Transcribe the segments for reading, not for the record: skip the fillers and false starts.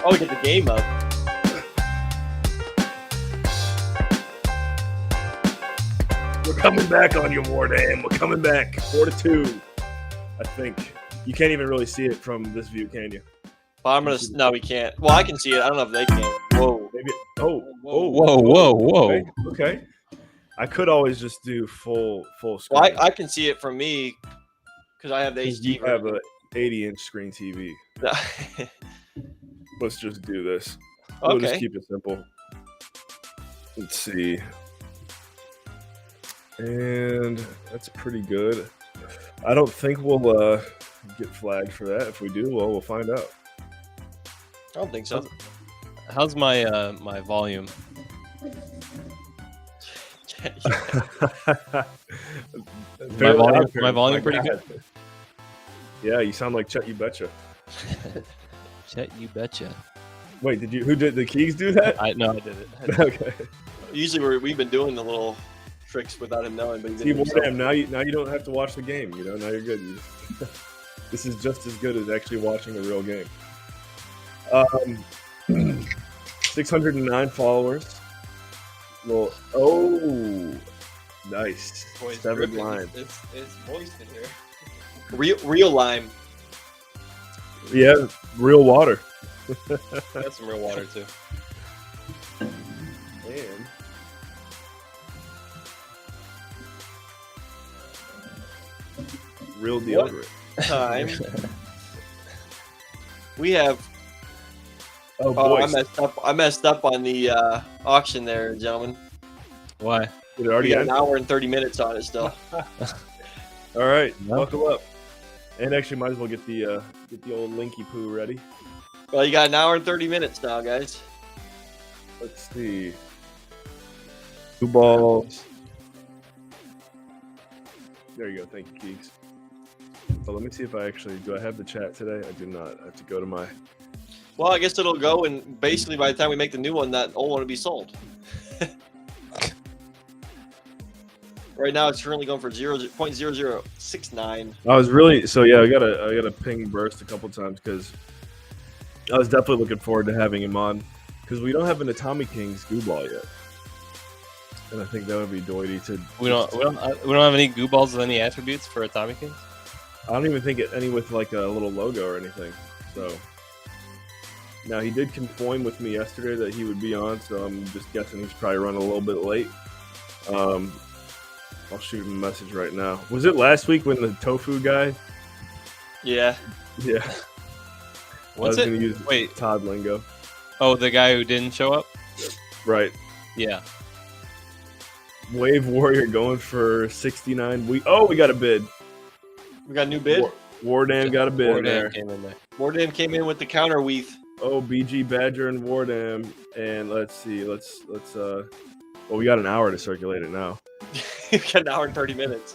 Oh, we get the game up. We're coming back on you, Wardam. We're coming back. 4-2. I think. You can't even really see it from this view, can you? But I'm gonna. No, we can't. Well, I can see it. I don't know if they can. Whoa. Maybe. Whoa. Okay. I could always just do full screen. Well, I can see it from me because I have the HD. You have an 80-inch screen TV. version. Let's just do this. We'll just Okay. keep it simple. Let's see. And that's pretty good. I don't think we'll get flagged for that. If we do, well, we'll find out. I don't think so. How's my my volume? My volume pretty good. Yeah, you sound like Chet You Betcha. Chet, you betcha. Wait, who did the Keys do that? No, I did it. Okay. Usually we've been doing the little tricks without him knowing, but he See, did it himself. Wardam, now you don't have to watch the game. You know, now you're good. This is just as good as actually watching a real game. 609 followers. Well, nice. Boy, it's 7 dripping. lines. It's moist in here. Real lime. Yeah, real water. Got some real water too. And real deodorant. Time. We have. Oh, Oh, boy. I messed up on the auction there, gentlemen. Why? Did it We already got end? an hour and 30 minutes on it still. All right, No. buckle up. And actually, might as well get the old Linky Poo ready. Well, you got an hour and 30 minutes now, guys. Let's see. 2 balls. There you go. Thank you, Keeks. So let me see if do I have the chat today? I do not. I have to go to my. Well, I guess it'll go, and basically by the time we make the new one, that old one will be sold. Right now, it's currently going for 0.0069. I was really I got a ping burst a couple times because I was definitely looking forward to having him on because we don't have an Atomic Kings goo ball yet, and I think that would be doity to. We don't have any goo balls with any attributes for Atomic Kings. I don't even think any with like a little logo or anything. So now he did confirm with me yesterday that he would be on, so I'm just guessing he's probably running a little bit late. I'll shoot him a message right now. Was it last week when the tofu guy? Yeah. Yeah. What's I was it? gonna use Wait. Todd lingo. Oh, the guy who didn't show up. Right. Yeah. Wave Warrior going for 69. We got a bid. We got a new bid. Wardam got a bid Wardam there. came in there. Mordam came in with the counter weave. Oh, BG Badger and Wardam. And let's see. Let's well, we got an hour to circulate it now. We got an hour and 30 minutes.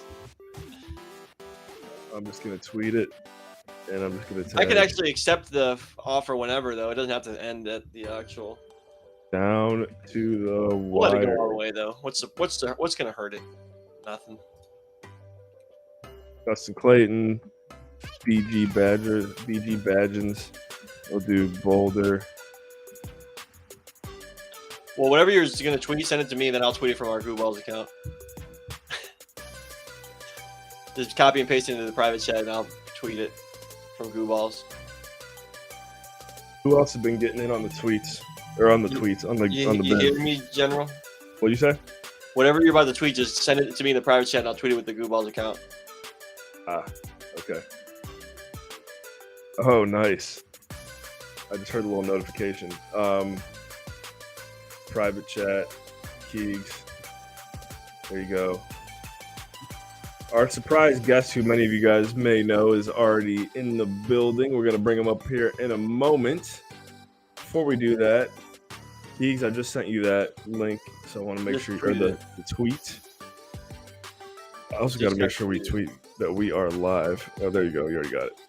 I'm just gonna tweet it, and I'm just gonna tag I could actually accept the offer whenever, though. It doesn't have to end at the actual. down to the We'll let it go all the wire. way, though. What's gonna hurt it? Nothing. Dustin Clayton, BG Badgins. We'll do Boulder. Well, whatever you're gonna tweet, send it to me, then I'll tweet it from our Google account. Just copy and paste it into the private chat, and I'll tweet it from Gooballs. Who else has been getting in on the tweets or on the tweets on the You bed? hear me, General? What'd you say? Whatever you're about to tweet, just send it to me in the private chat, and I'll tweet it with the Gooballs account. Ah, okay. Oh, nice. I just heard a little notification. Private chat, Keegs. There you go. Our surprise guest, who many of you guys may know, is already in the building. We're going to bring him up here in a moment. Before we do that, Keegs, I just sent you that link, so I want to make Just sure you heard tweet the tweet. I also got to make sure we tweet that we are live. Oh, there you go. You already got it.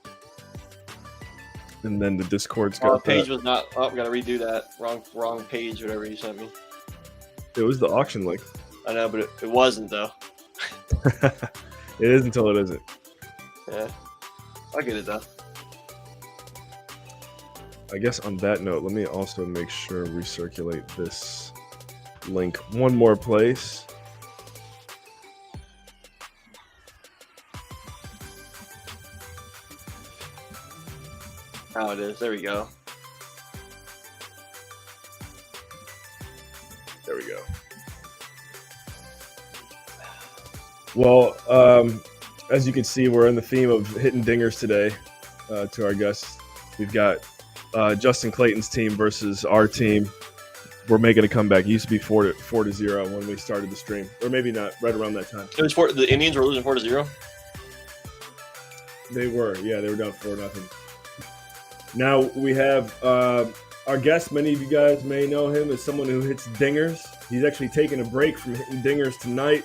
And then the Discord's Oh, got the page that. was not. Oh, we gotta redo that. Wrong page. Whatever you sent me. It was the auction link. I know, but it wasn't though. It is until it isn't. Yeah, I get it though. I guess on that note, let me also make sure we recirculate this link one more place. Oh, it is. There we go. There we go. Well, as you can see, we're in the theme of hitting dingers today. To our guests, we've got Justin Clayton's team versus our team. We're making a comeback. It used to be 4-0 when we started the stream, or maybe not. Right around that time, It was the Indians were losing 4-0. they were. Yeah, they were down 4-0. Now we have our guest. Many of you guys may know him as someone who hits dingers. He's actually taking a break from hitting dingers tonight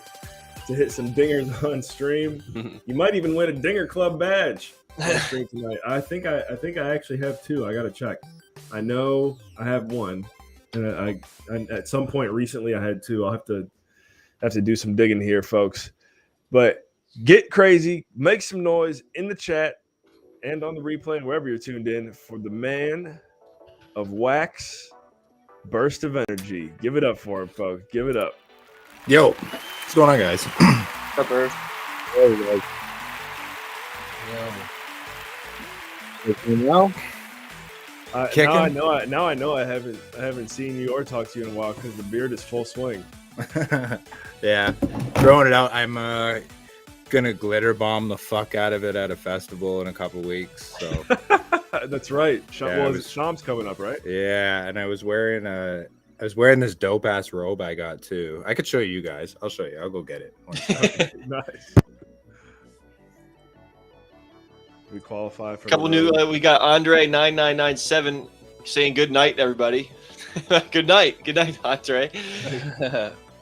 to hit some dingers on stream. You might even win a Dinger Club badge on stream tonight. I think I actually have two. I gotta check. I know I have one, and I at some point recently I had two. I'll have to do some digging here, folks. But get crazy, make some noise in the chat and on the replay, wherever you're tuned in, for the man of wax, burst of energy. Give it up for him, folks. Give it up. Yo, what's going on, guys? Up, Earth. There we go. Now, Now I know I haven't seen you or talked to you in a while because the beard is full swing. yeah, throwing it out. I'm gonna glitter bomb the fuck out of it at a festival in a couple weeks. So That's right. Yeah, Sham's coming up, right? yeah, and I was wearing this dope ass robe I got too. I could show you guys. I'll show you. I'll go get it. Nice. We qualify for Couple new. We got Andre 9997 saying good night, everybody. Good night, Andre.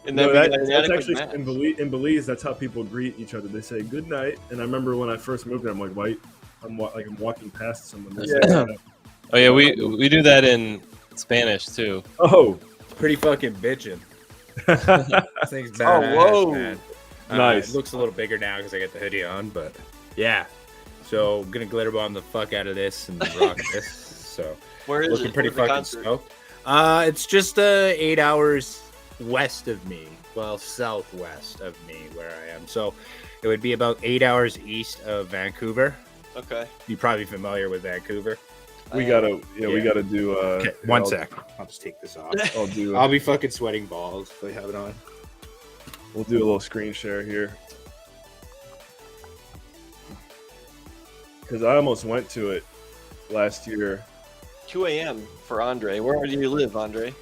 And then that's actually in Belize. That's how people greet each other. They say good night. And I remember when I first moved there, I'm like, wait, I'm walking past someone. Oh yeah, we do that in Spanish too. Oh, Pretty fucking bitchin'. This thing's Oh, badass, whoa. man. Nice. It looks a little bigger now because I got the hoodie on, but yeah. So I'm gonna glitter bomb the fuck out of this and rock this. So Where is looking it? pretty Where's the fucking concert? stoked. It's just 8 hours west of me, well, southwest of me where I am. So it would be about 8 hours east of Vancouver. Okay. You're probably familiar with Vancouver. we gotta do. Okay, one sec. I'll just take this off. I'll be fucking sweating balls if I have it on. We'll do a little screen share here. Because I almost went to it last year. 2 a.m. for Andre. Where do you live, Andre?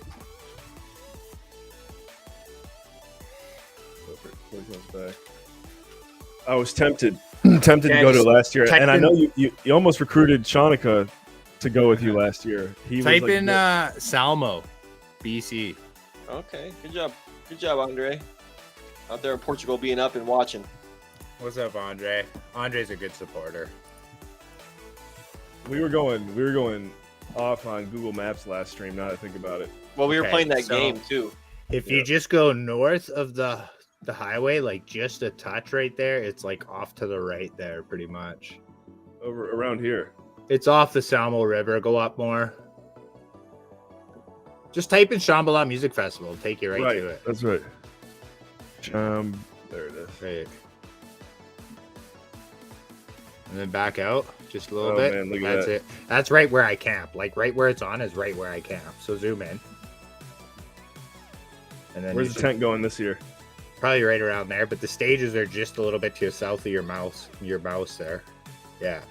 I was tempted to go to it last year, and I know you almost recruited Shanika to go with you last year. Type in Salmo, BC. Okay. Good job, Andre. Out there in Portugal, being up and watching. What's up, Andre? Andre's a good supporter. We were going off on Google Maps last stream. Now that I think about it, Well, we were Okay, playing that so- game too. If you just go north of the highway, like just a touch right there, it's like off to the right there, pretty much. over around here. It's off the Salmo River. Go up more. Just type in Shambhala Music Festival. It'll take you right to it. That's right. There it is. Right. And then back out just a little Oh, bit. man, look at That's that. it. That's right where I camp. Like right where it's on is right where I camp. So zoom in. And then Where's you the should- tent going this year? Probably right around there, but the stages are just a little bit to the south of your mouse there. Yeah.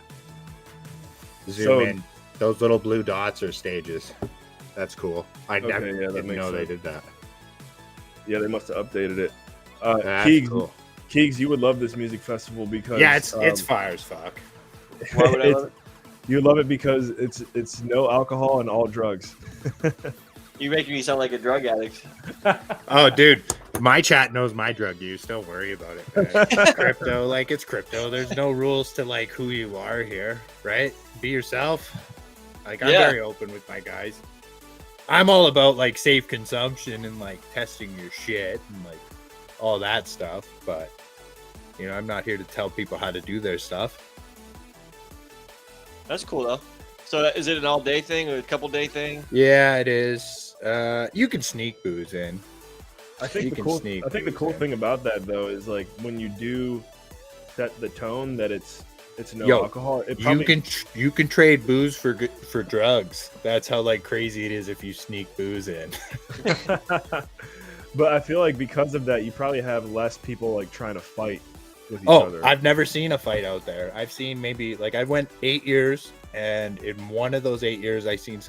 Zoom So- in. Those little blue dots are stages. That's cool. I Okay, yeah, that didn't makes know they sense. did that. Yeah, they must have updated it. That's Keegs, cool. Keegs, you would love this music festival because Yeah, it's fire as fuck. Why would I love it? You love it because it's no alcohol and all drugs. You're making me sound like a drug addict. Oh, dude, my chat knows my drug use. Don't worry about it. Man. Crypto, like it's crypto. There's no rules to like who you are here, right? Be yourself. Like I'm Yeah. very open with my guys. I'm all about like safe consumption and like testing your shit and like all that stuff. But you know, I'm not here to tell people how to do their stuff. That's cool though. So is it an all day thing or a couple day thing? Yeah, it is. You can sneak booze in. I think You the can cool. sneak I think the booze cool in. thing about that though is like when you do set the tone that it's no Yo, alcohol. It probably, you can trade booze for drugs. That's how like crazy it is if you sneak booze in. but I feel like because of that, you probably have less people like trying to fight with each other. I've never seen a fight out there. I've seen maybe like I went 8 years, and in one of those 8 years, I seen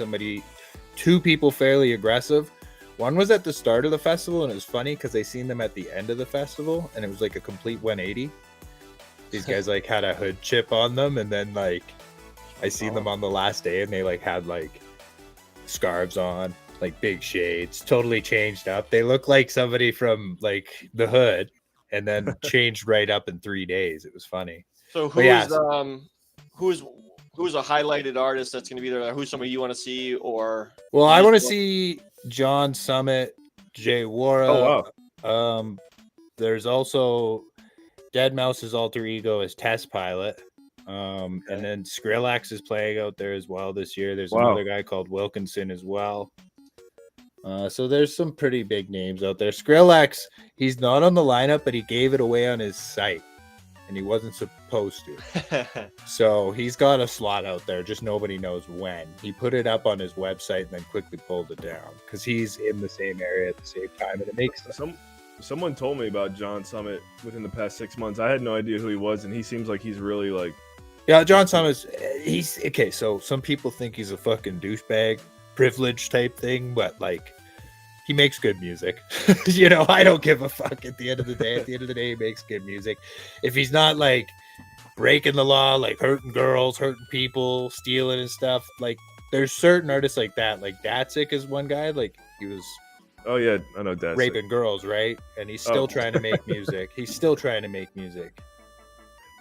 two people fairly aggressive. One was at the start of the festival, and it was funny because I seen them at the end of the festival, and it was like a complete 180. These guys like had a hood chip on them, and then like I seen them on the last day, and they like had like scarves on, like big shades, totally changed up. They look like somebody from like the hood, and then changed right up in 3 days. It was funny. So But yeah, who's a highlighted artist that's going to be there? Who's somebody you want to see? Or well, I want to see John Summit, Jay Wara. Oh wow! There's also Dead Mouse's alter ego is Test Pilot. And then Skrillex is playing out there as well this year. There's another guy called Wilkinson as well. So there's some pretty big names out there. Skrillex, he's not on the lineup, but he gave it away on his site, and he wasn't supposed to. So he's got a slot out there, just nobody knows when. He put it up on his website and then quickly pulled it down because he's in the same area at the same time, and it makes sense. Someone told me about John Summit within the past 6 months. I had no idea who he was, and he seems like he's really like. Yeah, John Summit. He's okay. So some people think he's a fucking douchebag, privilege type thing, but like he makes good music. You know, I don't give a fuck at the end of the day. At the end of the day, he makes good music. If he's not like breaking the law, like hurting girls, hurting people, stealing and stuff, like there's certain artists like that. Like Datsik is one guy. Like he was. Oh yeah, I know Datsik. Raping girls, right? And he's still trying to make music. He's still trying to make music.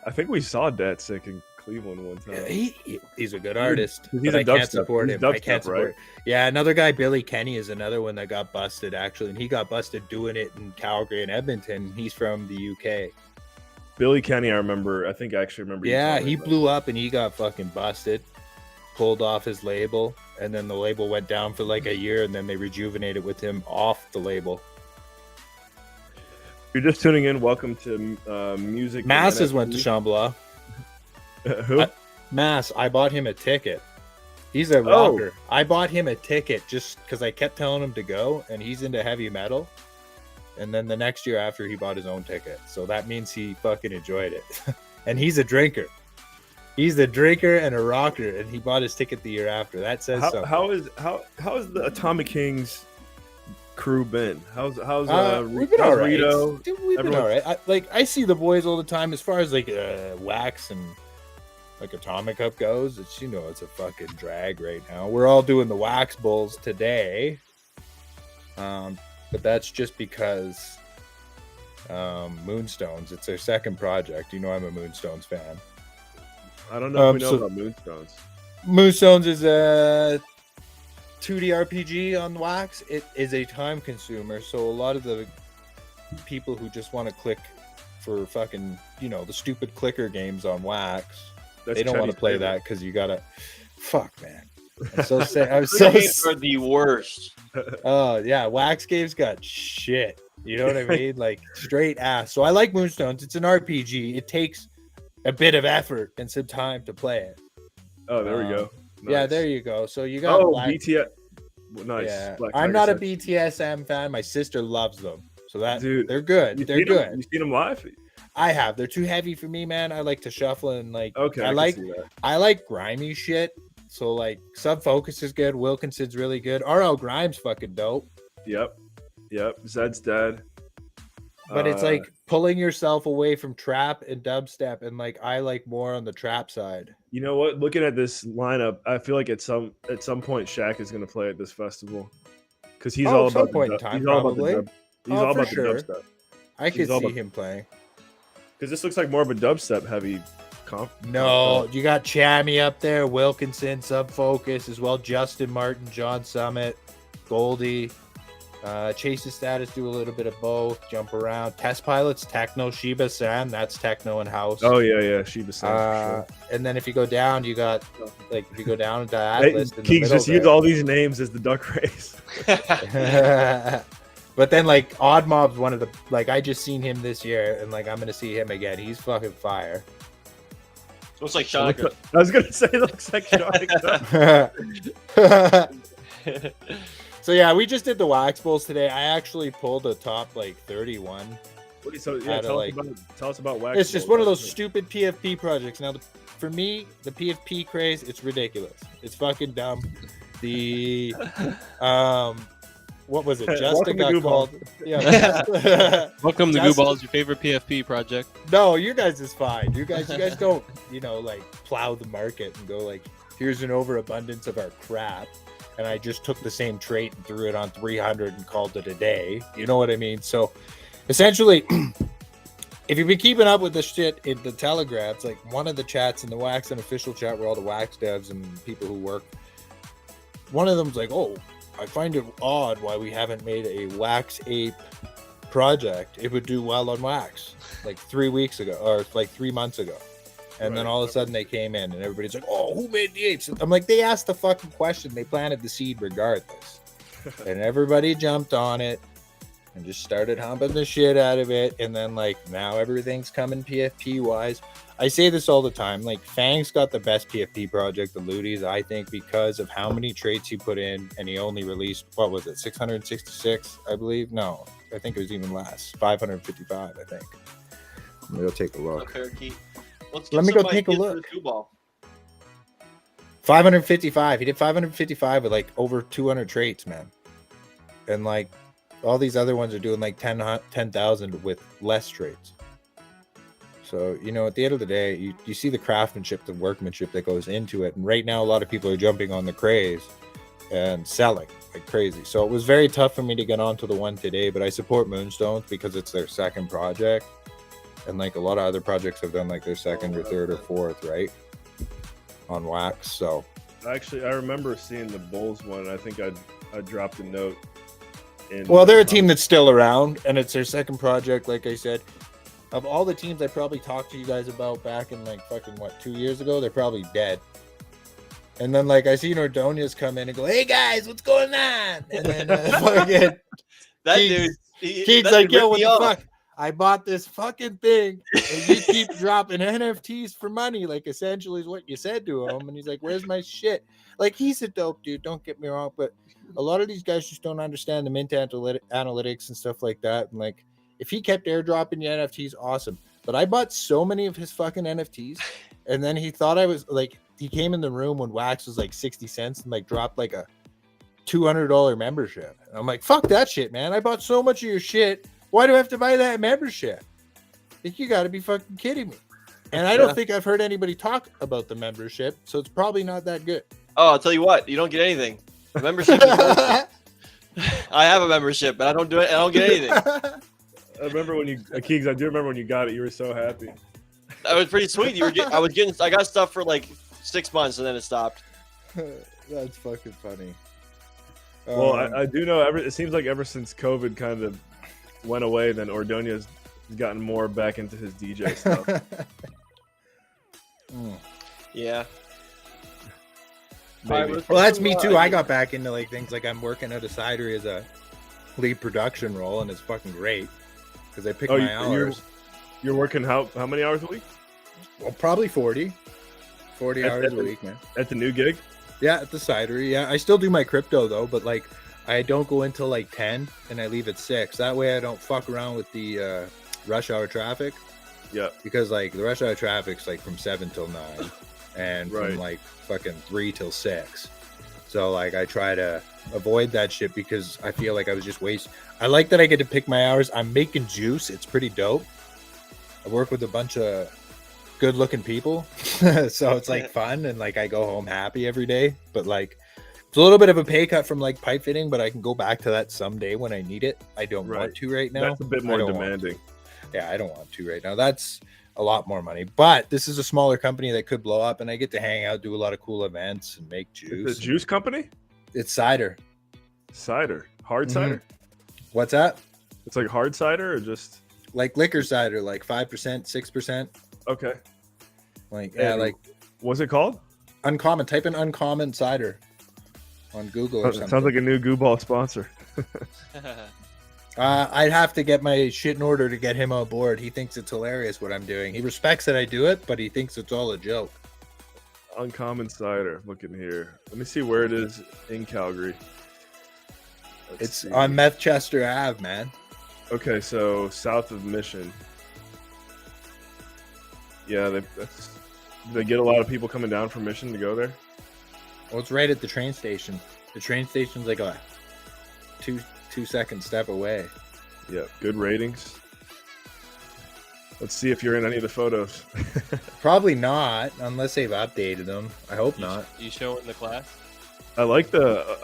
I think we saw Datsik in Cleveland one time. He's a good artist. He's but a I can't dubstep. support He's him. I dubstep, can't support right? Yeah, another guy, Billy Kenny, is another one that got busted actually, and he got busted doing it in Calgary and Edmonton. He's from the UK. Billy Kenny, I think I actually remember. Yeah, he blew up and he got fucking busted. Pulled off his label, and then the label went down for like a year, and then they rejuvenated with him off the label. You're just tuning in. Welcome to Music. Masses went to Shambhala. Who? Mass, I bought him a ticket. He's a rocker. I bought him a ticket just because I kept telling him to go, and he's into heavy metal. And then the next year after, he bought his own ticket. So that means he fucking enjoyed it. And he's a drinker. He's a drinker and a rocker, and he bought his ticket the year after. That says something. How is the Atomic Kings crew been? How's we've been all right. Rito? Dude, we've been all right. I see the boys all the time. As far as like Wax and like Atomic Cup goes, it's it's a fucking drag right now. We're all doing the Wax Bulls today, but that's just because Moonstones. It's their second project. I'm a Moonstones fan. I don't know if we know about Moonstones. Moonstones is a 2D RPG on Wax. It is a time consumer, so a lot of the people who just want to click for fucking, the stupid clicker games on Wax, they don't want to play that because you gotta. Fuck, man. I'm so sad. I'm so. Games are the worst. Oh yeah, Wax games got shit. You know what I mean? Like straight ass. So I like Moonstones. It's an RPG. It takes a bit of effort and some time to play it. Oh, there we go. Nice. Yeah, there you go. So you got BTS. Nice. Yeah. I'm not a BTSM fan. My sister loves them. So they're good. They're good. You seen them live? I have. They're too heavy for me, man. I like to shuffle and like. Okay. I like grimy shit. So like Sub Focus is good. Wilkinson's really good. RL Grimes fucking dope. Yep. Zed's dead. But it's like pulling yourself away from trap and dubstep, and like I like more on the trap side. You know what? Looking at this lineup, I feel like at some point Shaq is going to play at this festival because he's all about the dubstep. He's all about the dubstep. I could see him playing because this looks like more of a dubstep heavy comp. No, you got Chammy up there, Wilkinson, Sub Focus as well, Justin Martin, John Summit, Goldie. Chase his status, do a little bit of both, jump around. Test pilots, Techno, Shiba, San. That's Techno in house. Oh yeah, Shiba San for And then if you go down, you got like if you go down to that sure. list in the Keeks middle just use all these names as the duck race. there. But then like Odd Mob's one of the like I just seen him this year, and like I'm gonna see him again. He's fucking fire. Looks like Shanika. I was gonna say it looks like Shanika. So yeah, we just did the wax bowls today. I actually pulled a top like 31. So yeah, tell us about wax. It's just one of those stupid PFP projects. Now, for me, the PFP craze, it's ridiculous. It's fucking dumb. The what was it? Jessica got called. Yeah. Welcome to Goo Balls, your favorite PFP project. No, you guys is fine. You guys don't, like plow the market and go like, here's an overabundance of our crap. And I just took the same trait and threw it on 300 and called it a day. You know what I mean? So essentially, if you've been keeping up with the shit in the Telegram, it's like one of the chats in the Wax and official chat where all the Wax devs and people who work, one of them's like, oh, I find it odd why we haven't made a Wax Ape project. It would do well on Wax like 3 weeks ago or like 3 months ago. And then all of a sudden they came in and everybody's like, oh, who made the apes? I'm like, they asked the fucking question. They planted the seed regardless. And everybody jumped on it and just started humping the shit out of it. And then like now everything's coming PFP wise. I say this all the time. Like Fang's got the best PFP project, the Looties, I think, because of how many traits he put in. And he only released, what was it, 666, I believe? No, I think it was even less. 555, I think. Let me go take a look. Let me go take a look. 555. He did 555 with like over 200 traits, man. And like all these other ones are doing like 10,000 with less traits. So, at the end of the day, you see the craftsmanship, the workmanship that goes into it. And right now, a lot of people are jumping on the craze and selling like crazy. So it was very tough for me to get onto the one today, but I support Moonstones because it's their second project. And like a lot of other projects have done like their second or third or fourth, right? On Wax. So actually, I remember seeing the Bulls one. I think I dropped a note. Well, they're a team that's still around, and it's their second project. Like I said, of all the teams I probably talked to you guys about back in like fucking 2 years ago, they're probably dead. And then like I see Nordonia's come in and go, "Hey guys, what's going on?" And then fucking that dude, Keith's like, "Yo, what the fuck? I bought this fucking thing, and you keep dropping NFTs for money." Like, essentially is what you said to him. And he's like, "Where's my shit?" Like, he's a dope dude, don't get me wrong, but a lot of these guys just don't understand the mint analytics and stuff like that. And like, if he kept airdropping the NFTs, awesome. But I bought so many of his fucking NFTs, and then he thought I was like, he came in the room when Wax was like 60 cents and like dropped like a $200 membership. And I'm like, fuck that shit, man. I bought so much of your shit. Why do I have to buy that membership? Like, you got to be fucking kidding me. And I don't think I've heard anybody talk about the membership, so it's probably not that good. Oh, I'll tell you what, you don't get anything. The membership is I have a membership, but I don't do it. I don't get anything. I remember when Keegs, I do remember when you got it. You were so happy. That was pretty sweet. I got stuff for like 6 months and then it stopped. That's fucking funny. Well, I do know. It seems like ever since COVID kind of went away, then Ordonia's gotten more back into his DJ stuff. Yeah. Maybe. Well, that's me too. I got back into like things like I'm working at a cidery as a lead production role, and it's fucking great because I pick my hours. You're working how many hours a week? Well, probably 40 hours a week, man. At the new gig? Yeah, at the cidery. Yeah, I still do my crypto though, but like I don't go until like 10 and I leave at 6. That way I don't fuck around with the rush hour traffic. Yeah. Because like the rush hour traffic's like from 7 till 9 and from like fucking 3 till 6. So like I try to avoid that shit because I feel like I was just I like that I get to pick my hours. I'm making juice. It's pretty dope. I work with a bunch of good looking people. So it's like fun and like I go home happy every day. But like it's a little bit of a pay cut from like pipe fitting, but I can go back to that someday when I need it. I don't want to right now. That's a bit more demanding. Yeah, I don't want to right now. That's a lot more money. But this is a smaller company that could blow up, and I get to hang out, do a lot of cool events, and make juice. It's a juice company? It's cider. Cider? Hard cider? What's that? It's like hard cider or just Like liquor cider, like 5%, 6%. okay. Like yeah, And like what's it called? uncommon. Type in uncommon cider on Google or something. Sounds like a new Goo Ball sponsor. I'd have to get my shit in order to get him on board. He thinks it's hilarious what I'm doing. He respects that I do it, but he thinks it's all a joke. Uncommon cider. Looking here. Let me see where it is in Calgary. Let's It's see. on Methchester Ave, man. Okay, so south of Mission. Yeah, they get a lot of people coming down from Mission to go there. Well, it's right at the train station. The train station's like a two-second step away. Yeah, good ratings. Let's see if you're in any of the photos. Probably not, unless they've updated them. I hope not. You show it in the class? I like the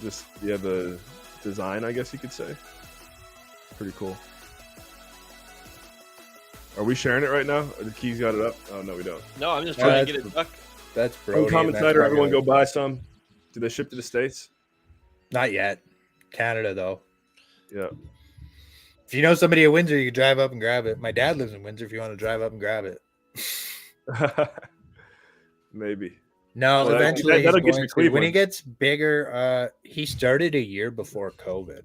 the design, I guess you could say. Pretty cool. Are we sharing it right now? The Keys got it up. Oh no, we don't. No, I'm just trying to get it stuck. That's Brody. Uncommon and that's cider. Everyone probably- go buy some. Do they ship to the States? Not yet. Canada, though. Yeah. If you know somebody at Windsor, you can drive up and grab it. My dad lives in Windsor if you want to drive up and grab it. Maybe. No, Well, eventually that'll he's get you going to to. When he Cleveland. gets bigger, he started a year before COVID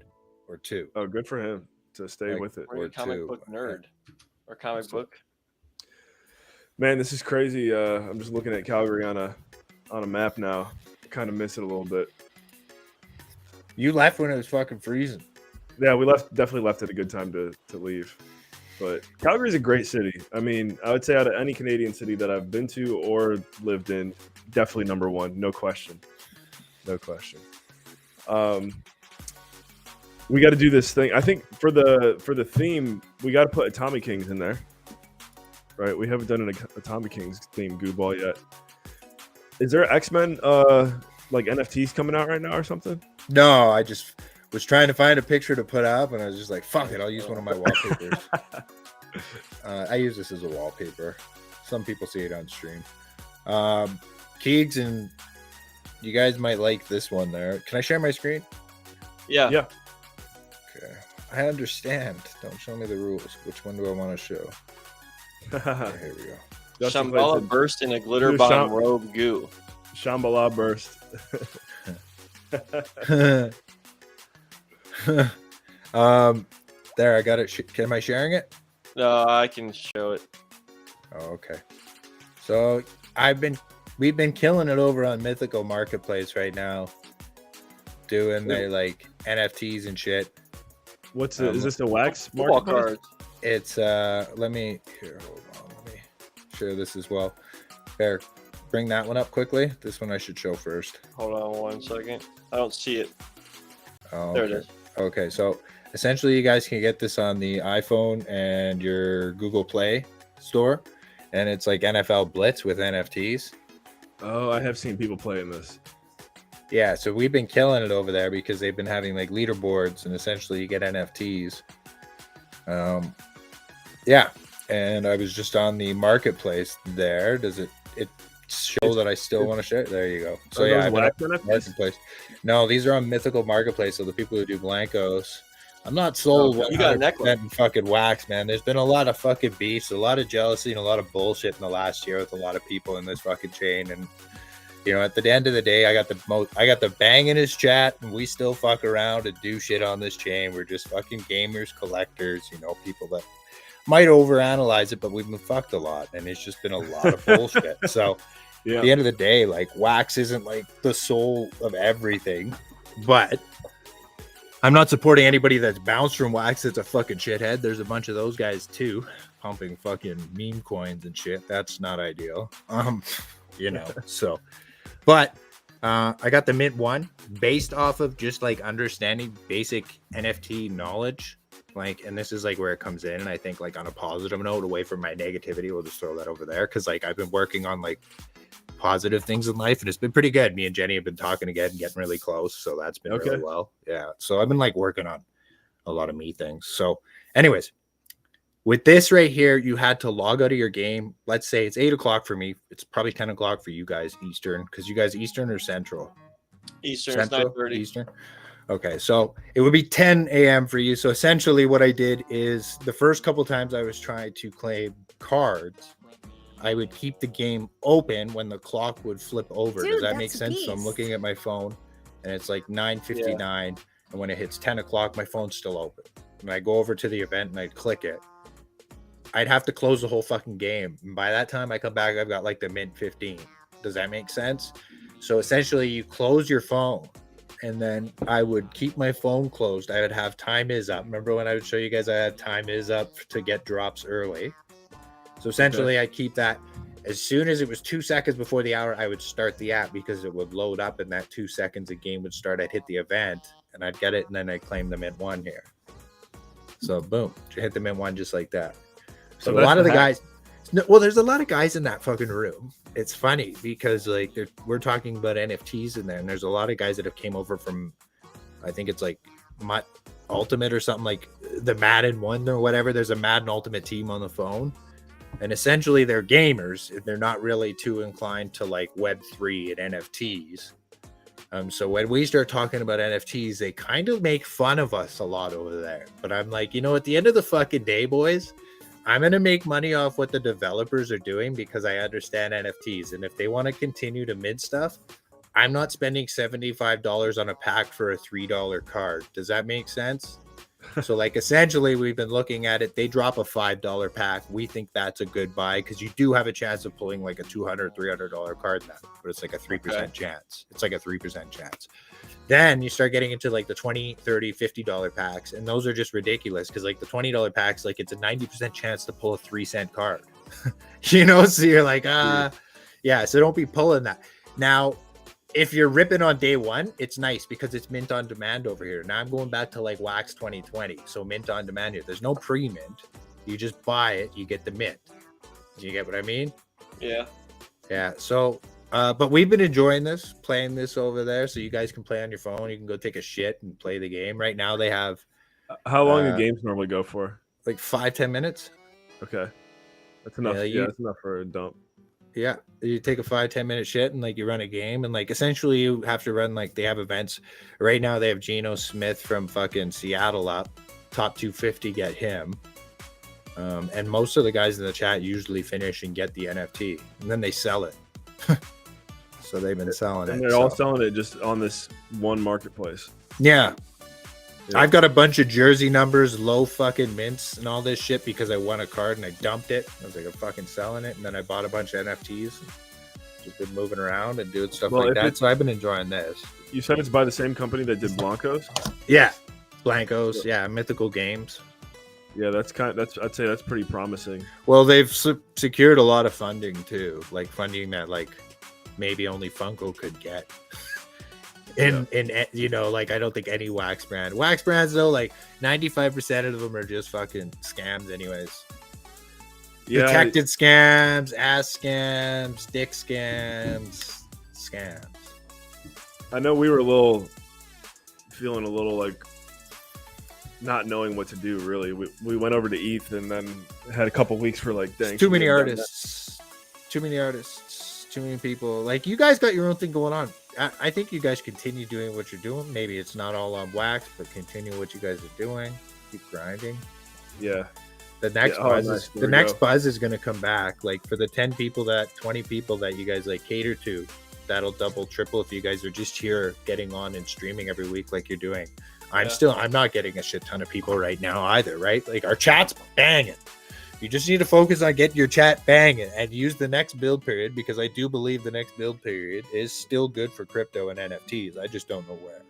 or two. Oh, good for him to stay Like, with it. We're a Or comic two. book nerd. Or comic book. Man, this is crazy. I'm just looking at Calgary on a map now. Kind of miss it a little bit. You left when it was fucking freezing. Yeah, we definitely left at a good time to leave. But Calgary's a great city. I mean, I would say out of any Canadian city that I've been to or lived in, definitely number one, no question. No question. We got to do this thing. I think for the theme, we got to put Atomic Kings in there. Right? We haven't done an Atomic Kings theme Goo Ball yet. Is there X-Men like NFTs coming out right now or something? No, I just was trying to find a picture to put up, and I was just like, fuck it, I'll use one of my wallpapers. I use this as a wallpaper. Some people see it on stream. Keegs, and you guys might like this one there. Can I share my screen? Yeah. Yeah. Okay. I understand. Don't show me the rules. Which one do I want to show? Okay, here we go. Justin Shambhala plays burst in a glitter Blue bomb Sham- robe goo. Shambhala burst. There, I got it. Am I sharing it? No, I can show it. Oh, okay. So we've been killing it over on Mythical Marketplace right now, doing their like NFTs and shit. What's it? Is this a wax Football marketplace? cards. It's let me hold on, let me share this as well. There, bring that one up quickly. This one I should show first. Hold on 1 second. I don't see it. Oh, There okay. it is. Okay, so essentially you guys can get this on the iPhone and your Google Play store, and it's like NFL Blitz with NFTs. Oh, I have seen people playing this. Yeah, so we've been killing it over there because they've been having like leaderboards, and essentially you get NFTs. Yeah, and I was just on the marketplace there. Does it show that I still want to share? There you go. So Are yeah, those I've been wax on NFTs? marketplace. No, these are on Mythical Marketplace. So the people who do Blancos, I'm not sold. Okay. You got a 100% necklace. in fucking wax, man. There's been a lot of fucking beefs, a lot of jealousy, and a lot of bullshit in the last year with a lot of people in this fucking chain. And you know, at the end of the day, I got the bang in his chat, and we still fuck around and do shit on this chain. We're just fucking gamers, collectors, you know, people that might overanalyze it, but we've been fucked a lot, and it's just been a lot of bullshit. So Yeah. at the end of the day, like wax isn't like the soul of everything, but I'm not supporting anybody that's bounced from wax that's a fucking shithead. There's a bunch of those guys too, pumping fucking meme coins and shit. That's not ideal. You know, so but I got the Mint one based off of just like understanding basic NFT knowledge. Like, and this is like where it comes in, and I think like on a positive note, away from my negativity, we'll just throw that over there, because like I've been working on like positive things in life, and it's been pretty good. Me and Jenny have been talking again and getting really close, so that's been Okay. really well. Yeah, so I've been like working on a lot of me things. So anyways, with this right here, you had to log out of your game. Let's say it's 8 o'clock for me, it's probably 10 o'clock for you guys Eastern, because you guys Eastern or Central? Eastern is Central 9:30. Eastern. Okay, so it would be 10 a.m. for you. So essentially, what I did is the first couple times I was trying to claim cards, I would keep the game open when the clock would flip over. Does Dude, that make that's a sense? So I'm beast. looking at my phone, and it's like 9:59, and when it hits 10 o'clock, my phone's still open. And I go over to the event and I'd click it. I'd have to close the whole fucking game. And by that time I come back, I've got like the mint 15. Does that make sense? So essentially, you close your phone. And then I would keep my phone closed. I would have time is up. Remember when I would show you guys I had time is up to get drops early? So essentially, I'd keep that. As soon as it was 2 seconds before the hour, I would start the app because it would load up. In that 2 seconds, the game would start. I'd hit the event and I'd get it. And then I'd claim the mint 1 here. So boom, hit the mint 1 just like that. So a lot of the guys, well, there's a lot of guys in that fucking room. It's funny because like we're talking about NFTs in there, and there's a lot of guys that have came over from, I think it's like Ultimate or something, like the Madden one or whatever. There's a Madden Ultimate team on the phone, and essentially they're gamers. They're not really too inclined to like Web3 and NFTs. So when we start talking about NFTs, they kind of make fun of us a lot over there. But I'm like, at the end of the fucking day, boys, I'm going to make money off what the developers are doing because I understand NFTs. And if they want to continue to mint stuff, I'm not spending $75 on a pack for a $3 card. Does that make sense? So like essentially we've been looking at it. They drop a $5 pack. We think that's a good buy because you do have a chance of pulling like a $200, $300 card now, but it's like a 3% chance. It's like a 3% chance. Then you start getting into like the $20, $30, $50 packs, and those are just ridiculous because like the $20 packs, like it's a 90% chance to pull a 3-cent card. So you're like, yeah, so don't be pulling that. Now, if you're ripping on day one, it's nice because it's mint on demand over here. Now I'm going back to like Wax 2020. So mint on demand here. There's no pre-mint. You just buy it, you get the mint. Do you get what I mean? Yeah. Yeah. So, but we've been enjoying this, playing this over there. So you guys can play on your phone. You can go take a shit and play the game. Right now they have. How long do games normally go for? Like 5-10 minutes. Okay. That's enough. Yeah, that's enough for a dump. Yeah, you take a 5-10 minute shit and like you run a game, and like essentially you have to run, like they have events right now. They have Geno Smith from fucking Seattle up, top 250, get him. And most of the guys in the chat usually finish and get the NFT, and then they sell it. So they've been selling it. And they're all selling it just on this one marketplace. Yeah. I've got a bunch of jersey numbers, low fucking mints and all this shit because I won a card and I dumped it. I was like, I'm fucking selling it. And then I bought a bunch of NFTs and just been moving around and doing stuff like that. So I've been enjoying this. You said it's by the same company that did Blancos? Yeah. Blancos. Yeah. Mythical Games. Yeah, I'd say that's pretty promising. Well, they've secured a lot of funding too, like funding that like maybe only Funko could get. In like I don't think any wax brands though, like 95% of them are just fucking scams anyways. Yeah, detected scams, ass scams, dick scams. I know we were feeling a little like not knowing what to do really. We went over to ETH and then had a couple weeks for like dang, too many artists, too many people. Like you guys got your own thing going on. I think you guys continue doing what you're doing. Maybe it's not all on wax, but continue what you guys are doing. Keep grinding. Yeah. The next buzz is going to come back. Like for the 20 people that you guys like cater to, that'll double, triple if you guys are just here getting on and streaming every week like you're doing. I'm not getting a shit ton of people right now either, right? Like our chat's banging. You just need to focus on getting your chat banging and use the next build period because I do believe the next build period is still good for crypto and NFTs. I just don't know where.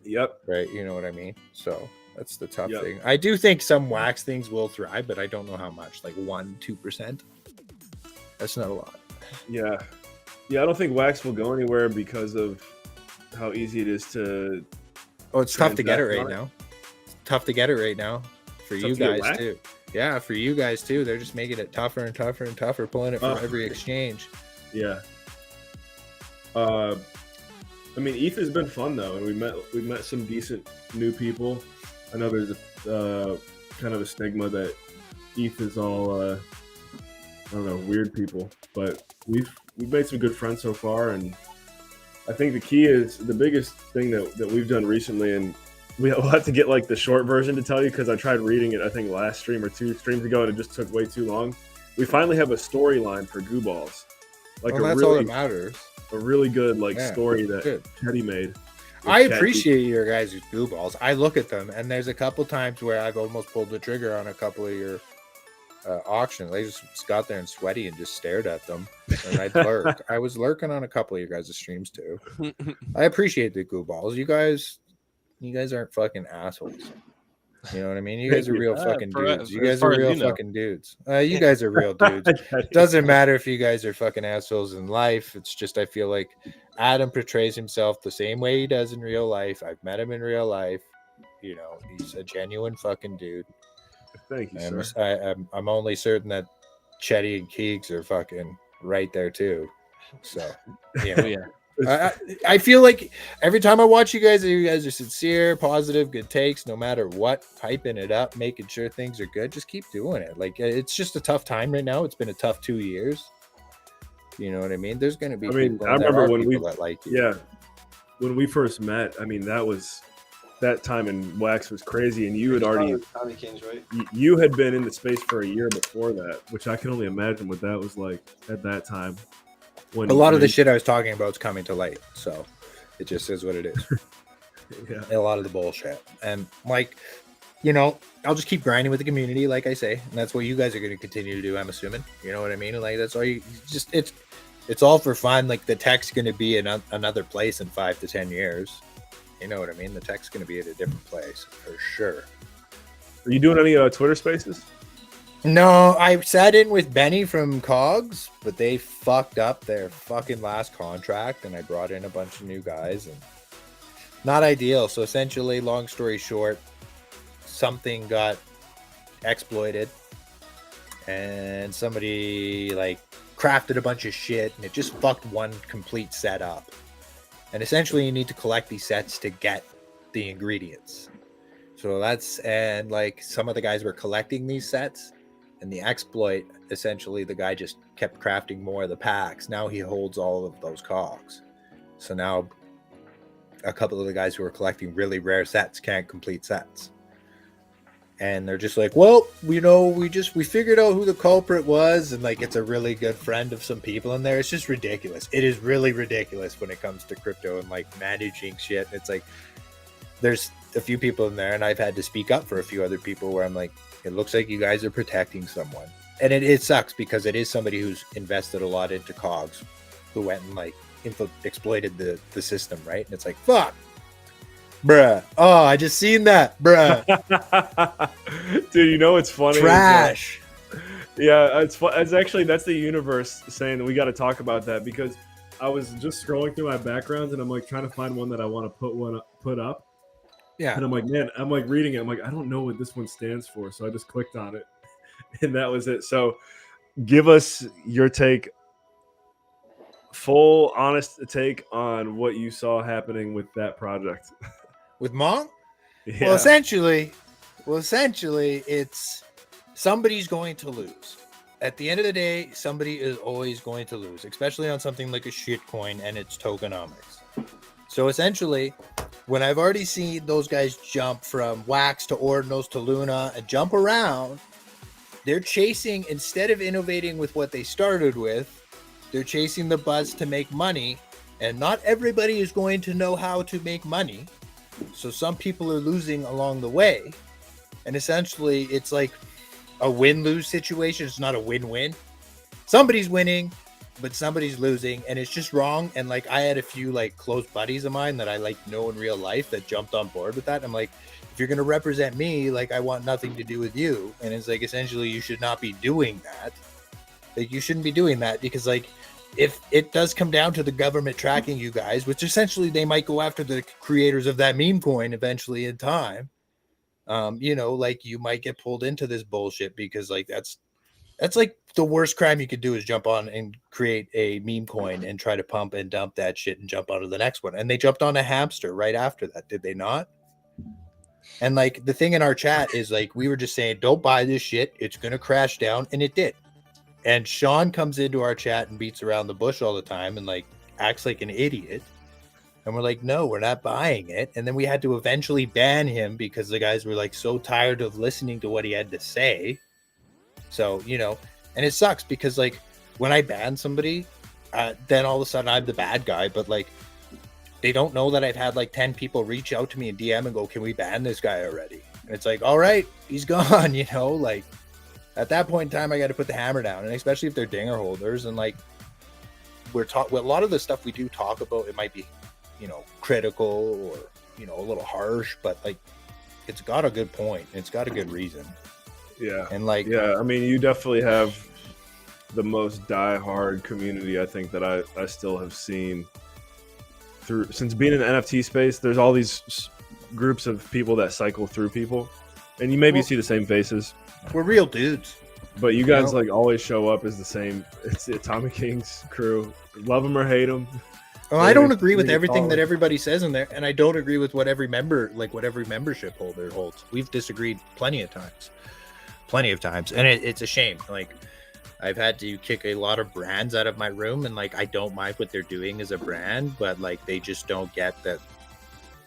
Yep. Right. You know what I mean? So that's the tough thing. I do think some wax things will thrive, but I don't know how much, like 1-2%. That's not a lot. Yeah. Yeah. I don't think wax will go anywhere because of how easy it is to. Oh, it's tough to get it right now. It's tough to get it right now for you guys too. Yeah, for you guys too. They're just making it tougher and tougher and tougher, pulling it from every exchange. Yeah. I mean, ETH has been fun though, and we met some decent new people. I know there's a kind of a stigma that ETH is all I don't know, weird people, but we've made some good friends so far, and I think the key is the biggest thing that we've done recently, and we'll have to get like the short version to tell you because I tried reading it, I think last stream or 2 streams ago, and it just took way too long. We finally have a storyline for Goo Balls. Like that's all that matters. A really good story that good. Teddy made. I appreciate your guys' Goo Balls. I look at them, and there's a couple times where I've almost pulled the trigger on a couple of your auctions. I just got there and sweaty and just stared at them, and I'd lurk. I was lurking on a couple of your guys' streams too. I appreciate the Goo Balls. You guys aren't fucking assholes. You know what I mean? You guys are real fucking dudes. You guys are real fucking dudes. You guys are real dudes. Doesn't matter if you guys are fucking assholes in life. It's just I feel like Adam portrays himself the same way he does in real life. I've met him in real life. You know, he's a genuine fucking dude. Thank you, sir. I'm only certain that Chetty and Keegs are fucking right there too. So, I feel like every time I watch you guys are sincere, positive, good takes, no matter what, hyping it up, making sure things are good. Just keep doing it. Like it's just a tough time right now. It's been a tough 2 years. You know what I mean? There's going to be. I remember when that like you. Yeah, when we first met. I mean, that time in Wax was crazy, and you had already Tommy Kings, right? You had been in the space for a year before that, which I can only imagine what that was like at that time. A lot of the shit I was talking about is coming to light, so it just is what it is. Yeah, a lot of the bullshit, and like, you know, I'll just keep grinding with the community, like I say, and that's what you guys are going to continue to do. I'm assuming, you know what I mean. And like that's all you just it's all for fun. Like the tech's going to be in another place in 5 to 10 years. You know what I mean? The tech's going to be at a different place for sure. Are you doing any Twitter Spaces? No, I sat in with Benny from Cogs, but they fucked up their fucking last contract, and I brought in a bunch of new guys, and not ideal. So essentially, long story short, something got exploited, and somebody like crafted a bunch of shit, and it just fucked one complete set up. And essentially, you need to collect these sets to get the ingredients. So and like some of the guys were collecting these sets, and the exploit, essentially, the guy just kept crafting more of the packs. Now he holds all of those cogs. So now a couple of the guys who are collecting really rare sets can't complete sets. And they're just like, well, you know, we figured out who the culprit was, and like it's a really good friend of some people in there. It's just ridiculous. It is really ridiculous when it comes to crypto and like managing shit. It's like there's a few people in there, and I've had to speak up for a few other people where I'm like, it looks like you guys are protecting someone. And it sucks because it is somebody who's invested a lot into Cogs, who went and like exploited the system, right? And it's like, fuck. Bruh. Oh, I just seen that. Bruh. Dude, you know it's funny. Trash. Yeah, it's actually that's the universe saying that we got to talk about that, because I was just scrolling through my backgrounds and I'm like trying to find one that I want to put up. Yeah. And I'm like, man, I'm like reading it. I'm like, I don't know what this one stands for. So I just clicked on it and that was it. So give us your take, full honest take on what you saw happening with that project. With Mong? Yeah. Well, essentially, it's somebody's going to lose. At the end of the day, somebody is always going to lose, especially on something like a shit coin and its tokenomics. So essentially, when I've already seen those guys jump from Wax to Ordinals to Luna and jump around, they're chasing, instead of innovating with what they started with, they're chasing the buzz to make money. And not everybody is going to know how to make money. So some people are losing along the way. And essentially, it's like a win-lose situation. It's not a win-win. Somebody's winning, but somebody's losing, and it's just wrong. And like I had a few like close buddies of mine that I like know in real life that jumped on board with that. I'm like, if you're going to represent me, like I want nothing to do with you. And it's like, essentially, you should not be doing that. Like you shouldn't be doing that, because like if it does come down to the government tracking you guys, which essentially they might go after the creators of that meme coin eventually in time, you know, like you might get pulled into this bullshit, because like that's like the worst crime you could do is jump on and create a meme coin and try to pump and dump that shit and jump onto the next one. And they jumped on a hamster right after that, did they not? And like the thing in our chat is like, we were just saying, don't buy this shit. It's going to crash down. And it did. And Sean comes into our chat and beats around the bush all the time and like acts like an idiot. And we're like, no, we're not buying it. And then we had to eventually ban him because the guys were like so tired of listening to what he had to say. So, you know, and it sucks because like when I ban somebody, then all of a sudden I'm the bad guy. But like, they don't know that I've had like 10 people reach out to me and DM and go, can we ban this guy already? And it's like, all right, he's gone, you know, like at that point in time, I got to put the hammer down. And especially if they're dinger holders and like well, a lot of the stuff we do talk about, it might be, you know, critical or, you know, a little harsh, but like it's got a good point. It's got a good reason. Yeah. And like, yeah, I mean, you definitely have the most die-hard community I think that I still have seen through since being in the NFT space. There's all these groups of people that cycle through people, and you maybe see the same faces. We're real dudes, but you guys like always show up as the same. It's the Atomic Kings crew. Love them or hate them. Oh, I don't agree with everything that everybody says in there, and I don't agree with what every member, like what every membership holder holds. We've disagreed plenty of times, and it's a shame. Like I've had to kick a lot of brands out of my room, and like I don't mind what they're doing as a brand, but like they just don't get that,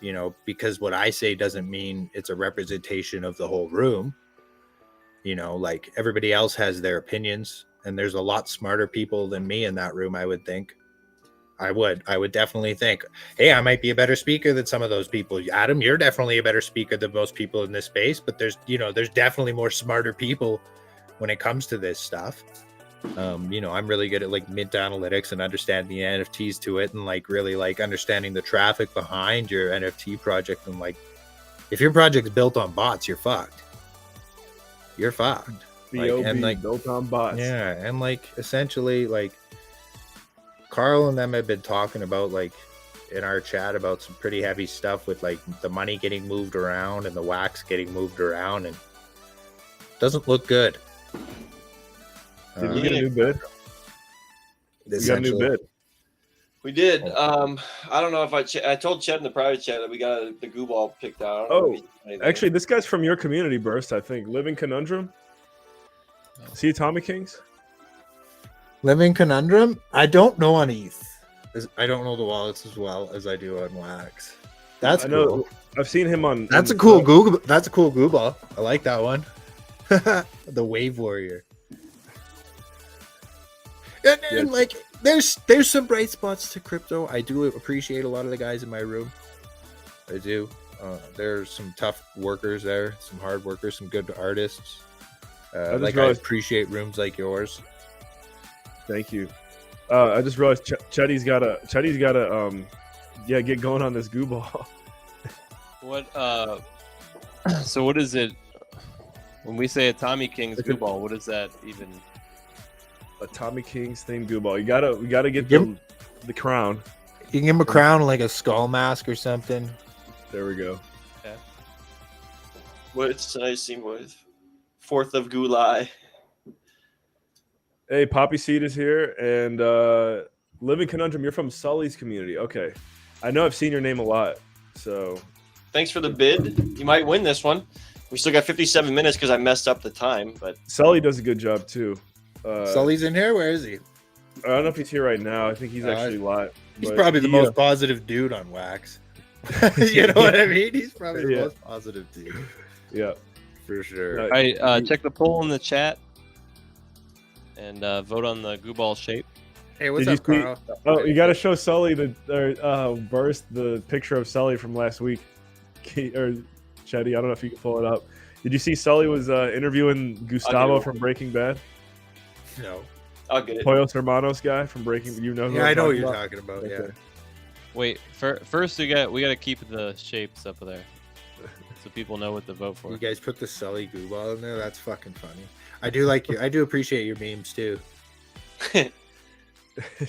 you know, because what I say doesn't mean it's a representation of the whole room. You know, like everybody else has their opinions, and there's a lot smarter people than me in that room. I would think. I would definitely think, hey, I might be a better speaker than some of those people. Adam, you're definitely a better speaker than most people in this space, but there's definitely more smarter people when it comes to this stuff. You know, I'm really good at like mint analytics and understanding the NFTs to it, and like really like understanding the traffic behind your NFT project. And like, if your project's built on bots, you're fucked. You're fucked. Like, and like built on bots. Yeah, and like essentially like Carl and them have been talking about like in our chat about some pretty heavy stuff with like the money getting moved around and the wax getting moved around, and it doesn't look good. Did we get a new bid? We got a new bid. We did. I don't know if I told Chet in the private chat that we got the goo ball picked out. Oh, actually, this guy's from your community, Burst, I think. Living Conundrum. See Atomic Kings? Living Conundrum? I don't know on ETH. I don't know the wallets as well as I do on Wax. That's cool. I've seen him on. That's a cool Google. That's a cool Google. I like that one. The Wave Warrior. And like, there's some bright spots to crypto. I do appreciate a lot of the guys in my room. I do. There's some tough workers there, some hard workers, some good artists. I appreciate rooms like yours. Thank you. I just realized Chetty's gotta get going on this goo ball. What so what is it when we say Atomic Kings goo ball? What is that even? Atomic Kings themed goo ball. We gotta get the crown. You can give him a crown, like a skull mask or something. There we go. Okay. What's tonight's team with? 4th of July. Hey, Poppy Seed is here, and Living Conundrum, you're from Sully's community. Okay. I know I've seen your name a lot, so. Thanks for the bid. You might win this one. We still got 57 minutes because I messed up the time, but. Sully does a good job, too. Sully's in here? Where is he? I don't know if he's here right now. I think he's actually live. He's probably the most positive dude on Wax. You know what I mean? He's probably the most positive dude. Yeah. For sure. All right, check the poll in the chat. And vote on the goo ball shape. Hey, what's up, Carl? Oh, you got to show Sully Burst the picture of Sully from last week. Or Chetty, I don't know if you can pull it up. Did you see Sully was interviewing Gustavo from Breaking Bad? No. I'll get it. Pollos Hermanos guy from Breaking. You know who I know what you're talking about. Okay. Yeah. Wait, first we got to keep the shapes up there, so people know what to vote for. You guys put the Sully goo ball in there. That's fucking funny. I do appreciate your memes too.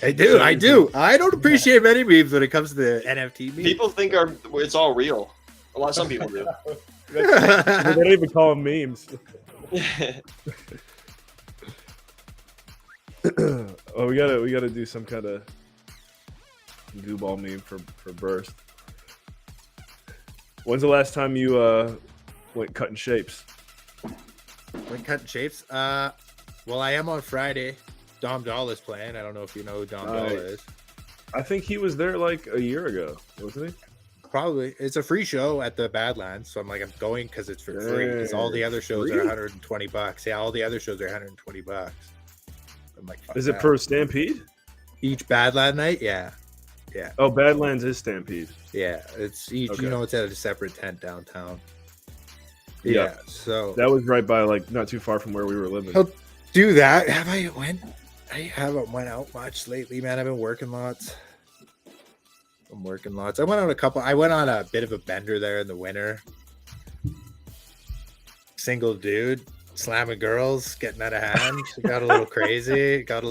I do. I don't appreciate many memes when it comes to the NFT memes. People think it's all real. Some people do. They don't even call them memes. Oh, we gotta do some kind of goo ball meme for Burst. When's the last time you went cutting shapes? Went cutting shapes? Well, I am on Friday. Dom Doll is playing. I don't know if you know who Dom Doll is. I think he was there like a year ago, wasn't he? Probably. It's a free show at the Badlands, so I'm like, I'm going because it's for free. Because all the other shows are $120. Yeah, all the other shows are $120. I'm like, is it per Stampede? Each Badland night? Yeah. Oh, Badlands is Stampede. Yeah, it's each. Okay. You know, it's at a separate tent downtown. Yeah. Yeah, so That was right by, like, not too far from where we were living. I'll do that. I haven't went out much lately, man. I've been working lots. I went on a bit of a bender there in the winter. Single dude slamming girls, getting out of hand. Got a little crazy. Yeah, got a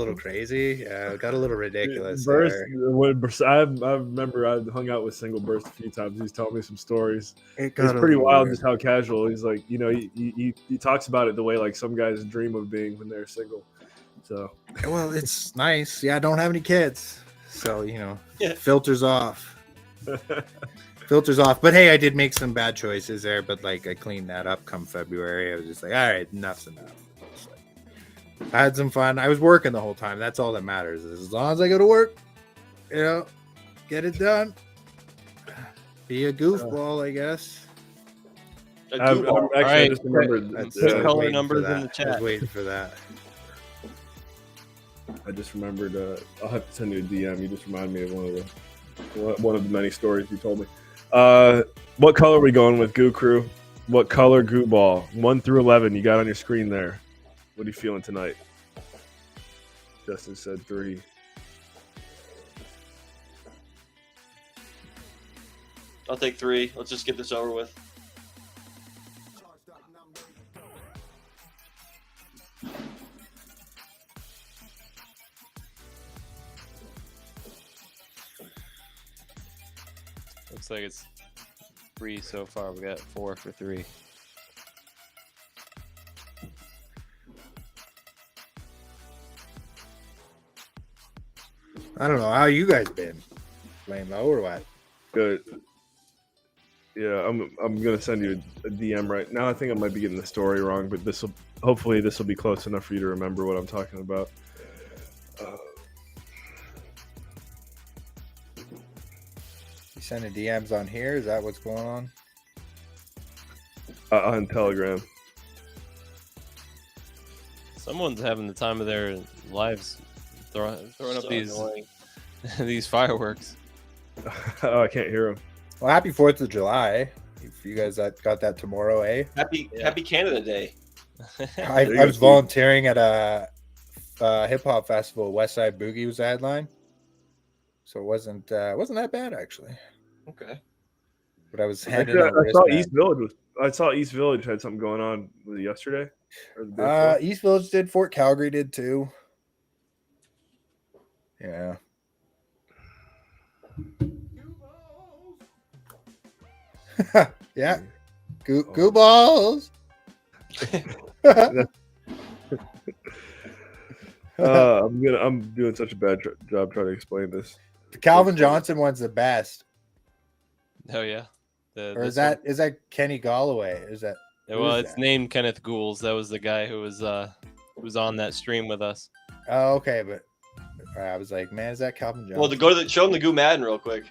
little ridiculous. Burst, I remember I hung out with Single Burst a few times. He's telling me some stories. It's pretty wild just how casual. He's like, you know, he talks about it the way like some guys dream of being when they're single. So, well, it's nice. Yeah, I don't have any kids, so you know, Yeah. filters off. But hey, I did make some bad choices there, but like I cleaned that up come February. I was just like, all right, enough's enough. I had some fun. I was working the whole time. That's all that matters. As long as I go to work, you know, get it done. Be a goofball, I guess. I just remembered. Put color numbers in the I was chat. waiting for that. I just remembered. I'll have to send you a DM. You just reminded me of one of the many stories you told me. What color are we going with, Goo Crew? What color Goo Ball? 1 through 11. You got on your screen there. What are you feeling tonight? Justin said 3. I'll take 3. Let's just get this over with. Looks like it's 3 so far. We got 4 for 3. I don't know how you guys been. Playing low or what? Good. Yeah, I'm gonna send you a DM right now. I think I might be getting the story wrong, but hopefully this will be close enough for you to remember what I'm talking about. You sending DMs on here? Is that what's going on? On Telegram. Someone's having the time of their lives throwing up So these annoying. these fireworks. Oh, I can't hear him. Well, happy 4th of July. If you guys got that tomorrow, eh? Happy Canada Day. I was volunteering at a hip hop festival. West Side Boogie was the headline, so it wasn't that bad actually. Okay. But I was Actually, handing out I saw East Village had something going on. Was it yesterday? Or the day before? East Village did. Fort Calgary did too. Yeah. Yeah. Goo balls. I'm doing such a bad job trying to explain this. The Calvin Johnson one's the best. Oh yeah. Or is that Kenny Galloway? Is that? Well, is it's that? named Kenneth Ghouls. That was the guy who was on that stream with us. Oh, okay, but I was like, man, is that Calvin Johnson? Well, to go to show him the Goo Madden real quick.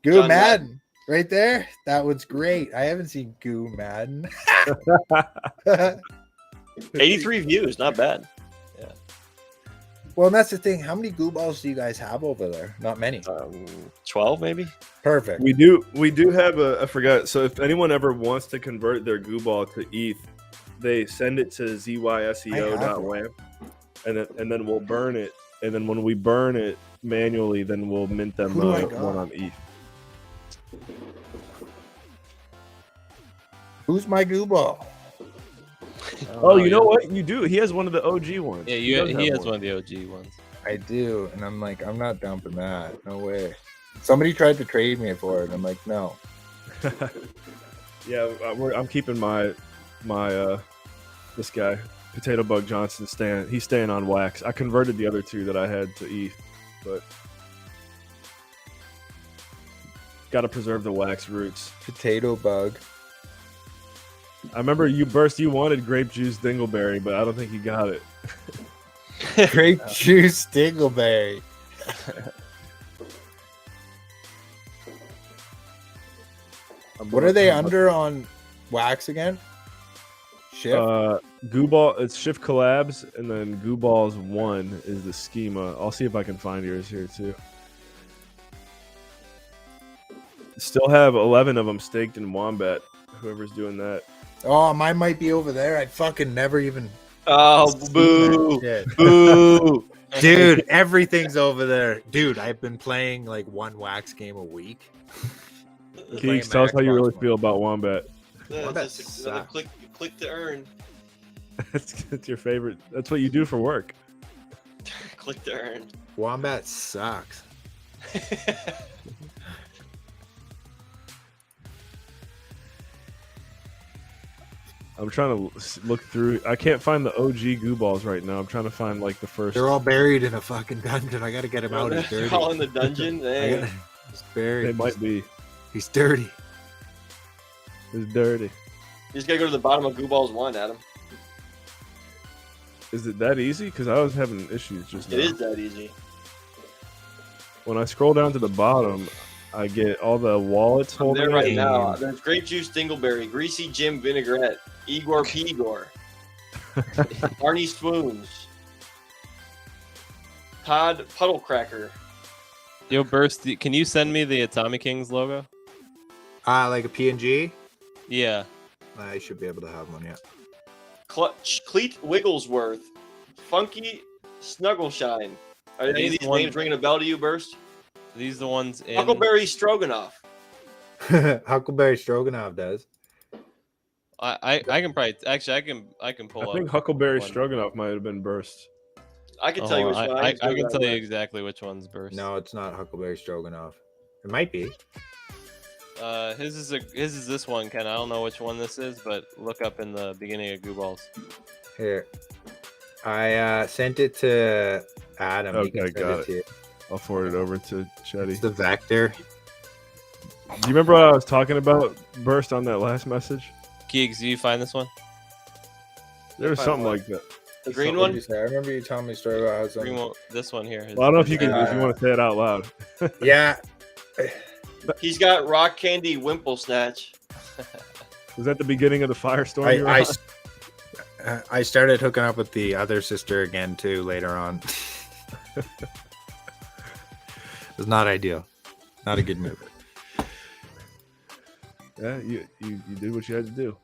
Goo John Madden, right there. That one's great. I haven't seen Goo Madden. 83 views, not bad. Well, and that's the thing. How many Goo balls do you guys have over there? Not many. 12 maybe. Perfect. We do have I forgot. So if anyone ever wants to convert their Goo Ball to ETH, they send it to zyseo.lamp, and then we'll burn it. And then when we burn it manually, then we'll mint them Who do I one got? on ETH. Who's my Goo ball? Oh, you know what? You do. He has one of the OG ones. Yeah, he has one of the OG ones. I do, and I'm like, I'm not dumping that. No way. Somebody tried to trade me for it. And I'm like, no. Yeah, I'm keeping my this guy Potato Bug Johnson he's staying on wax. I converted the other 2 that I had to ETH, but got to preserve the wax roots. Potato Bug. I remember you wanted grape juice dingleberry, but I don't think you got it. Grape juice dingleberry. What are they under on wax again? Shift. Goo Ball. It's Shift Collabs, and then Goo Balls 1 is the schema. I'll see if I can find yours here too. Still have 11 of them staked in Wombat. Whoever's doing that. Oh, mine might be over there. I fucking never even. Oh, boo. Shit. Boo. Dude, everything's over there. Dude, I've been playing like one wax game a week. Keeks, tell us how you really feel about Wombat. That's just another click to earn. That's your favorite. That's what you do for work. Click to earn. Wombat sucks. I'm trying to look through. I can't find the OG Goo Balls right now. I'm trying to find like the first. They're all buried in a fucking dungeon. I gotta get him out. He's dirty. All in the dungeon. Damn. He's buried. They might be. He's dirty. It's dirty. You just gotta go to the bottom of Goo Balls 1, Adam. Is it that easy? Because I was having issues just now. It is that easy. When I scroll down to the bottom, I get all the wallets I'm there holding right it. now. There's Grape Juice Dingleberry, Greasy Jim Vinaigrette, Igor Pigor, Barney Swoons, Todd Puddle Cracker. Yo, Burst, can you send me the Atomic Kings logo? Like a PNG? Yeah. I should be able to have one, yeah. Cleet Wigglesworth, Funky Snuggleshine. Are any of these names ringing a bell to you, Burst? These the ones in Huckleberry Stroganoff. Huckleberry Stroganoff does. I can probably actually I can pull I up. think Huckleberry one. Stroganoff might have been Burst. I can tell you which one. I can tell you exactly which one's Burst. No, it's not Huckleberry Stroganoff. It might be. His is this one, Ken. I don't know which one this is, but look up in the beginning of Goo Balls. Here. I sent it to Adam. He Okay, can send got to you. I'll forward it over to Chetty. It's the vector. Do you remember what I was talking about, Burst, on that last message? Keegs, do you find this one? There was Find something what? like that. The green What did one? you say? I remember you telling me a story about how Green one, this one here. Well, I don't know if you can, if you want to say it out loud. Yeah. He's got Rock Candy Wimple Snatch. Was that the beginning of the firestorm? you were on? I started hooking up with the other sister again too later on. It was not ideal. Not a good move. Yeah, you did what you had to do.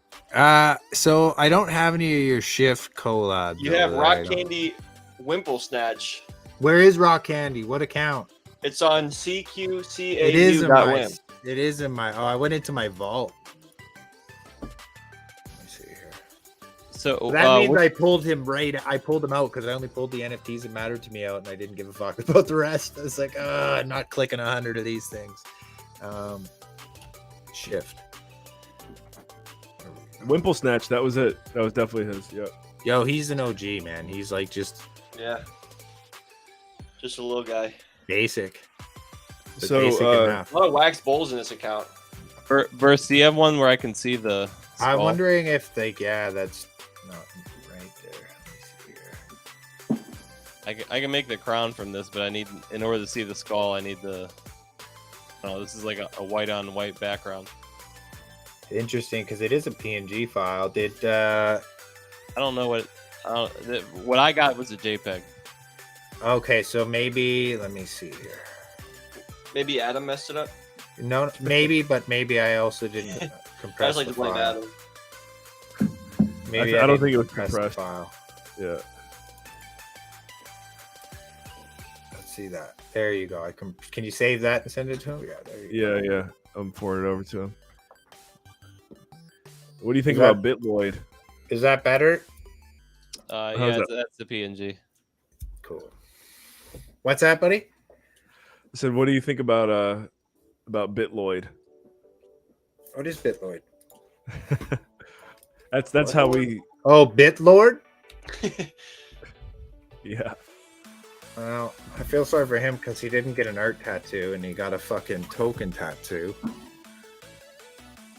So I don't have any of your shift collabs. You though, have that Rock I don't- Candy Wimple Snatch. Where is Rock Candy? What account? It's on It is in CQCAU.wim. my. It is in my. Oh, I went into my vault. Let me see here. So That means I pulled him right. I pulled him out because I only pulled the NFTs that mattered to me out, and I didn't give a fuck about the rest. I was like, I'm not clicking 100 of these things. Shift. Wimple Snatch, that was it. That was definitely his. Yeah. Yo, he's an OG, man. He's like just Yeah. Just a little guy. basic. But So, basic enough. A lot of wax bowls in this account. Burst, do you have one where I can see the I'm skull? wondering if they. Yeah, that's not right there. Let me see here. I can make the crown from this, but I need, in order to see the skull, I need the. Oh, this is like a white on white background. Interesting, because it is a PNG file. Did I don't know what. What I got was a JPEG. okay? So maybe let me see here. Maybe Adam messed it up. No, maybe, but maybe I also didn't I compress just like the to blame file. Adam. Maybe I don't didn't think it was compress the compressed. file. Yeah. Let's see that. There you go. Can you save that and send it to him? Yeah, there you go. Yeah. I'm forwarding it over to him. What do you think Is that- about Bitloid? Is that better? Yeah, that? that's the PNG. Cool. What's that, buddy? I said, what do you think about Bitloid? What is Bitlord? That's how we. Oh, Bitlord? Yeah. Well, I feel sorry for him because he didn't get an art tattoo and he got a fucking token tattoo.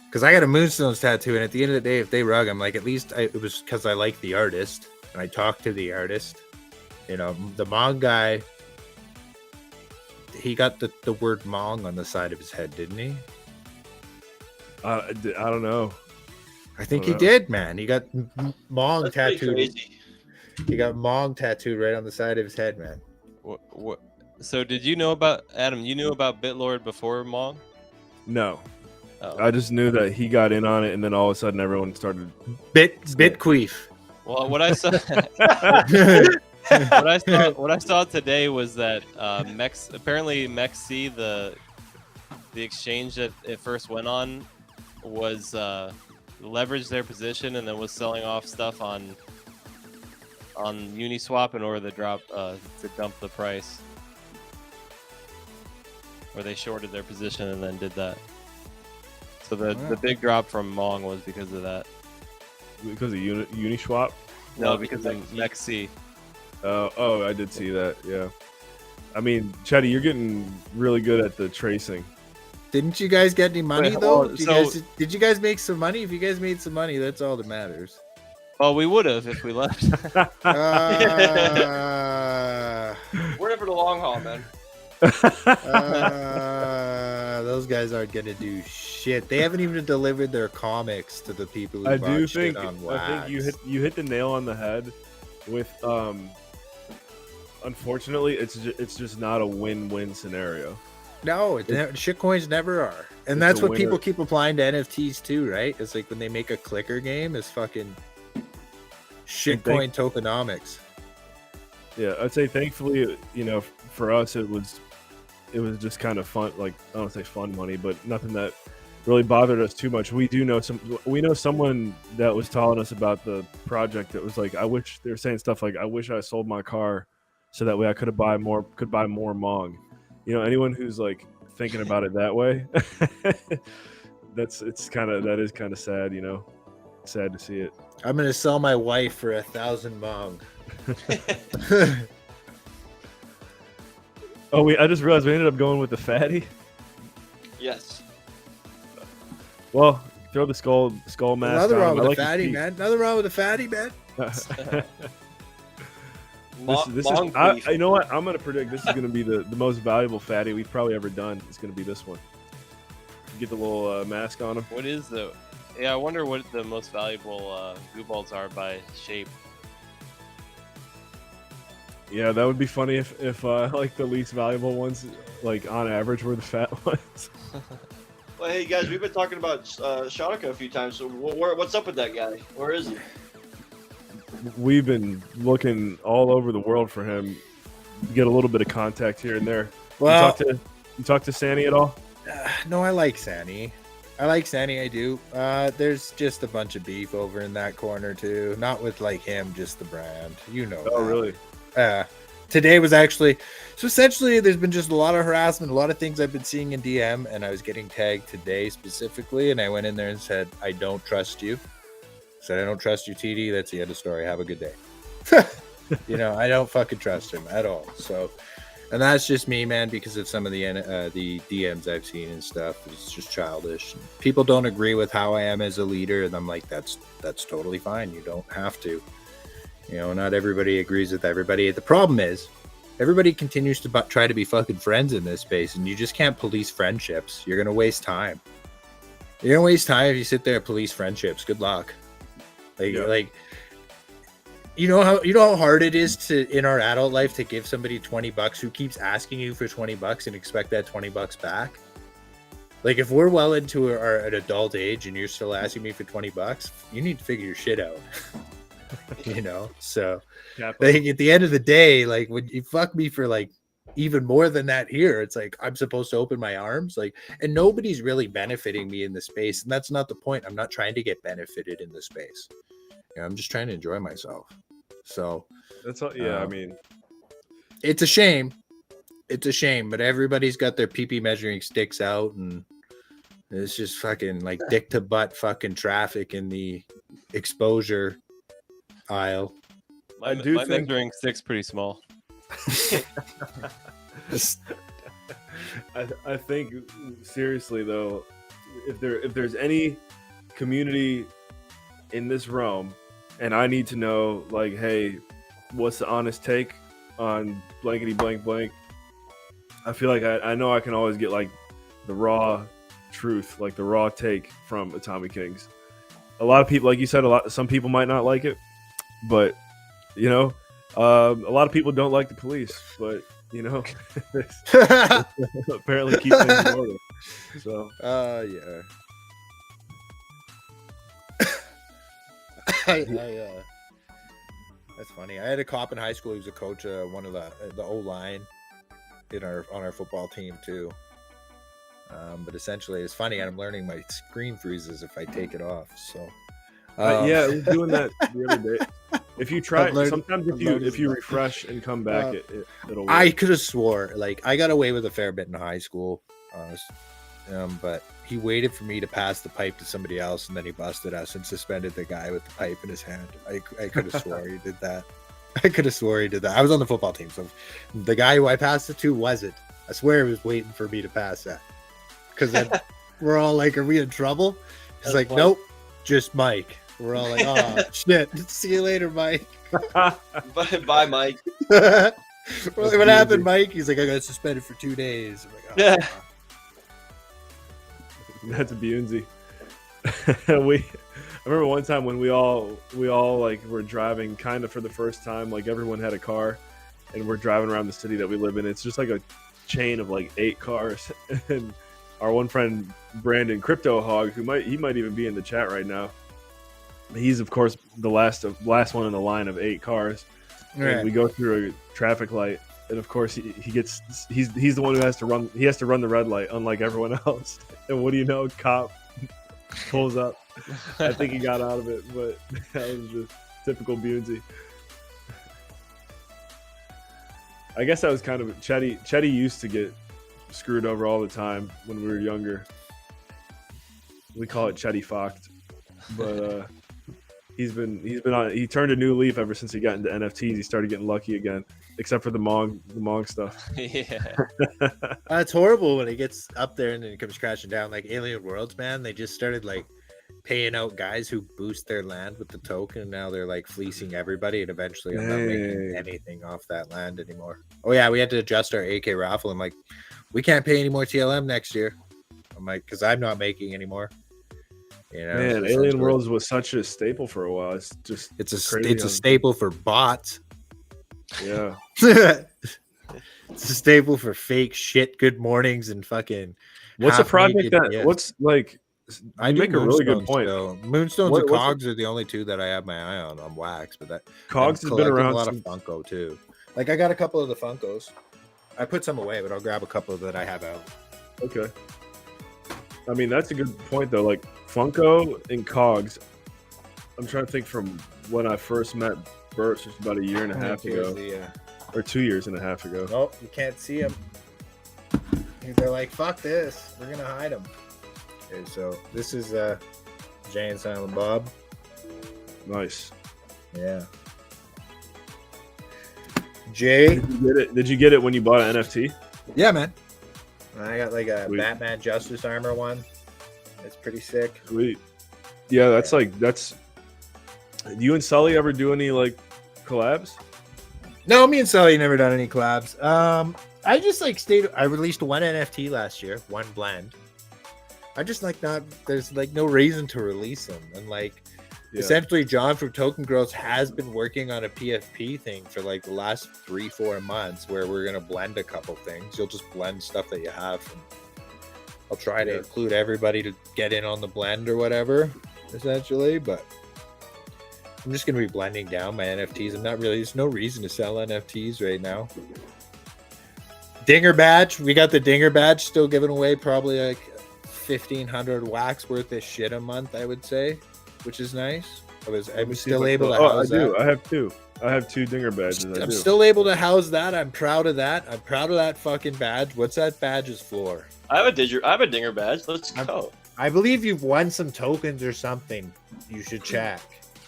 Because I got a Moonstones tattoo, and at the end of the day, if they rug, I'm like, at least it was because I like the artist and I talked to the artist. You know, the Mong guy, he got the word Mong on the side of his head, didn't he? I don't know. I think I he don't know. did, man. He got Mong That's pretty tattooed. crazy. He got Mong tattooed right on the side of his head, man. What? So did you know about Adam? You knew about BitLord before Mong? No, Oh. I just knew that he got in on it, and then all of a sudden everyone started. Bitqueef. Well, what I saw, what I saw today was that apparently Mexi, the exchange that it first went on, was leveraged their position and then was selling off stuff on Uniswap in order to dump the price, or they shorted their position and then did that. So the big drop from Mong was because of that. Because of Uniswap? No, because of Mexi. Oh, I did see that. Yeah. I mean, Chetty, you're getting really good at the tracing. Didn't you guys get any money Wait, though? hold on. Did you guys make some money? If you guys made some money, that's all that matters. Well, we would have if we left. We're in for the long haul, man. Those guys aren't gonna do shit. They haven't even delivered their comics to the people who I bought do shit think on wax. I think you hit the nail on the head with unfortunately it's just not a win-win scenario. No, shitcoins never are, and It's that's a what winner. people keep applying to NFTs too, right? It's like when they make a clicker game, it's fucking shitcoin tokenomics. Yeah, I'd say thankfully, for us it was just kind of fun, like I don't want to say fun money, but nothing that really bothered us too much. We know someone that was telling us about the project that was like, they were saying stuff like, I wish I sold my car so that way I could buy more Mong. Anyone who's like thinking about it that way, that is kind of sad, sad to see it. I'm gonna sell my wife for 1,000 Mong. Oh, I just realized we ended up going with the fatty. Yes. Well, throw the skull mask Nothing on wrong him. with I a like his fatty, teeth. man. Nothing wrong with a fatty, man. This is, you know what? I'm gonna predict this is gonna be the most valuable fatty we've probably ever done. It's gonna be this one. Get the little mask on him. What is the? Yeah, I wonder what the most valuable goo balls are by shape. Yeah, that would be funny if like the least valuable ones, like on average, were the fat ones. Well, hey guys, we've been talking about Shadaka a few times. So what's up with that guy? Where is he? We've been looking all over the world for him. Get a little bit of contact here and there. Well, you talk to Sandy at all? No, I like Sandy. I do. There's just a bunch of beef over in that corner too. Not with like him, just the brand. Oh, really? Today was actually so essentially there's been just a lot of harassment, a lot of things I've been seeing in DM, and I was getting tagged today specifically, and I went in there and said, I don't trust you. Said, I don't trust you, TD. That's the end of the story. Have a good day. I don't fucking trust him at all. So, and that's just me, man, because of some of the DMs I've seen and stuff. It's just childish. People don't agree with how I am as a leader, and I'm like, that's totally fine. You don't have to. Not everybody agrees with everybody. The problem is, everybody continues to try to be fucking friends in this space, and you just can't police friendships. You're gonna waste time. You're gonna waste time if you sit there and police friendships. Good luck. You know how hard it is to in our adult life to give somebody $20 who keeps asking you for $20 and expect that $20 back. Like if we're well into an adult age and you're still asking me for $20, you need to figure your shit out. So like at the end of the day, like when you fuck me for like even more than that here, it's like I'm supposed to open my arms, like, and nobody's really benefiting me in the space, and that's not the point. I'm not trying to get benefited in the space. I'm just trying to enjoy myself. So that's all. Yeah, I mean, it's a shame. It's a shame, but everybody's got their pee-pee measuring sticks out, and it's just fucking like dick to butt fucking traffic in the exposure aisle. My measuring stick's pretty small. I think seriously though, if there's any community in this realm, and I need to know, like, hey, what's the honest take on blankety blank blank? I feel like I know I can always get like the raw truth, like the raw take from Atomic Kings. A lot of people, like you said, some people might not like it, but you know, a lot of people don't like the police, but you know, apparently keep things in order. So, yeah. That's funny. I had a cop in high school. He was a coach, one of the O line on our football team too. But essentially, it's funny. I'm learning my screen freezes if I take it off. So, yeah, I was doing that the other day. If you try, sometimes if you refresh and come back, it'll work. I could have swore like I got away with a fair bit in high school, but he waited for me to pass the pipe to somebody else, and then he busted us and suspended the guy with the pipe in his hand. I could have swore he did that. I could have swore he did that. I was on the football team, so the guy who I passed it to wasn't. I swear he was waiting for me to pass that. Because then we're all like, "Are we in trouble?" He's like, "Nope, just Mike." We're all like, "Oh shit! See you later, Mike." Bye, Mike. What happened, Mike? He's like, "I got suspended for 2 days." I'm like, oh, Yeah. That's a Bunzi. I remember one time when we all like were driving kind of for the first time, like everyone had a car and we're driving around the city that we live in. It's just like a chain of like 8 cars. And our one friend, Brandon Crypto Hog, he might even be in the chat right now. He's of course the last one in the line of 8 cars. right. And we go through a traffic light. And of course he's the one who has to run the red light, unlike everyone else. And what do you know? Cop pulls up. I think he got out of it, but that was just typical Bunzi. I guess that was kind of Chetty used to get screwed over all the time when we were younger. We call it Chetty fucked. But he turned a new leaf ever since he got into NFTs. He started getting lucky again. Except for the Mong stuff. Yeah. It's horrible when it gets up there and then it comes crashing down. Like Alien Worlds, man, they just started like paying out guys who boost their land with the token, and now they're like fleecing everybody, and eventually I'm not making anything off that land anymore. Oh yeah, we had to adjust our AK raffle. I'm like, we can't pay any more TLM next year. I'm like, because I'm not making anymore. You know, man, Alien Worlds was such a staple for a while. It's just it's a staple for bots. Yeah. It's a staple for fake shit. Good mornings and fucking. What's a project that? What's like? I make a really good point. Still. Moonstones and Cogs are the only 2 that I have my eye on wax, but that Cogs has been around. A lot of Funko too. Like I got a couple of the Funkos. I put some away, but I'll grab a couple that I have out. Okay. I mean, that's a good point though. Like Funko and Cogs. I'm trying to think from when I first met Bert, just about a year and a half ago, or 2 years and a half ago. Oh, you can't see them. They're like, "Fuck this, we're gonna hide them." Okay, so this is Jay and Silent Bob. Nice. Yeah. Jay, did you get it when you bought an NFT? Yeah, man. I got like a Sweet. Batman Justice Armor one. It's pretty sick. Sweet. Yeah, that's. Do you and Sully ever do any like collabs? No, me and Sully never done any collabs. I just like I released one NFT last year, one blend. I just like not. There's like no reason to release them, and like essentially, John from Token Girls has been working on a PFP thing for like the last 3-4 months, where we're gonna blend a couple things. You'll just blend stuff that you have, and I'll try to include everybody to get in on the blend or whatever, essentially. But I'm just gonna be blending down my NFTs. I'm not really. There's no reason to sell NFTs right now. Dinger badge. We got the Dinger badge still giving away probably like 1,500 wax worth of shit a month, I would say, which is nice. I was still able to house that. I have 2. I have 2 Dinger badges. I'm still able to house that. I'm proud of that. I'm proud of that fucking badge. What's that badge's floor? I have a Dinger badge. Let's go. I believe you've won some tokens or something. You should check.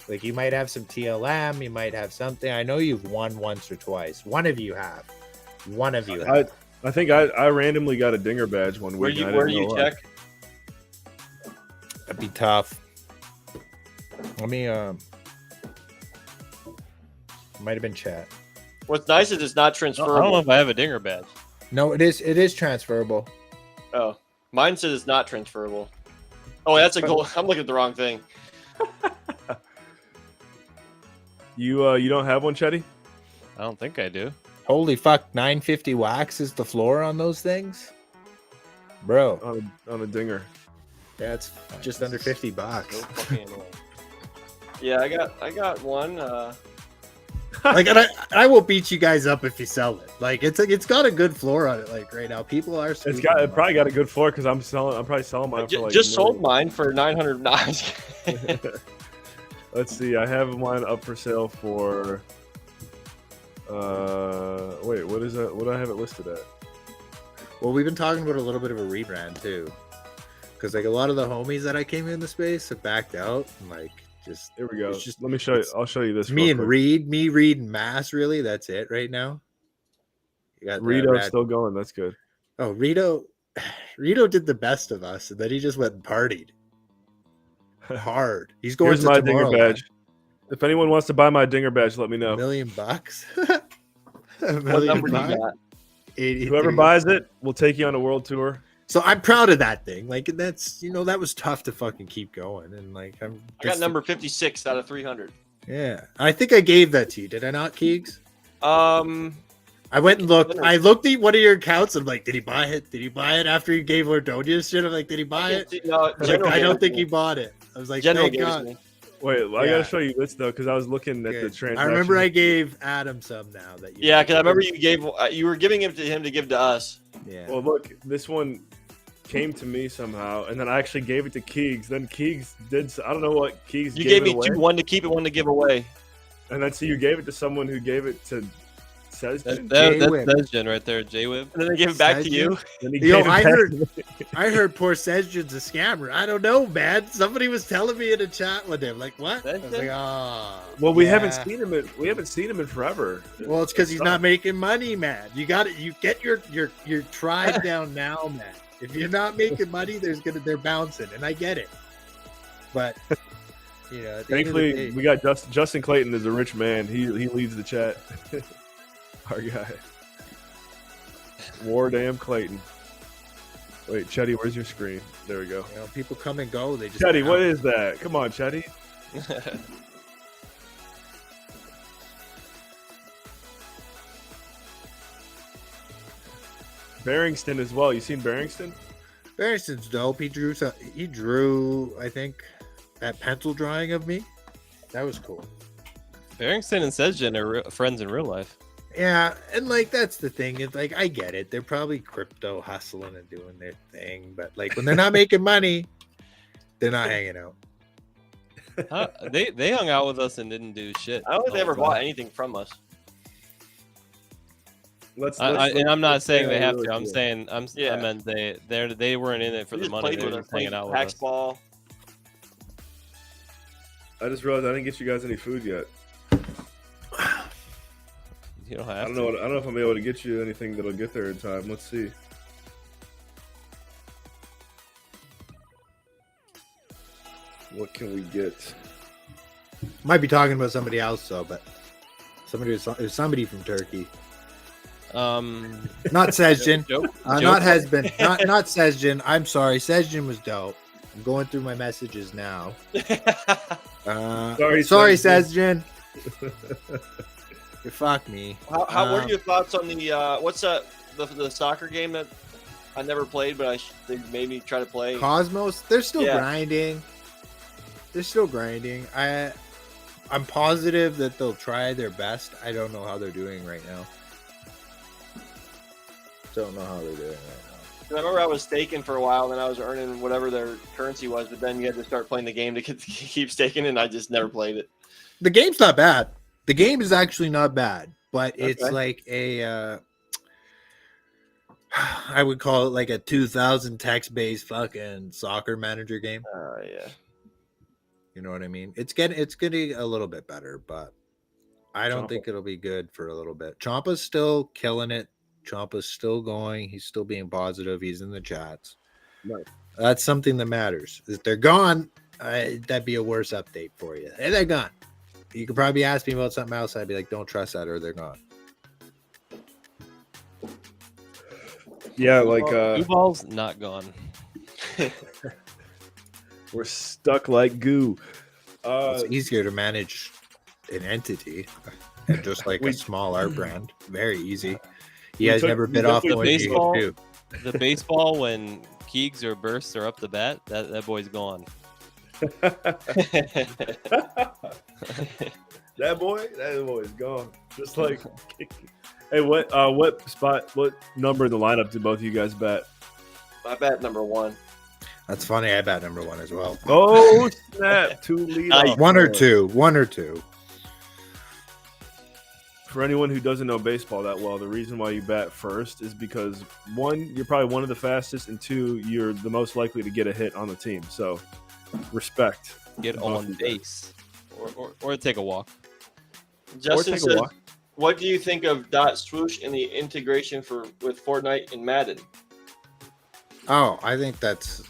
Like you might have some TLM. You might have something. I know you've won once or twice. One of you have. I think I randomly got a Dinger badge one week. Where do you check? That'd be tough. Let me might have been chat. What's nice is it's not transferable. I don't know if I have a Dinger badge. No, it is transferable. Oh. Mine says it's not transferable. Oh, that's a goal. I'm looking at the wrong thing. You don't have one, Chetty? I don't think I do. Holy fuck, 950 wax is the floor on those things? Bro, On a dinger. that's just under $50. No fucking way. Yeah, I got one. Like, and I will beat you guys up if you sell it. Like, it's got a good floor on it. Like right now, people are. It probably got a good floor because I'm probably selling mine for like Just $1 sold mine for $900. million. Let's see. I have mine up for sale for. Wait, what is that? What do I have it listed at? Well, we've been talking about a little bit of a rebrand too, because like a lot of the homies that I came in the space have backed out. And, like, just Here we go. it's just Let me show you. I'll show you this. me real and quick. Reed and Mass. Really, that's it right now. You got Rito's still going. That's good. Oh, Rito did the best of us, and then he just went and partied hard. He's going Here's to my dinger Tomorrowland. badge. If anyone wants to buy my dinger badge, let me know. $1 million. $1 What million number do you bucks? got? 83. Whoever buys it, we'll take you on a world tour. So I'm proud of that thing. Like, that's, that was tough to fucking keep going. And like, I got number 56 out of 300. Yeah, I think I gave that to you. Did I not, Keegs? I went and looked. I looked at one of your accounts. I'm like, did he buy it? Did he buy it after he gave Lordonia shit? I'm like, did he buy it? No, I was like, General I don't gave think it he to me. bought it. I was like, General thank gave it to God. me. Wait, I Yeah. gotta show you this though, because I was looking at the Good. transaction. I remember I gave Adam some now that you. Yeah, because I remember you were giving it to him to give to us. Yeah. Well, look, this one came to me somehow, and then I actually gave it to Keegs. Then Keegs did. I don't know what Keegs. You gave gave me it away. two, one to keep it, one to give away. And then so you gave it to someone who gave it to Sesgen. That's J-Whip. Gen right there, J-Whip. And then they gave it back to you. Then he Yo, gave it I back heard- to me. I heard poor Sesgen's a scammer. I don't know, man. Somebody was telling me in a chat one day. I'm like, what? I was like, ah. Well, we yeah. haven't seen him. We haven't seen him in forever. Well, it's because he's It not sucks. making money, man. You got it. You get your tribe down now, man. If you're not making money, they're bouncing, and I get it. But at the end of the Thankfully, day- we got Justin Clayton is a rich man. He leads the chat. Our guy, War Damn Clayton. Wait, Chetty, where's your screen? There we go. people come and go. They just Chetty, what bounce. is that? Come on, Chetty. Barringston as well. You seen Barringston? Barriston's dope. He drew, I think, that pencil drawing of me. That was cool. Barrington and Sesgen are friends in real life. Yeah, and like that's the thing. It's like I get it. They're probably crypto hustling and doing their thing, but like when they're not making money, they're not hanging out. They hung out with us and didn't do shit. I don't think they ever Oh, bought God. anything from us. And I'm not saying they have really to. I'm cool. saying I Yeah. meant they weren't in it for We the just money. played They with were us, just hanging played out with Pax us. ball. I just realized I didn't get you guys any food yet. You don't I have don't to. know. I don't know if I'm able to get you anything that'll get there in time. Let's see. What can we get? Might be talking about somebody else though, but it was somebody from Turkey, not Sesgen. Joke? Not Hesbin, not Sesgen. I'm sorry, Sesgen was dope. I'm going through my messages now. Sorry, Sorry, Sesgen. Sesgen. You fuck me. What are your thoughts on the what's the soccer game that I never played, but they made me try to play? Cosmos, they're still Yeah. grinding. They're still grinding. I'm positive that they'll try their best. I don't know how they're doing right now. Don't know how they're doing right now. 'Cause I remember I was staking for a while, and then I was earning whatever their currency was, but then you had to start playing the game to keep staking, and I just never played it. The game's not bad. The game is actually not bad, but it's Okay. like a I would call it like a 2000 text-based fucking soccer manager game. Yeah. You know what I mean? It's getting a little bit better, but I don't Champa. think it'll be good for a little bit. Champa's still killing it. Champa's still going. He's still being positive. He's in the chats. Nice. That's something that matters. If they're gone, that'd be a worse update for you. Hey, they're gone. You could probably ask me about something else. I'd be like, don't trust that, or they're gone. Yeah, like Blue ball's not gone. We're stuck like goo. It's easier to manage an entity and just like a small art brand. Very easy. You guys never bit off more than you do. The baseball when Keegs or Bursts are up the bat, that boy's gone. that boy is gone. Just like, hey, what number in the lineup did both of you guys bet? I bet number 1. That's funny. I bet number 1 as well. Oh snap! 2 lead. Off. One or two. For anyone who doesn't know baseball that well, the reason why you bat first is because 1, you're probably one of the fastest, and 2, you're the most likely to get a hit on the team. So, respect. Get on base, or take a walk. Justin says, "What do you think of dot swoosh and the integration with Fortnite and Madden?" Oh, I think that's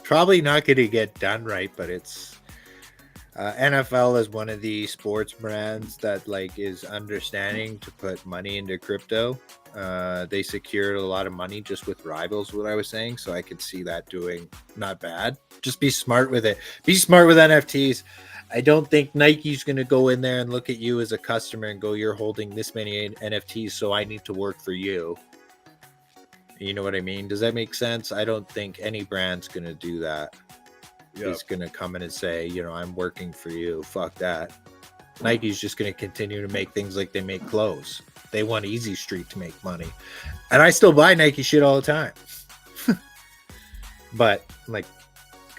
probably not going to get done right, but it's NFL is one of the sports brands that like is understanding to put money into crypto. They secured a lot of money just with Rivals, what I was saying, so I could see that doing not bad. Just be smart with it. Be smart with NFTs. I don't think Nike's going to go in there and look at you as a customer and go, you're holding this many NFTs, so I need to work for you. You know what I mean? Does that make sense? I don't think any brand's going to do that. Yep. He's going to come in and say, you know, I'm working for you. Fuck that. Nike's just going to continue to make things like they make clothes. They want Easy Street to make money. And I still buy Nike shit all the time. But, like,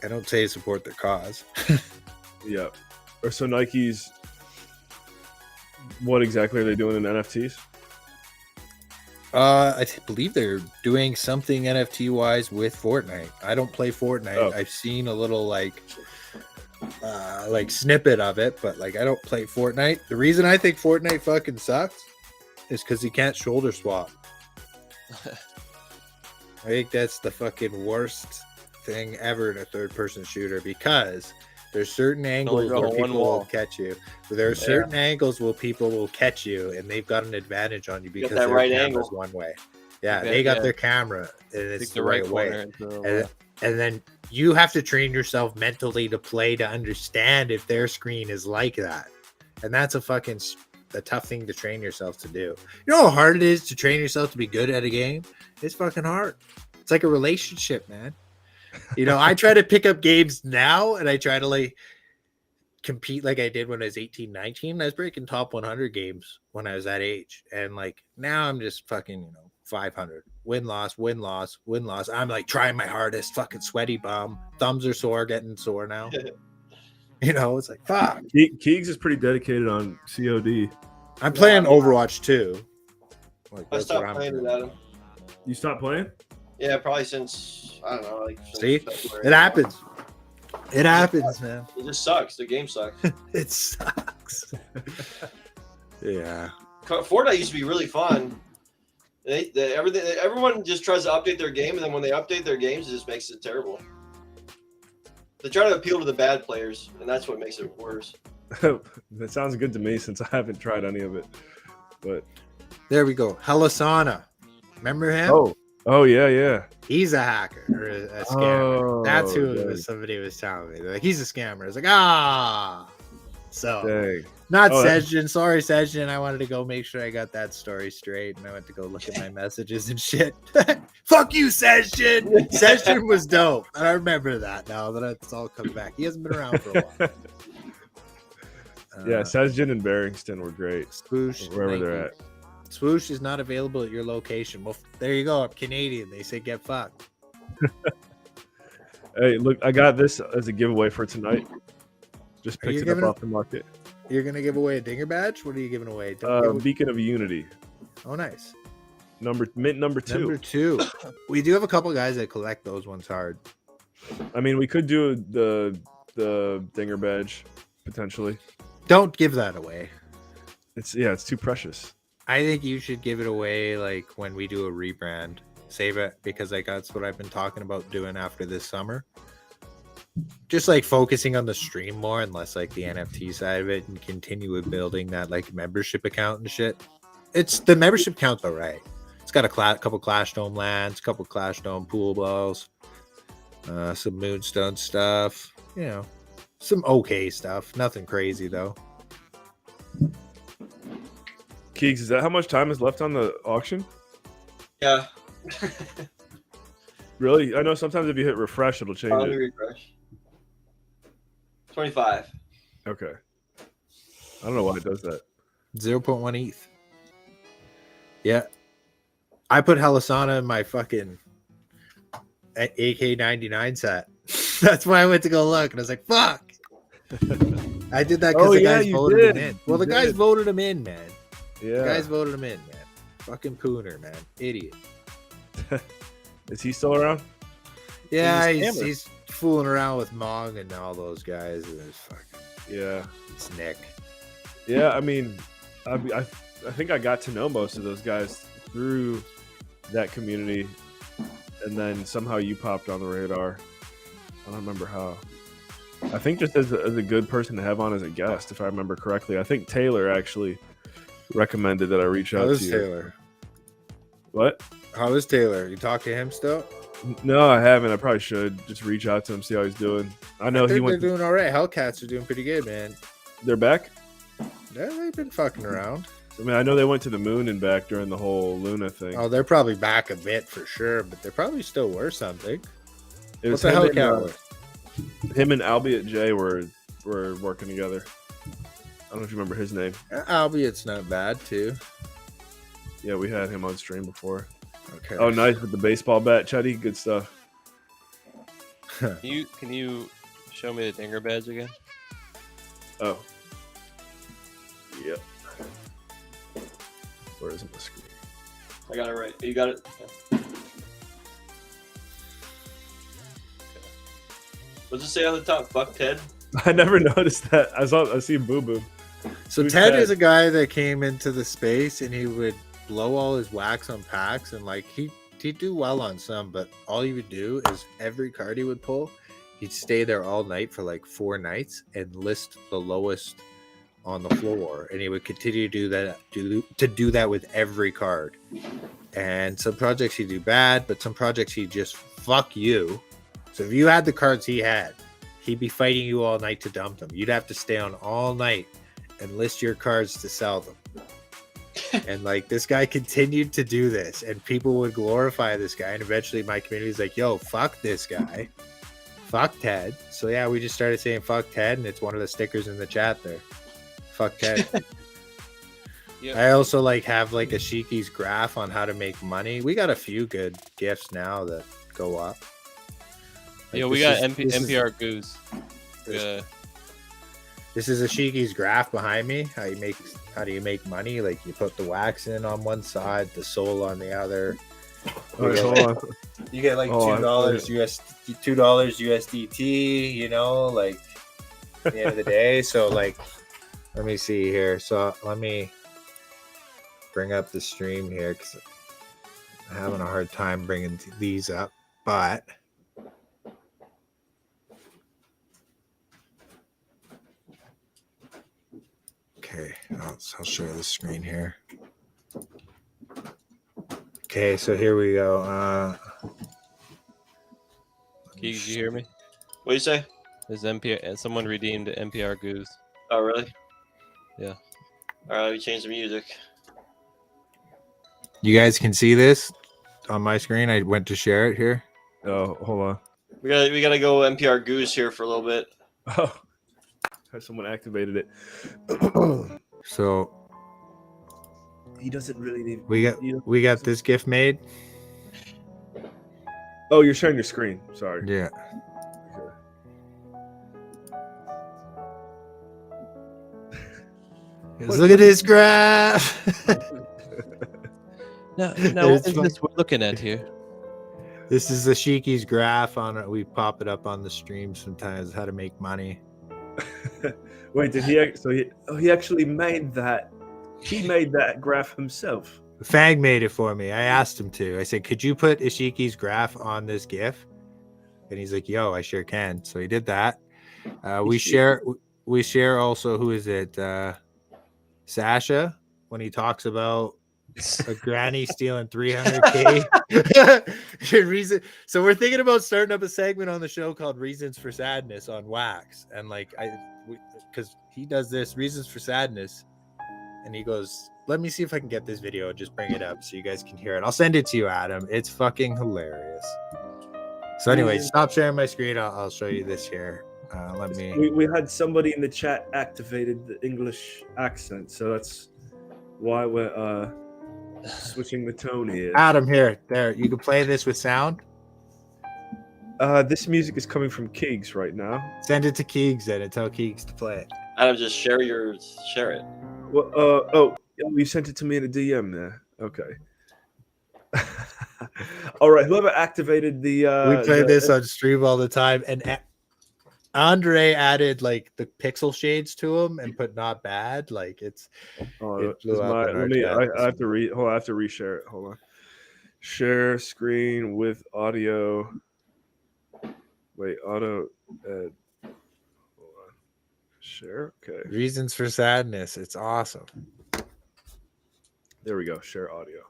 I don't say support their cause. Yeah. Or so Nike's, what exactly are they doing in NFTs? I believe they're doing something NFT wise with Fortnite. I don't play Fortnite. Oh. I've seen a little like snippet of it, but like I don't play Fortnite. The reason I think Fortnite fucking sucks is because you can't shoulder swap. I think that's the fucking worst thing ever in a third-person shooter because there's certain angles where people will catch you. But there are certain angles where people will catch you, and they've got an advantage on you because that their right camera's angle. one way. Yeah, they got their camera, and it's the right way. And then you have to train yourself mentally to play to understand if their screen is like that. And that's a tough thing to train yourself to do. You know how hard it is to train yourself to be good at a game? It's fucking hard. It's like a relationship, man. You know, I try to pick up games now, and I try to like compete like I did when I was 18, 19. I was breaking top 100 games when I was that age. And like now I'm just fucking, 500. Win, loss, win, loss, win, loss. I'm like trying my hardest, fucking sweaty bum. Thumbs are sore, getting sore now. It's like, fuck. Keegs is pretty dedicated on COD. I'm playing Overwatch too. Like, I stopped playing it, Adam. You stopped playing? Yeah, probably since, I don't know. See? February. It happens. It happens, man. It just sucks. The game sucks. It sucks. Yeah. Fortnite used to be really fun. Everyone just tries to update their game, and then when they update their games, it just makes it terrible. They try to appeal to the bad players, and that's what makes it worse. That sounds good to me since I haven't tried any of it. But there we go. Helisana. Remember him? Oh yeah. He's a hacker or a scammer. That's who it was. Somebody was telling me. They're like, he's a scammer. I was like, So dang. Not Sejin. Sorry, Sejin. I wanted to go make sure I got that story straight, and I went to go look at my messages and shit. Fuck you, Sejin. Sejin was dope. I remember that now that it's all come back. He hasn't been around for a while. Yeah, Sejin and Barringston were great. Swoosh, wherever they're at. Swoosh is not available at your location. Well, there you go. I'm Canadian. They say get fucked. Hey, look, I got this as a giveaway for tonight. Just picked it up off the market. You're gonna give away a dinger badge? What are you giving away? Beacon of Unity. Oh, nice. Mint number 2. Number 2. We do have a couple guys that collect those ones hard. I mean, we could do the dinger badge potentially. Don't give that away. It's too precious. I think you should give it away like when we do a rebrand. Save it because like that's what I've been talking about doing after this summer. Just like focusing on the stream more and less like the NFT side of it and continue with building that like membership account and shit. It's the membership account's all right. It's got a couple Clash Dome lands, couple Clash Dome pool balls, some Moonstone stuff. You know, some okay stuff. Nothing crazy though. Keeks, is that how much time is left on the auction? Yeah. Really? I know sometimes if you hit refresh, it'll change Let me it. refresh. 25. Okay. I don't know why it does that. 0.1 ETH. Yeah. I put Halasana in my fucking AK-99 set. That's why I went to go look, and I was like, fuck. I did that because the guys voted him in. Well, the guys voted him in, man. Yeah. The guys voted him in, man. Fucking pooner, man. Idiot. Is he still around? Yeah, He's a he's fooling around with Mong and all those guys. And it's fucking, Yeah. it's Nick. Yeah, I mean, I think I got to know most of those guys through that community, and then somehow you popped on the radar. I don't remember how. I think just as a good person to have on as a guest, if I remember correctly. I think Taylor actually recommended that I reach out How is to you. Taylor? What? How is Taylor? You talk to him still? No, I haven't. I probably should just reach out to him, see how he's doing. I know he went. They're doing all right. Hellcats are doing pretty good, man. They're back. Yeah, they've been fucking around. I mean, I know they went to the moon and back during the whole Luna thing. Oh, they're probably back a bit for sure, but they're probably still worth something. It was What's the him Hellcat and, worth? him and Albeit J were working together. I don't know if you remember his name. Albiet's not bad too. Yeah, we had him on stream before. Okay. Oh, nice with the baseball bat, Chetty. Good stuff. Can you show me the Dinger badge again? Oh. Yep. Where is my screen? I got it right. You got it? Yeah. What's it say on the top? Fuck Ted? I never noticed that. I see Boo Boo. So Who's Ted Ted? is a guy that came into the space and he would blow all his wax on packs, and like he'd do well on some, but all he would do is every card he would pull, he'd stay there all night for like 4 nights and list the lowest on the floor, and he would continue to do that with every card. And some projects he'd do bad, but some projects he'd just fuck you. So if you had the cards he had, he'd be fighting you all night to dump them. You'd have to stay on all night and list your cards to sell them. And like this guy continued to do this, and people would glorify this guy, and eventually my community was like, yo, fuck this guy, fuck Ted. So yeah, we just started saying fuck Ted, and it's one of the stickers in the chat there. Fuck Ted. Yep. I also like have like a Shiki's graph on how to make money. We got a few good gifts now that go up. Like, Yeah, we this got is- this is- NPR Goose. this- This is a Shiki's graph behind me. How do you make money? Like you put the wax in on one side, the soul on the other. All right, hold on. You get like Oh, $2 USDT, you know, like at the end of the day. So like let me see here. So let me bring up the stream here because I'm having a hard time bringing these up, but okay, I'll show you the screen here. Okay, so here we go. Keys, you hear me? What do you say? There's NPR. Someone redeemed NPR Goose. Oh, really? Yeah. All right, let me change the music. You guys can see this on my screen. I went to share it here. Oh, hold on. We gotta go NPR Goose here for a little bit. Oh, someone activated it. So He doesn't really need. we got this gift made. Oh, you're sharing your screen. Sorry. Yeah. Look at this graph. No, It's what is fun. this we're looking at here? This is the Shiki's graph on it. We pop it up on the stream sometimes. How to make money. Wait, did he? He actually made that. He made that graph himself. Fang made it for me. I asked him to. I said, "Could you put Ishiki's graph on this GIF?" And he's like, "Yo, I sure can." So he did that. We share also. Who is it? Sasha. When he talks about A granny stealing 300K. Reason. So we're thinking about starting up a segment on the show called Reasons for Sadness on Wax. And like because he does this Reasons for Sadness, and he goes, let me see if I can get this video and just bring it up so you guys can hear it. I'll send it to you, Adam. It's fucking hilarious. So anyway, stop sharing my screen. I'll show you this here. Let me. We had somebody in the chat activated the English accent, so that's why we're switching the tone here. Adam, there. You can play this with sound. This music is coming from Keegs right now. Send it to Keegs then and tell Keegs to play it. Adam, just share it. Well, you sent it to me in a DM there. Okay. All right. Whoever activated the we play this on stream all the time, and Andre added like the pixel shades to them and put not bad. Like it blew up in our chat. I have to I have to reshare it. Hold on. Share screen with audio. Wait, auto. Hold on. Share. Okay. Reasons for Sadness. It's awesome. There we go. Share audio.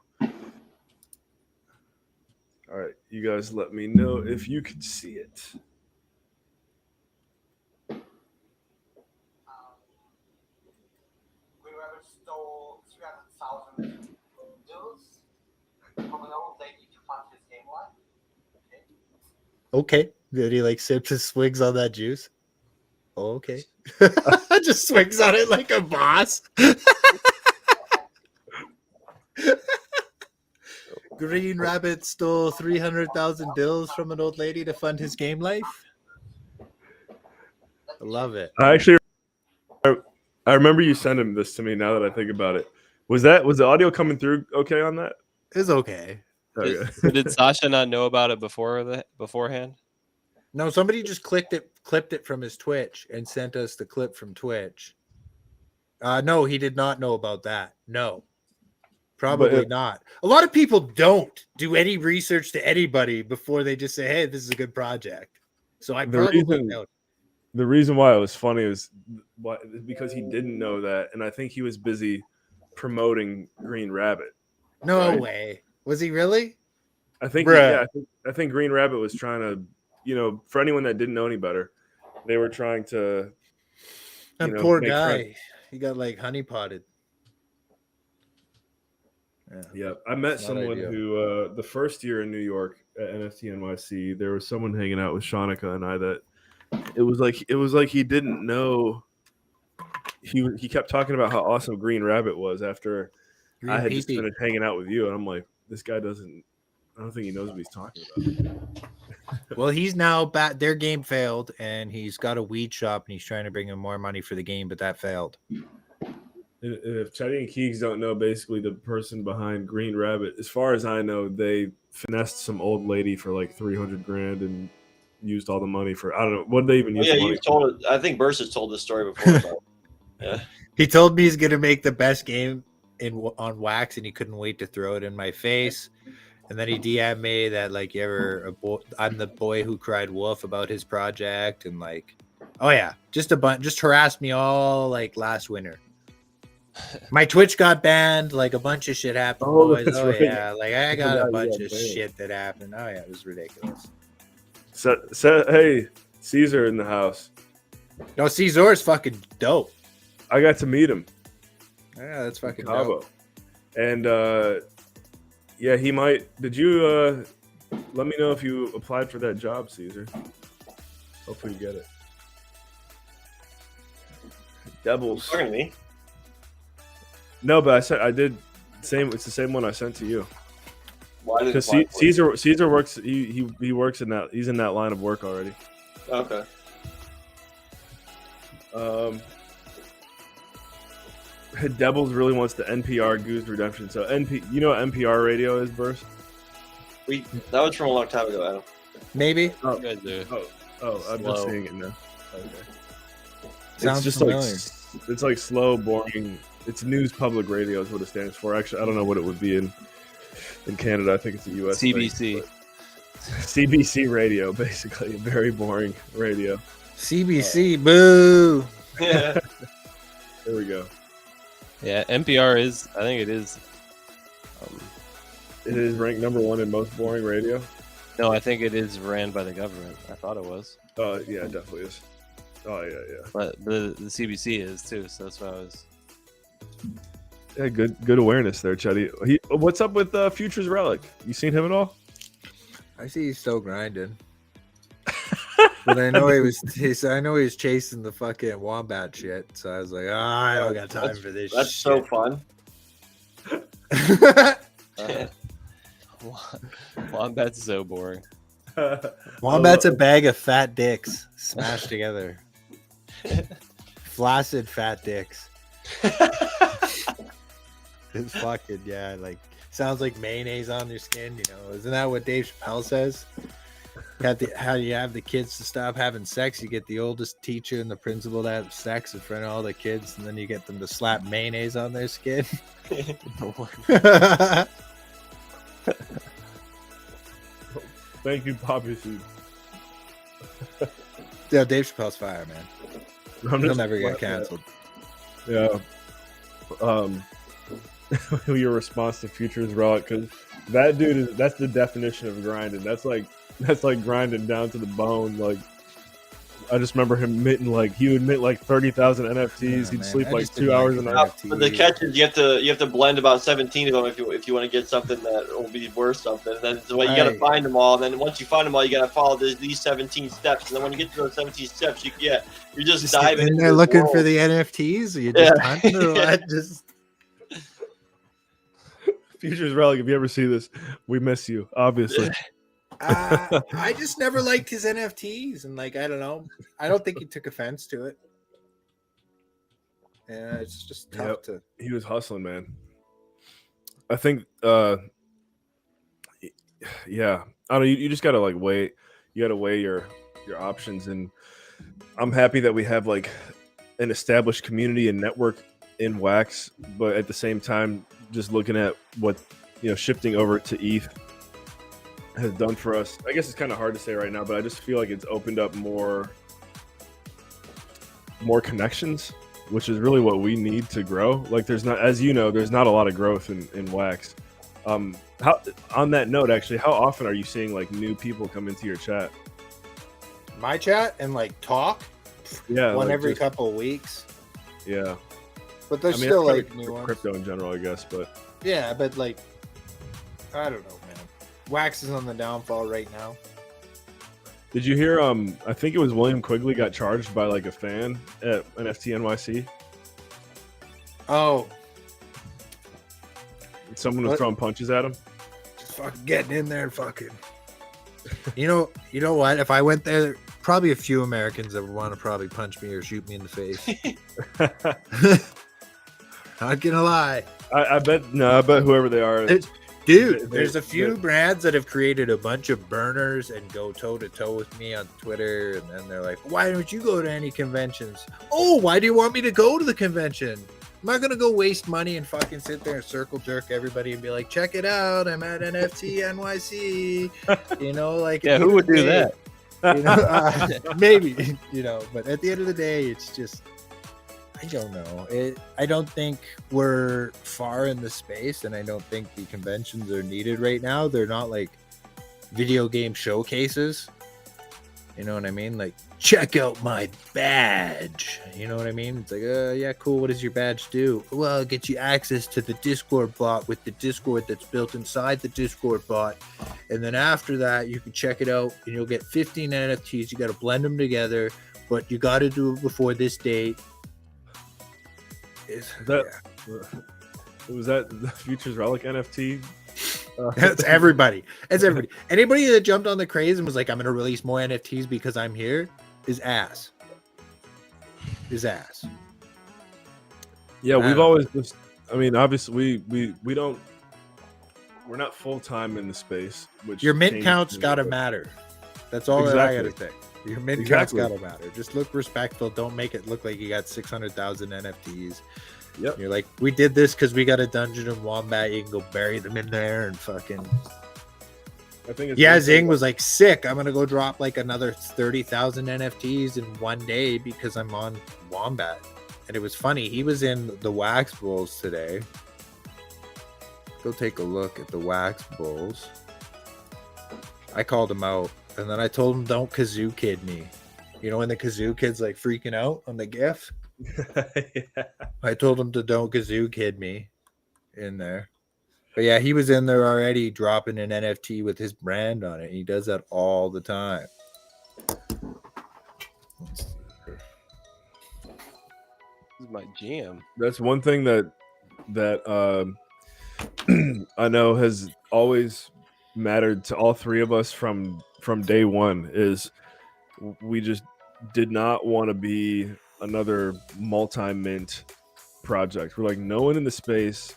All right, you guys let me know if you can see it. Green Rabbit stole 300,000 bills from an old lady to fund his game life. Okay. Did he like sip his swigs on that juice? Oh, okay. Just swigs on it like a boss. Green Rabbit stole 300,000 bills from an old lady to fund his game life. I love it. I remember you sent him this to me. Now that I think about it, was the audio coming through okay on that? It's okay. Okay. Did Sasha not know about it beforehand? No, somebody just clipped it from his Twitch and sent us the clip from Twitch. No, he did not know about that. No. Probably not. A lot of people don't do any research to anybody before they just say, hey, this is a good project. So I probably know. The reason why it was funny is because he didn't know that, and I think he was busy promoting Green Rabbit. No way. Was he really? I think I think Green Rabbit was trying to, for anyone that didn't know any better, they were trying to. That poor guy. Friends. He got like honeypotted. Yeah, I met someone who the first year in New York at NFT NYC, there was someone hanging out with Shanika and I that it was like he didn't know. He kept talking about how awesome Green Rabbit was after I had just finished hanging out with you, and I'm like, this guy doesn't. I don't think he knows what he's talking about. Well, he's now back. Their game failed, and he's got a weed shop, and he's trying to bring in more money for the game, but that failed. If Chetty and Keegs don't know, basically the person behind Green Rabbit, as far as I know, they finessed some old lady for like $300,000 and used all the money for, I don't know, what did they even use? Yeah, you told it. I think Burst has told this story before. So. Yeah, he told me he's gonna make the best game on Wax, and he couldn't wait to throw it in my face. And then he DM'd me that like, I'm the boy who cried wolf about his project, and like, oh yeah, just harassed me all like last winter. My Twitch got banned, like a bunch of shit happened. Boys. Oh right. Yeah, like I got a bunch of shit that happened. Oh yeah, it was ridiculous. So hey, Caesar in the house. No, Caesar is fucking dope. I got to meet him. Yeah, that's fucking Cabo. dope. And yeah, he might. Did you let me know if you applied for that job, Caesar? Hopefully you get it. Devils. Talking to me. No, but I did. Same. It's the same one I sent to you. Why did Because Caesar works. He works in that. He's in that line of work already. Okay. Devils really wants the NPR Goose Redemption. So you know what NPR radio is, Burst? That was from a long time ago, Adam. Maybe. Oh, You guys do. I'm just seeing it now. Okay. Sounds it's just familiar. It's like slow, boring. It's news public radio is what it stands for. Actually, I don't know what it would be in Canada. I think it's a U.S. CBC. thing, CBC radio, basically. Very boring radio. CBC, boo. Yeah. There we go. Yeah, NPR is. I think it is It is ranked number 1 in most boring radio. No, I think it is ran by the government. I thought it was, Yeah, it definitely is. Oh yeah. but the CBC is too. So that's why I was. Yeah, good awareness there, Chetty. What's up with Future's Relic? You seen him at all? I see he's still grinding. But I know he was chasing the fucking wombat shit. So I was like, I don't got time for this. That's shit. so fun. Wombat's so boring. Wombat's a bag of fat dicks smashed together. Flaccid fat dicks. It's fucking like sounds like mayonnaise on your skin. Isn't that what Dave Chappelle says? How do you have the kids to stop having sex? You get the oldest teacher and the principal to have sex in front of all the kids, and then you get them to slap mayonnaise on their skin. Thank you, Poppy Seed. Yeah, Dave Chappelle's fire, man. He'll never get canceled. Yeah. Your response to Future's Relic, because that dude that's the definition of grinding. That's like grinding down to the bone. Like, I just remember him minting he would mint 30,000 NFTs. Yeah, He'd man, sleep I like just 2 didn't hours like a the night. NFT. But the catch is you have to blend about 17 of them if you want to get something that will be worth something. And then you got to Right. find them all. And then once you find them all, you got to follow these 17 steps. And then when you get to those 17 steps, you're just diving in into there this looking world. for the NFTs. Or you just Yeah. hunting or what? Just Future's Relic, if you ever see this, we miss you, obviously. I just never liked his NFTs, and I don't know. I don't think he took offense to it. Yeah, it's just tough Yep. to. He was hustling, man. I think yeah. I don't know, you just gotta weigh your options, and I'm happy that we have an established community and network in Wax, but at the same time just looking at what shifting over to ETH has done for us. I guess it's kind of hard to say right now, but I just feel like it's opened up more connections, which is really what we need to grow. There's not, as there's not a lot of growth in Wax. How, on that note, actually, how often are you seeing new people come into your chat? My chat and talk Yeah, one every couple of weeks, Yeah, but there's I mean, still that's new probably ones. crypto in general, I guess. But Yeah, but I don't know, man. Wax is on the downfall right now. did you hear? I think it was William Quigley got charged by a fan at NFT NYC. Oh, Someone was What? throwing punches at him. just fucking getting in there and fucking. You know what? If I went there, probably a few Americans that would want to probably punch me or shoot me in the face. Not gonna lie. I bet whoever they are. Dude, there's a few brands that have created a bunch of burners and go toe to toe with me on Twitter, and then they're like, "Why don't you go to any conventions?" Oh, why do you want me to go to the convention? I'm not gonna go waste money and fucking sit there and circle jerk everybody and be like, "Check it out, I'm at NFT NYC." Yeah, who would do that? Maybe, but at the end of the day, it's just, I don't know. I don't think we're far in the space, and I don't think the conventions are needed right now. They're not video game showcases. You know what I mean? Check out my badge. You know what I mean? It's yeah, cool. What does your badge do? Well, it gets you access to the Discord bot with the Discord that's built inside the Discord bot. And then after that, you can check it out and you'll get 15 NFTs. You got to blend them together, but you got to do it before this date. Was that the Future's Relic NFT? That's everybody. That's everybody. Anybody that jumped on the craze and was like, "I'm going to release more NFTs because I'm here," is ass. Is ass. Yeah, we've don't always just. I mean, obviously, we don't. We're not full time in the space. Which Your mint changes count's things, got to but- matter. That's all that I got to Exactly. say. Your mint Exactly. count's got to matter. Just look respectful. Don't make it look like you got 600,000 NFTs. Yep. You're like, we did this because we got a dungeon and wombat. You can go bury them in there and fucking. I think it's Yeah, Zing was like, sick. I'm gonna go drop another 30,000 NFTs in one day because I'm on Wombat. And it was funny. He was in the Wax Bowls today. go take a look at the wax bulls. I called him out, and then I told him, don't kazoo kid me. You know when the kazoo kid's like freaking out on the GIF? Yeah. I told him to don't kazoo kid me in there. But yeah, he was in there already dropping an NFT with his brand on it. He does that all the time. This is my jam. That's one thing that I know has always mattered to all three of us from day one is we just did not want to be another multi-mint project. We're like, no one in the space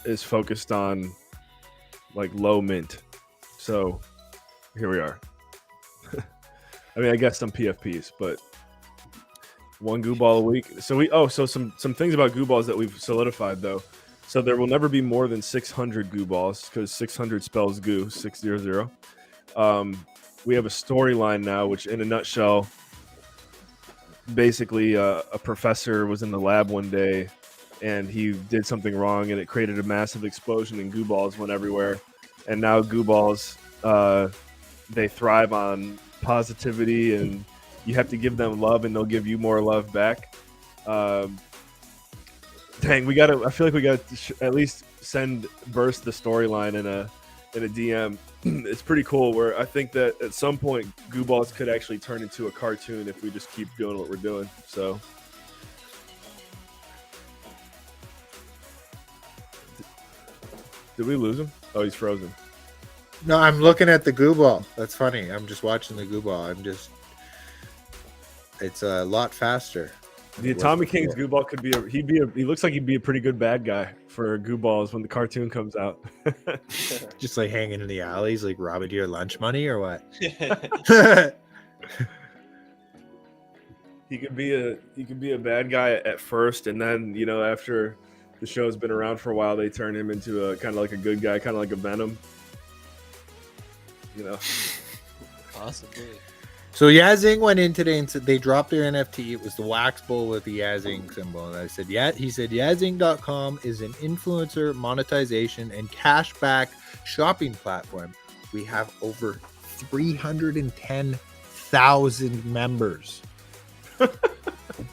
is focused on like low mint. So here we are. I mean, I guess some PFPs, but one goo ball a week. So some things about goo balls that we've solidified though. So there will never be more than 600 goo balls because 600 spells goo, 600. We have a storyline now, which in a nutshell, basically a professor was in the lab one day and he did something wrong and it created a massive explosion and goo balls went everywhere. And now goo balls, they thrive on positivity and you have to give them love and they'll give you more love back. Dang, I feel like we gotta at least send Burst the storyline in a DM. It's pretty cool where I think that at some point goo balls could actually turn into a cartoon if we just keep doing what we're doing. So did we lose him? Oh, he's frozen. No, I'm looking at the goo ball. That's funny. I'm just watching the goo ball. It's a lot faster. The Atomic King's goo ball could be he looks like he'd be a pretty good bad guy for goo balls when the cartoon comes out. Just like hanging in the alleys, like robbing your lunch money or what? He could be a bad guy at first, and then after the show's been around for a while, they turn him into a kind of like a good guy, kind of like a Venom. Possibly. So Yazing went in today and said they dropped their NFT. It was the wax bowl with the Yazing symbol. And I said, yeah, he said Yazing.com is an influencer monetization and cashback shopping platform. We have over 310,000 members.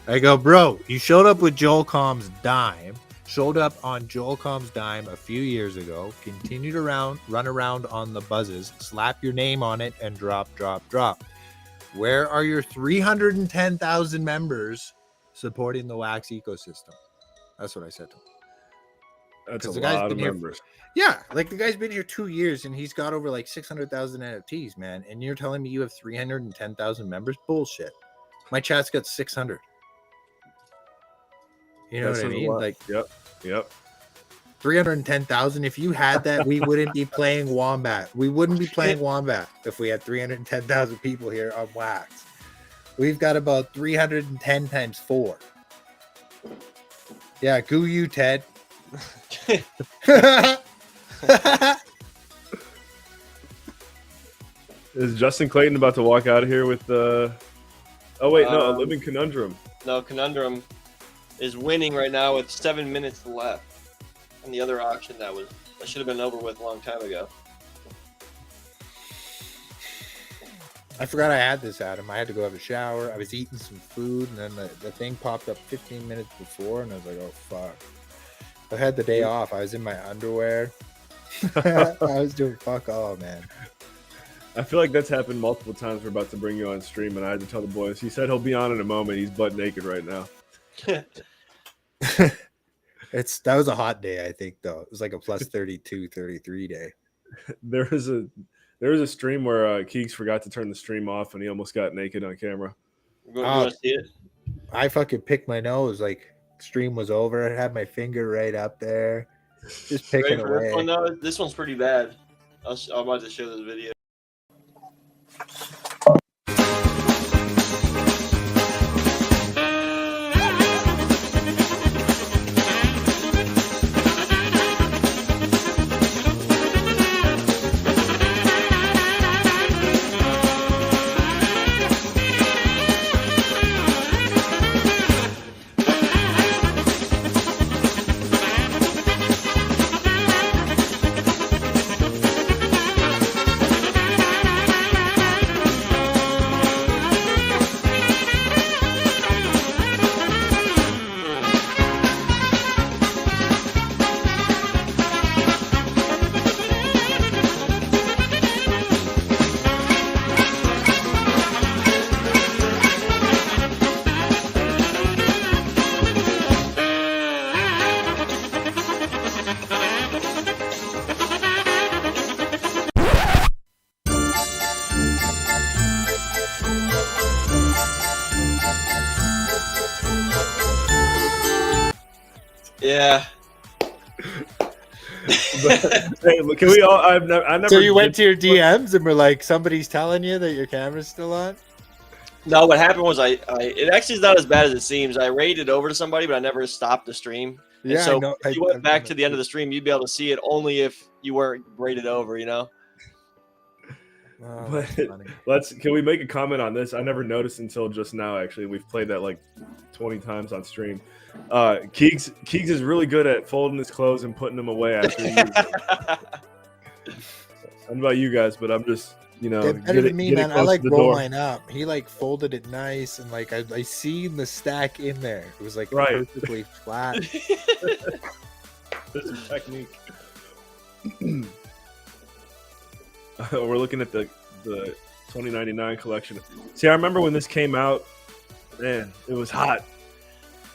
I go, bro, you showed up with Joel Combs' dime, showed up on Joel Combs' dime a few years ago, continued run around on the buzzes, slap your name on it, and drop. Where are your 310,000 members supporting the wax ecosystem? That's what I said to him. That's a the guy's lot of been here- members. Yeah, like the guy's been here 2 years and he's got over like 600,000 NFTs, man. And you're telling me you have 310,000 members? Bullshit. My chat's got 600. You know That what I says a mean? lot. Like Yep. 310,000. If you had that, we wouldn't be playing Wombat. We wouldn't be playing Wombat if we had 310,000 people here on Wax. We've got about 310 times 4. Yeah, goo you, Ted. Is Justin Clayton about to walk out of here with the? Oh wait, no, a living conundrum. No, Conundrum is winning right now with 7 minutes left. And the other auction that should have been over with a long time ago. I forgot I had this, Adam. I had to go have a shower. I was eating some food, and then the thing popped up 15 minutes before, and I was like, oh, fuck. I had the day off. I was in my underwear. I was doing fuck all, man. I feel like that's happened multiple times. We're about to bring you on stream, and I had to tell the boys. He said he'll be on in a moment. He's butt naked right now. That was a hot day, I think, though. It was like a plus 32, 33 day. There was a stream where Keegs forgot to turn the stream off, and he almost got naked on camera. You want to see it? I fucking picked my nose. Like, stream was over. I had my finger right up there. Just picking Ready for away. this one, though? This one's pretty bad. I'm about to show this video. Yeah. Hey, look, can we all? I never. So you went did- to your DMs and were like, somebody's telling you that your camera's still on? No, what happened was it actually is not as bad as it seems. I raided over to somebody, but I never stopped the stream. And so if you went back to the end of the stream, you'd be able to see it only if you weren't raided over, you know? Oh, But that's funny. can we make a comment on this? I never noticed until just now. Actually, we've played that like 20 times on stream. Keegs is really good at folding his clothes and putting them away after he uses them. I don't know about you guys, but I'm just Better than me, man. I close like to the roll door. mine up. He like folded it nice, and like I seen the stack in there. It was like Right. perfectly flat. There's some technique. We're looking at the 2099 collection. See, I remember when this came out, man, it was hot.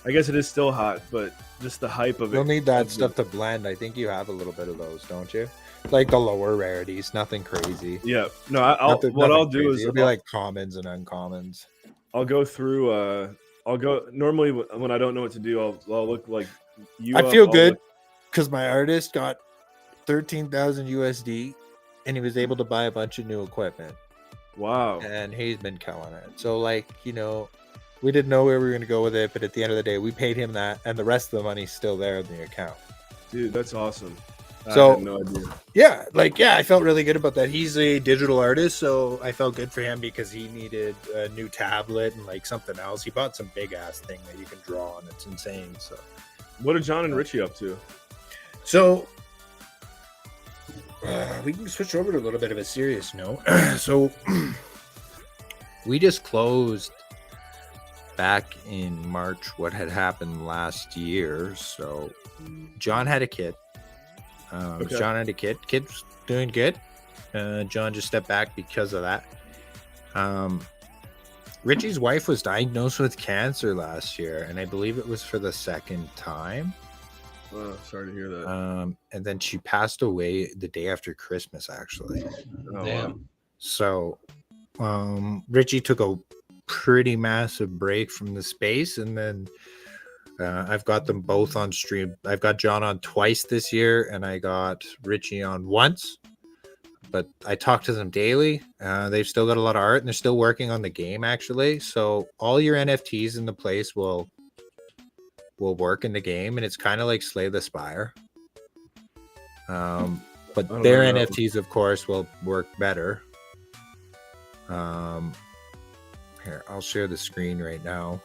I guess it is still hot, but just the hype of it. You'll need that of stuff to blend. I think you have a little bit of those, don't you? Like the lower rarities, nothing crazy. Yeah. No, Nothing I'll do crazy. is It'll be like commons and uncommons. I'll go through. I'll go normally when I don't know what to do. I'll look like you. I feel good because my artist got 13,000 USD, and he was able to buy a bunch of new equipment, Wow. and he's been killing it. So like we didn't know where we were going to go with it, but at the end of the day, we paid him that, and the rest of the money's still there in the account. Dude, that's awesome. So- I had no idea. Yeah, I felt really good about that. He's a digital artist, so I felt good for him because he needed a new tablet and like something else. He bought some big ass thing that you can draw on. It's insane. So What are John and Richie up to? We can switch over to a little bit of a serious note. So we just closed back in March what had happened last year. So John had a kid. Okay. John had a kid. Kid's doing good. John just stepped back because of that. Richie's wife was diagnosed with cancer last year, and I believe it was for the second time. Oh, sorry to hear that. And then she passed away the day after Christmas, actually. Oh, Damn. wow. So Richie took a pretty massive break from the space, and then I've got them both on stream. I've got John on twice this year, and I got Richie on once. But I talk to them daily. They've still got a lot of art, and they're still working on the game, actually. So all your NFTs in the place will work in the game, and it's kind of like Slay the Spire. But don't their know. NFTs, of course, will work better. Here, I'll share the screen right now.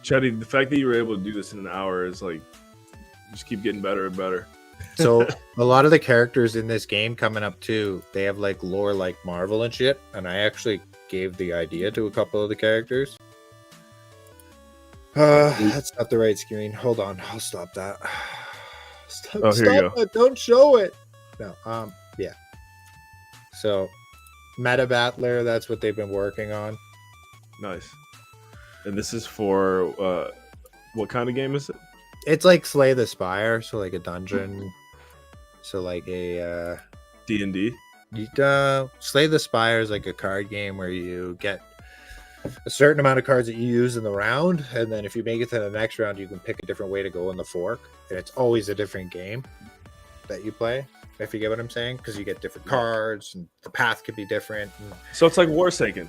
Chetty, the fact that you were able to do this in an hour is like, just keep getting better and better. So a lot of the characters in this game coming up too, they have like lore like Marvel and shit. And I actually gave the idea to a couple of the characters. That's not the right screen. Hold on, I'll stop that. Stop, Oh, here you go. it. Don't show it. No, yeah. So Meta Battler, that's what they've been working on. Nice. And this is for what kind of game is it? It's like Slay the Spire, so like a dungeon. So like a D&D. Slay the Spire is like a card game where you get a certain amount of cards that you use in the round, and then if you make it to the next round, you can pick a different way to go in the fork, and it's always a different game that you play. If you get what I'm saying, because you get different cards and the path could be different. And So it's like Warsaken.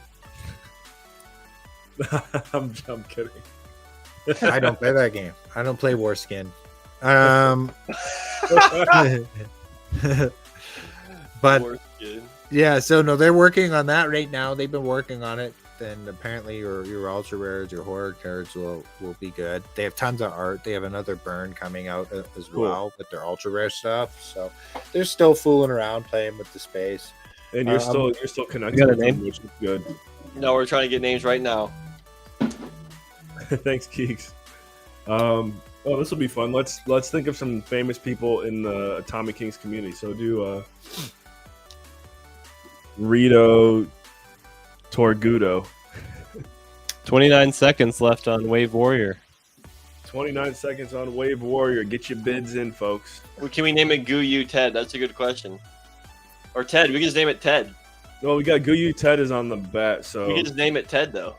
I'm kidding. I don't play that game. I don't play Warskin. But Poor kid. yeah, so no, they're working on that right now. They've been working on it. And apparently your ultra rares, your horror cards will be good. They have tons of art. They have another burn coming out as Cool. well with their ultra rare stuff. So they're still fooling around playing with the space. And you're still connected, got a with them, name? which is good. No, we're trying to get names right now. Thanks, Keeks. This will be fun. Let's think of some famous people in the Atomic Kings community. So do Rito Torgudo. 29 seconds left on Wave Warrior. 29 seconds on Wave Warrior. Get your bids in, folks. Can we name it Goo Ted? That's a good question. Or Ted. We can just name it Ted. Well, we got Guyu Ted is on the bet, so We can just name it Ted, though.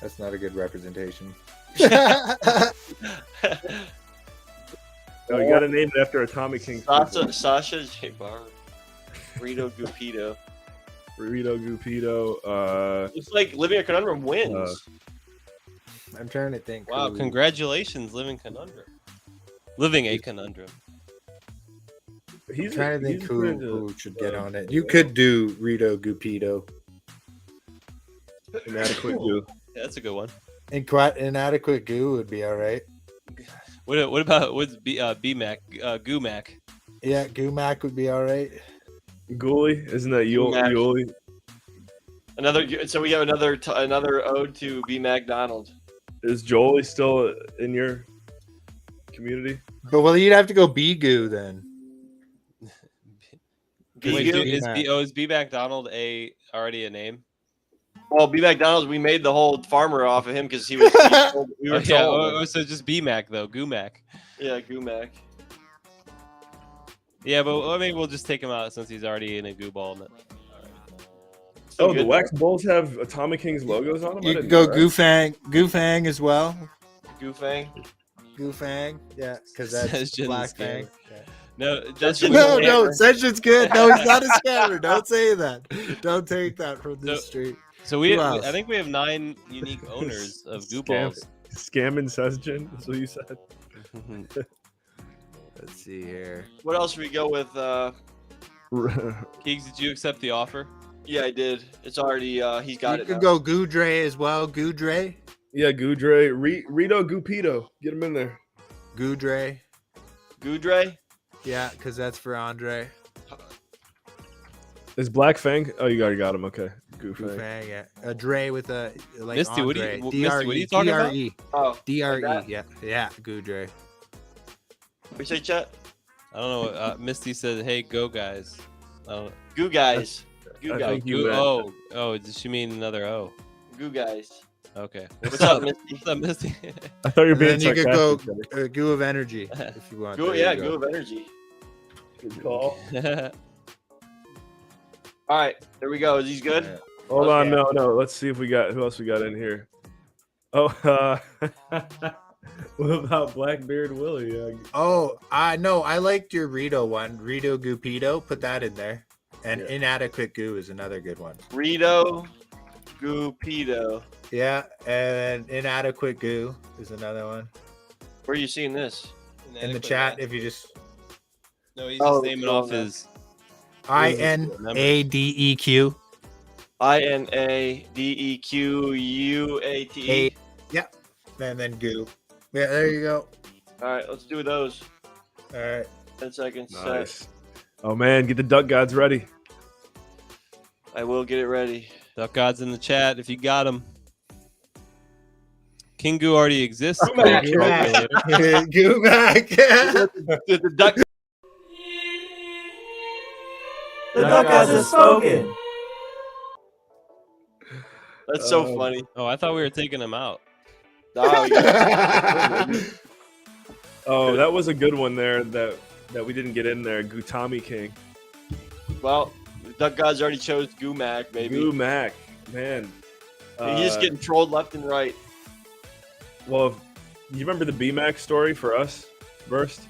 That's not a good representation. Oh, you got to name it after Atomic King. Sasha J. Bar. Rito Gupito. Burrito Gupito. It's like Living a Conundrum wins. I'm trying to think. Wow, who- congratulations, Living Conundrum. Living a Conundrum. I'm trying to think who should get on it. You could do Rito Gupito. Inadequate goo. Yeah, that's a good one. Inadequate goo would be all right. What about what's BMAC? GooMac. Yeah, Goomac would be all right. Ghoulie, isn't that Yuli? So we have another ode to B. McDonald. Is Jolie still in your community? But well, you'd have to go B Goo then. Wait, Goo? is B McDonald already a name? Well, B. McDonald's, we made the whole farmer off of him because we were told. So just BMAC though, GooMac. Yeah, Goomac. Yeah, but maybe we'll just take him out since he's already in a goo ball. Oh, the Wax Bulls have Atomic King's logos on them? You could go Goofang as well. Goofang. Goofang, yeah, because that's Black Fang. Yeah. No, no, Session's good. No, he's not a scammer. Don't say that. Don't take that from the street. So I think we have 9 unique owners of goo balls. Scamming Session, that's what you said. Let's see here. What else should we go with? Keegs, did you accept the offer? Yeah, I did. It's already he's got it. You could go Goudre as well. Goudre. Yeah, Goudre. Rito Gupito. Get him in there. Goudre. Goudre? Yeah, because that's for Andre. Is Black Fang? Oh, you already got him. Okay. Goofang, yeah. A Dre with a like Misty, Andre. what are you talking about? Oh, DRE, like yeah, Goudre. We say chat. I don't know. Misty said, "Hey, go guys." Goo guys. Goo guys. Does she mean another O? Goo guys. Okay. What's up, Misty? What's up, Misty? I thought you were being And then you sarcastic. could go Goo of Energy if you want. Goo, yeah, Goo of Energy. Good call. All right, there we go. Is he good? Yeah. Hold on, no. Let's see if we got who else we got in here. Oh, what about Blackbeard Willie? Oh, no, I liked your Rito one. Rito Gupito, put that in there. And Inadequate Goo is another good one. Rito Gupito. Yeah, and Inadequate Goo is another one. Where are you seeing this? In the chat, if you just... No, he's just naming off his... INADEQ. INADEQUATE. Yeah, and then Goo. Yeah, there you go. All right, let's do those. All right. 10 seconds. Nice. Oh man, get the duck gods ready. I will get it ready. Duck gods in the chat if you got them. King Goo already exists. Goomac. Goomac. The duck. The duck gods have spoken. That's so funny. Oh, I thought we were taking him out. Oh, that was a good one there that we didn't get in there. Gutami King. Well, the duck gods already chose Goomac, maybe. Goomac, man. He's just getting trolled left and right. Well, you remember the BMAC story for us, Burst?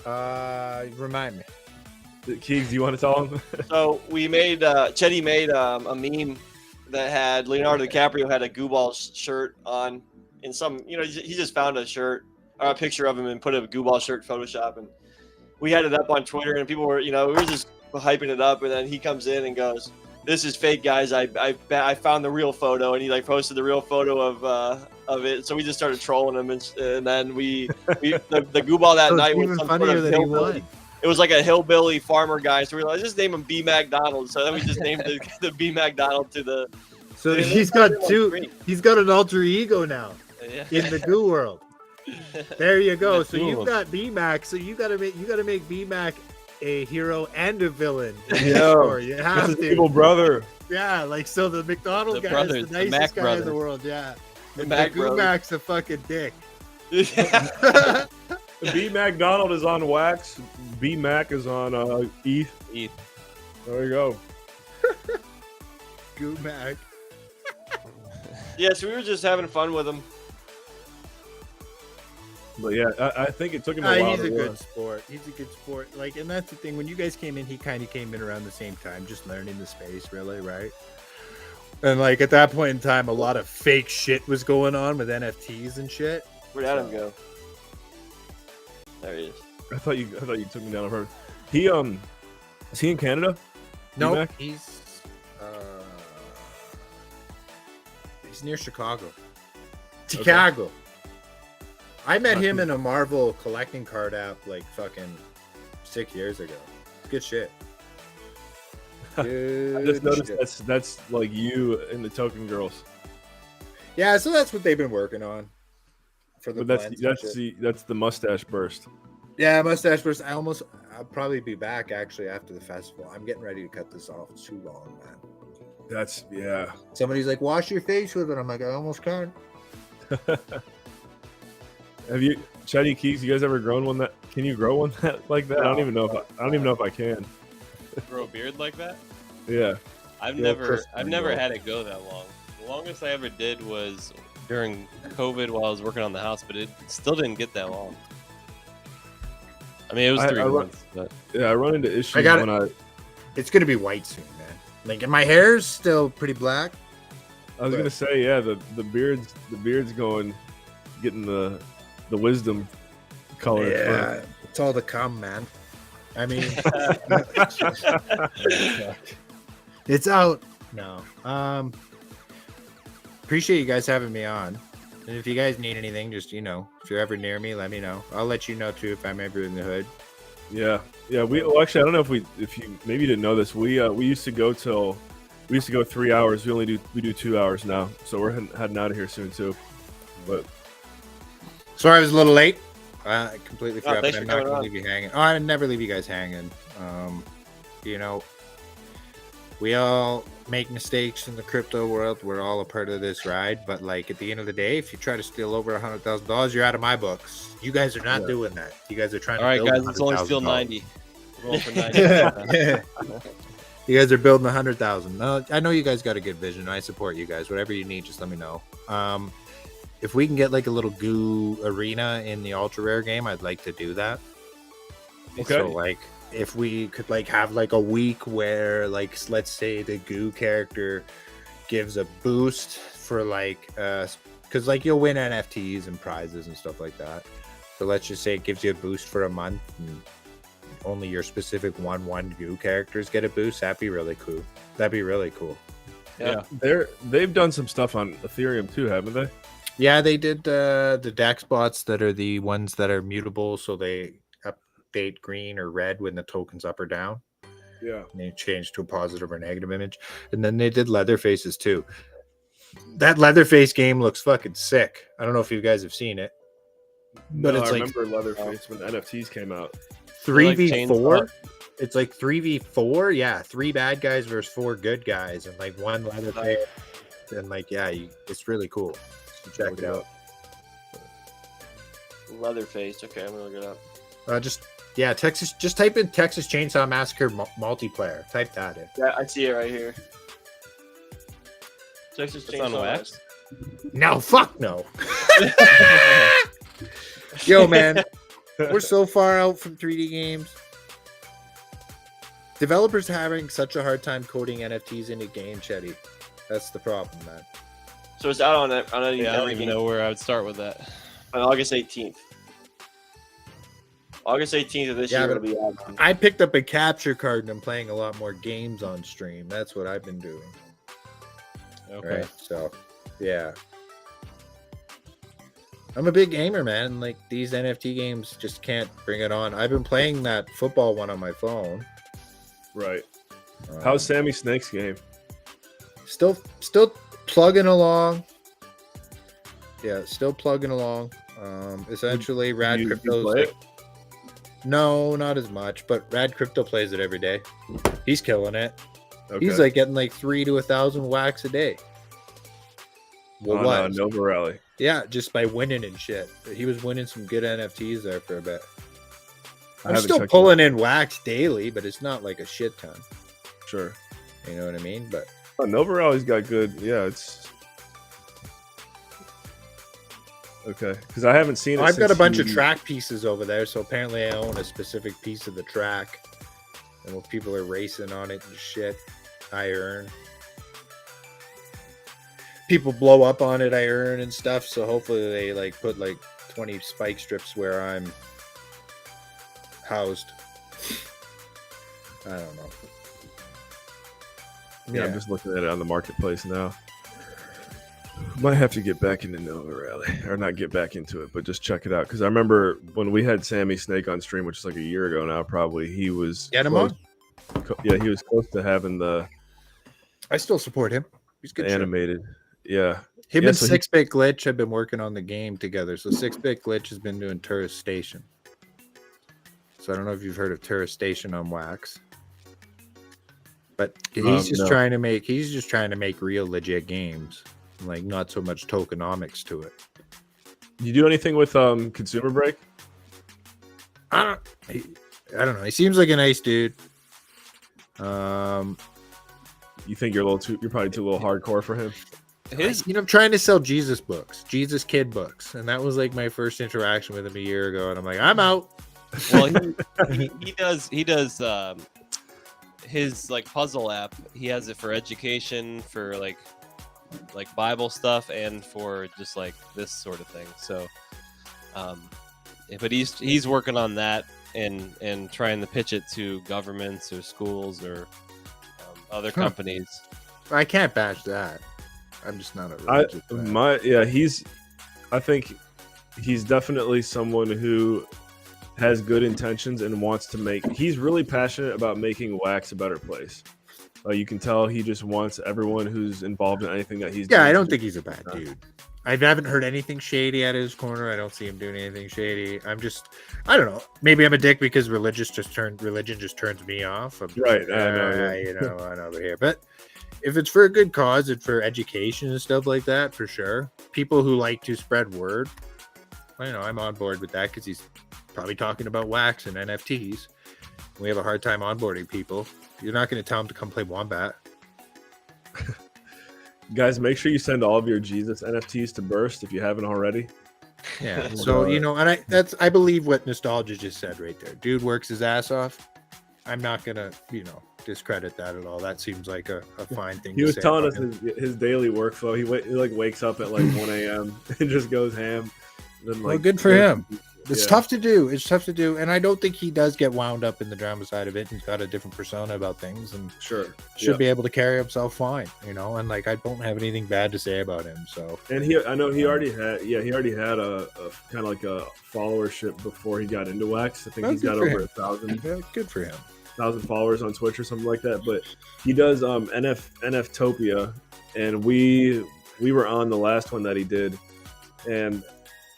Remind me. Keegs, do you want to tell him? So we made, Chetty made a meme that had Leonardo DiCaprio had a Goo Ball shirt on in some, he just found a shirt or a picture of him and put a Goo Ball shirt Photoshop, and we had it up on Twitter and people were, we were just hyping it up, and then he comes in and goes, "This is fake, guys. I found the real photo," and he like posted the real photo of it. So we just started trolling him, and then the Goo Ball that night was even some funnier sort of than he hillbilly. won. It was like a hillbilly farmer guy, so we were like, just name him B. McDonald. So then we just named the B. McDonald to the. So he's got two. He's got an alter ego now in the Goo world. There you go. So you've got B-Mac. So you gotta make B-Mac a hero and a villain. Yeah, you have to. Evil brother. Yeah, like so the McDonald guy is the nicest guy in the world. Yeah, The Goo-Mac's a fucking dick. B McDonald is on Wax. B Mac is on ETH. There you go. Goo-Mac. Yeah, so we were just having fun with him. But yeah, I think it took him a while. He's to a good realize. sport. He's a good sport. Like, and that's the thing. When you guys came in, he kind of came in around the same time, just learning the space, really, right? And like at that point in time, a lot of fake shit was going on with NFTs and shit. Where'd Adam go? There he is. I thought you took me down a herd. He is he in Canada? No, D-Mac? he's near Chicago. Chicago. I met him in a Marvel collecting card app like fucking 6 years ago. Good shit. I just noticed that's like you and the Token Girls. Yeah, so that's what they've been working on. For the But that's the mustache burst. Yeah, mustache burst. I'll probably be back actually after the festival. I'm getting ready to cut this off. It's too long, man. Yeah. Somebody's like, wash your face with it. I'm like, I almost can't. Have you, Chatty Keeks? You guys ever grown one that? Can you grow one that like that? I don't even know if I can. Grow a beard like that? Yeah. I've never had it go that long. The longest I ever did was during COVID while I was working on the house, but it still didn't get that long. I mean, it was 3 months. But... Yeah, I run into issues It's gonna be white soon, man. Like, and my hair's still pretty black. I was gonna say, yeah, the beard's getting the wisdom color. Yeah, it's all to come, man. I mean, it's out. No. Appreciate you guys having me on. And if you guys need anything, just, if you're ever near me, let me know. I'll let you know too if I'm ever in the hood. Yeah. Actually, I don't know if you maybe didn't know this. We used to go 3 hours. We do 2 hours now. So we're heading out of here soon too. But sorry I was a little late. I completely forgot, but thanks I'm for not coming going to on. leave you hanging. Oh, I never leave you guys hanging. We all make mistakes in the crypto world. We're all a part of this ride. But like at the end of the day, if you try to steal over $100,000, you're out of my books. You guys are not doing that. You guys are trying All right, to build guys, let's only steal $100,000. 90. We're rolling for 90. You guys are building 100,000. I know you guys got a good vision. I support you guys. Whatever you need, just let me know. If we can get like a little goo arena in the ultra rare game, I'd like to do that. Okay. So like if we could like have like a week where like let's say the goo character gives a boost for like because like you'll win NFTs and prizes and stuff like that. So let's just say it gives you a boost for a month and only your specific 1/1 goo characters get a boost. That'd be really cool. Yeah. They've done some stuff on Ethereum too, haven't they? Yeah, they did the DAX bots that are the ones that are mutable, so they update green or red when the token's up or down. Yeah. And they change to a positive or negative image. And then they did Leatherfaces too. That Leatherface game looks fucking sick. I don't know if you guys have seen it. But No, it's I like remember Leatherface when NFTs came out. 3v4. It's like 3v4. Yeah, 3 bad guys versus 4 good guys, and like 1 Leatherface. And like, yeah, it's really cool. So check it out. Leatherface. Okay, I'm gonna look it up. Texas. Just type in Texas Chainsaw Massacre multiplayer. Type that in. Yeah, I see it right here. Texas It's on Chainsaw wax? No, fuck no. Yo, man, we're so far out from 3D games. Developers are having such a hard time coding NFTs into game, Chetty. That's the problem, man. So it's out on Yeah, I don't even know where I would start with that. on August 18th. August 18th of this Yeah, year but it'll be out. I picked up a capture card and I'm playing a lot more games on stream. That's what I've been doing. Okay. Right. So, yeah. I'm a big gamer, man. Like, these NFT games just can't bring it on. I've been playing that football one on my phone. Right. How's Sammy Snake's game? Still plugging along. Yeah, still plugging along. Essentially, Rad you Crypto's play it? No, not as much, but Rad Crypto plays it every day. He's killing it. Okay. He's like getting like 3 to 1,000 wax a day. Well, what? Nova Rally. Yeah, just by winning and shit. He was winning some good NFTs there for a bit. I'm haven't still checked pulling in wax daily, but it's not like a shit ton. Sure. You know what I mean? But Nova Rally's got good. Yeah, it's. Okay, because I haven't seen it. I've got a since bunch of track pieces over there, so apparently I own a specific piece of the track. And when people are racing on it and shit, I earn. People blow up on it, I earn and stuff. So hopefully they like put like 20 spike strips where I'm housed. I don't know. Yeah, I'm just looking at it on the marketplace now. Might have to get back into Nova Rally, or not get back into it, but just check it out. Because I remember when we had Sammy Snake on stream, which is like a year ago now, probably he was Get him on. Yeah, he was close to having the. I still support him. He's good. Animated, yeah. Him and 6-Bit Glitch have been working on the game together. So 6-Bit Glitch has been doing Tourist Station. So I don't know if you've heard of Tourist Station on Wax. But he's just trying to make real legit games, like not so much tokenomics to it. You do anything with Consumer Break? I don't know. He seems like a nice dude. You think you're probably too little hardcore for him? I'm trying to sell Jesus books, Jesus kid books, and that was like my first interaction with him a year ago, and I'm like, I'm out. Well, he does his like puzzle app. He has it for education, for like Bible stuff, and for just like this sort of thing. So, but he's working on that and trying to pitch it to governments or schools or other companies. I can't bash that. I'm just not a religious man. I think he's definitely someone who has good intentions and wants to he's really passionate about making Wax a better place. You can tell he just wants everyone who's involved in anything that he's doing. I don't think he's a bad dude. I haven't heard anything shady out of his corner. I don't see him doing anything shady. I don't know. Maybe I'm a dick because religion just turns me off. Right. I know over here. But if it's for a good cause and for education and stuff like that, for sure. People who like to spread word, I'm on board with that because he's probably talking about Wax and NFTs. We have a hard time onboarding people. You're not going to tell them to come play Wombat. Guys, make sure you send all of your Jesus NFTs to Burst if you haven't already. Yeah. So, and I believe what Nostalgia just said right there. Dude works his ass off. I'm not going to, discredit that at all. That seems like a fine thing. He was telling us his daily workflow. He wakes up at like 1 a.m. and just goes ham. And then, good for him. It's tough to do. And I don't think he does get wound up in the drama side of it. He's got a different persona about things and should be able to carry himself fine, and like I don't have anything bad to say about him. So and he already had a kind of like a followership before he got into Wax. I think he's got over 1,000. Yeah, good for him. 1,000 followers on Twitch or something like that. But he does NFtopia, and we were on the last one that he did, and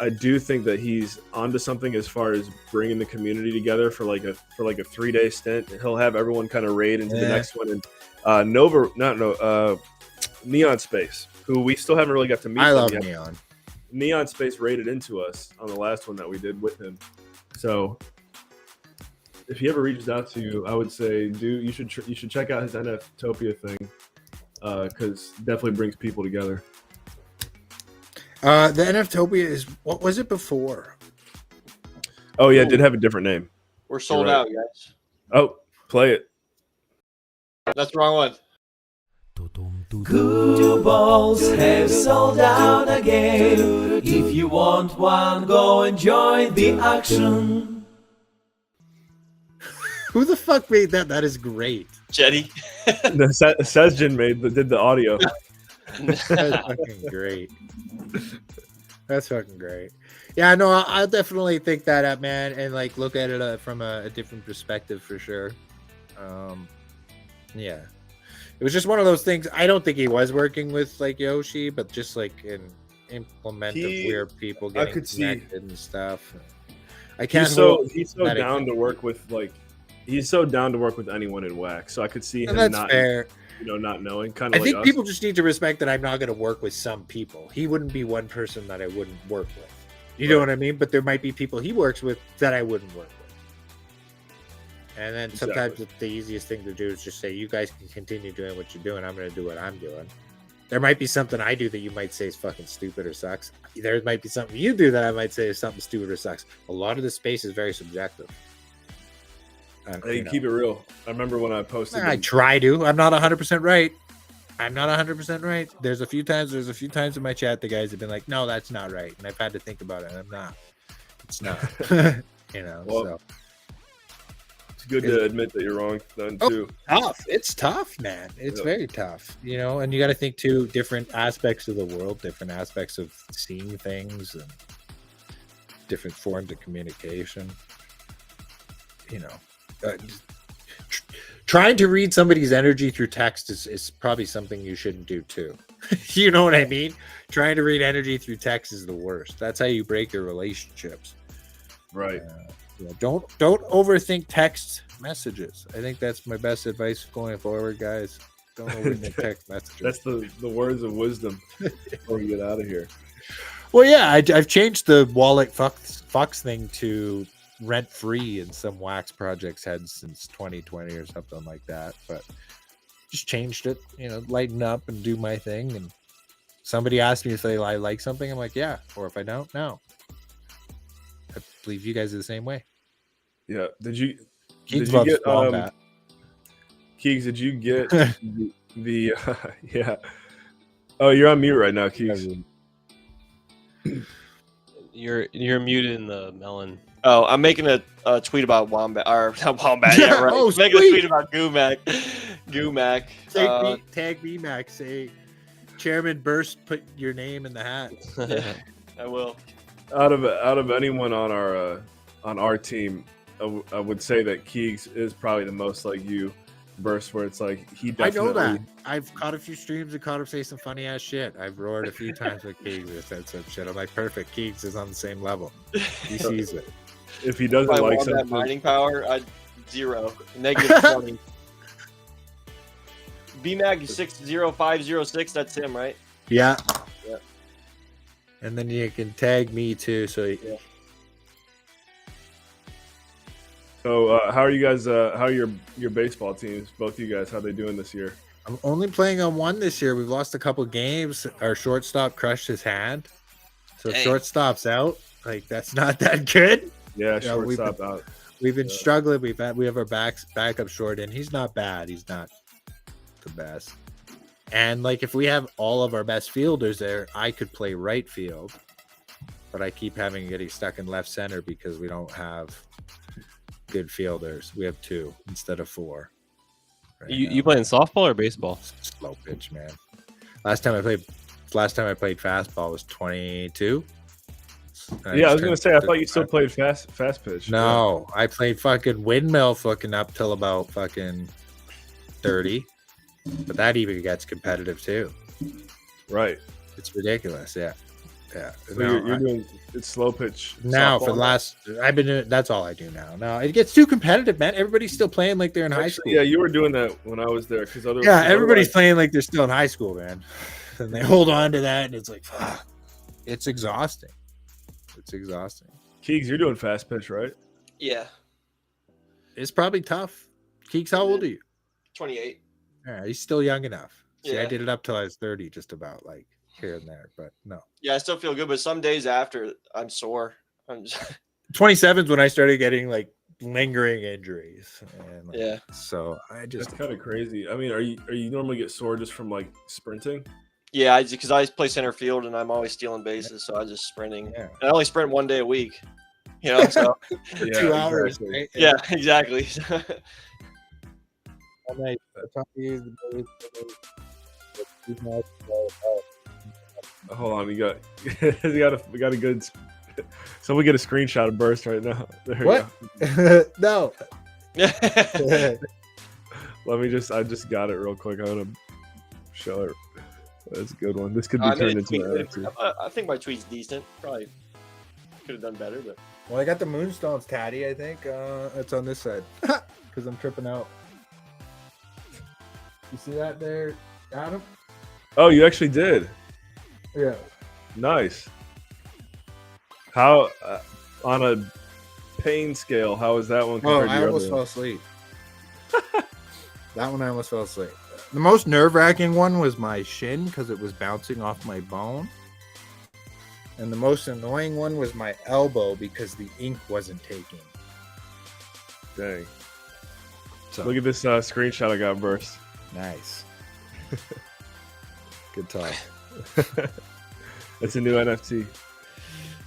I do think that he's onto something as far as bringing the community together for like a 3-day stint. He'll have everyone kind of raid into the next one, and Neon Space, who we still haven't really got to meet. I love yet. Neon Space raided into us on the last one that we did with him. So if he ever reaches out to you, I would say, you should check out his NFtopia thing because definitely brings people together. The NFtopia is, what was it before? Oh yeah, it did have a different name. We're sold out, guys. Oh, play it. That's the wrong one. Goo balls have sold out again. If you want one, go and join the action. Who the fuck made that? That is great. Jetty. Sezgin did the audio. That's fucking great. That's fucking great. Yeah, no, I'll definitely think that up, man, and like look at it from a different perspective for sure. Yeah, it was just one of those things. I don't think he was working with like Yoshi, but just like an implement of weird people getting connected and stuff. I can't. He's so down to work with he's so down to work with anyone in Wax. So I could see him not fair. Not knowing. Kind of. I think people just need to respect that I'm not going to work with some people. He wouldn't be one person that I wouldn't work with. You know what I mean? But there might be people he works with that I wouldn't work with. And then sometimes the easiest thing to do is just say, you guys can continue doing what you're doing. I'm going to do what I'm doing. There might be something I do that you might say is fucking stupid or sucks. There might be something you do that I might say is something stupid or sucks. A lot of the space is very subjective. And, Hey, keep it real. I remember when I posted. I try to. I'm not 100% right. I'm not 100% right. There's a few times in my chat the guys have been like, no, that's not right. And I've had to think about it. And I'm not. It's not. Well, so. It's good to admit that you're wrong then too. Tough. It's tough, man. It's very tough. And you got to think too, different aspects of the world, different aspects of seeing things and different forms of communication. Trying to read somebody's energy through text is probably something you shouldn't do too. You know what I mean? Trying to read energy through text is the worst. That's how you break your relationships. Right. Don't overthink text messages. I think that's my best advice going forward, guys. Don't overthink text messages. That's the words of wisdom before we get out of here. Well, yeah, I've changed the wallet fucks thing to rent free in some wax projects had since 2020 or something like that, but just changed it, lighten up and do my thing. And somebody asked me if I like something, I'm like, yeah, or if I don't, no. I believe you guys are the same way. Yeah. Did you get Keegs, did you get the yeah. Oh, you're on mute right now, Keegs. You're muted in the melon. Oh, I'm making a tweet about Wombat, or not Wombat, yeah, right. Oh, making a tweet about Goomac. Tag me, Mac. Say, Chairman Burst, put your name in the hat. I will. Out of anyone on our team, I would say that Keegs is probably the most like you, Burst, where it's like he definitely. I know that. I've caught a few streams and caught him say some funny ass shit. I've roared a few times with Keegs or said some shit. I'm like, perfect. Keegs is on the same level. He sees it. If he doesn't like something, that mining power, I'd -20. BMAG 60506. That's him, right? Yeah. And then you can tag me too. So So how are you guys? How are your baseball teams? Both of you guys, how they doing this year? I'm only playing on one this year. We've lost a couple games. Our shortstop crushed his hand, so shortstop's out. Like that's not that good. Yeah, shortstop out. We've been struggling. We have our backup short, and he's not bad. He's not the best. And like if we have all of our best fielders there, I could play right field, but I keep getting stuck in left center because we don't have good fielders. We have 2 instead of 4. Right you playing softball or baseball? Slow pitch, man. Last time I played fastball was 22. Yeah, I was gonna say I thought you still played fast pitch. No, I played fucking windmill fucking up till about fucking 30, but that even gets competitive too. Right. It's ridiculous. Yeah. So you're doing it's slow pitch now for the last. I've been doing. That's all I do now. No, it gets too competitive, man. Everybody's still playing like they're in high school. Yeah, you were doing that when I was there because everybody's playing like they're still in high school, man. And they hold on to that, and it's like, fuck. It's exhausting. It's exhausting. Keegs, you're doing fast pitch, right? Yeah. It's probably tough. Keegs, how old are you? 28. Yeah, he's still young enough. See, Yeah. I did it up till I was 30, just about like here and there, but no. Yeah, I still feel good, but some days after I'm sore. 27 is when I started getting like lingering injuries. And, like, yeah. So I just that's kind of crazy. I mean, are you normally get sore just from like sprinting? Yeah, because I play center field and I'm always stealing bases, so I just sprinting. Yeah. And I only sprint 1 day a week. So 2 hours. Right? Yeah, exactly. Hold on, we got a good. So we get a screenshot of Burst right now. There what? No. Let me I just got it real quick. I'm gonna show it. That's a good one. This could be turned into. I think my tweet's decent. Probably could have done better, but. Well, I got the Moonstones tatty. I think it's on this side because I'm tripping out. You see that there, Adam? Oh, you actually did. Yeah. Nice. How on a pain scale? How is that one compared to your I almost other fell asleep. That one I almost fell asleep. The most nerve-wracking one was my shin because it was bouncing off my bone. And the most annoying one was my elbow because the ink wasn't taking. Dang. So, Look at this screenshot I got, Burst. nice. Good talk. It's a new NFT.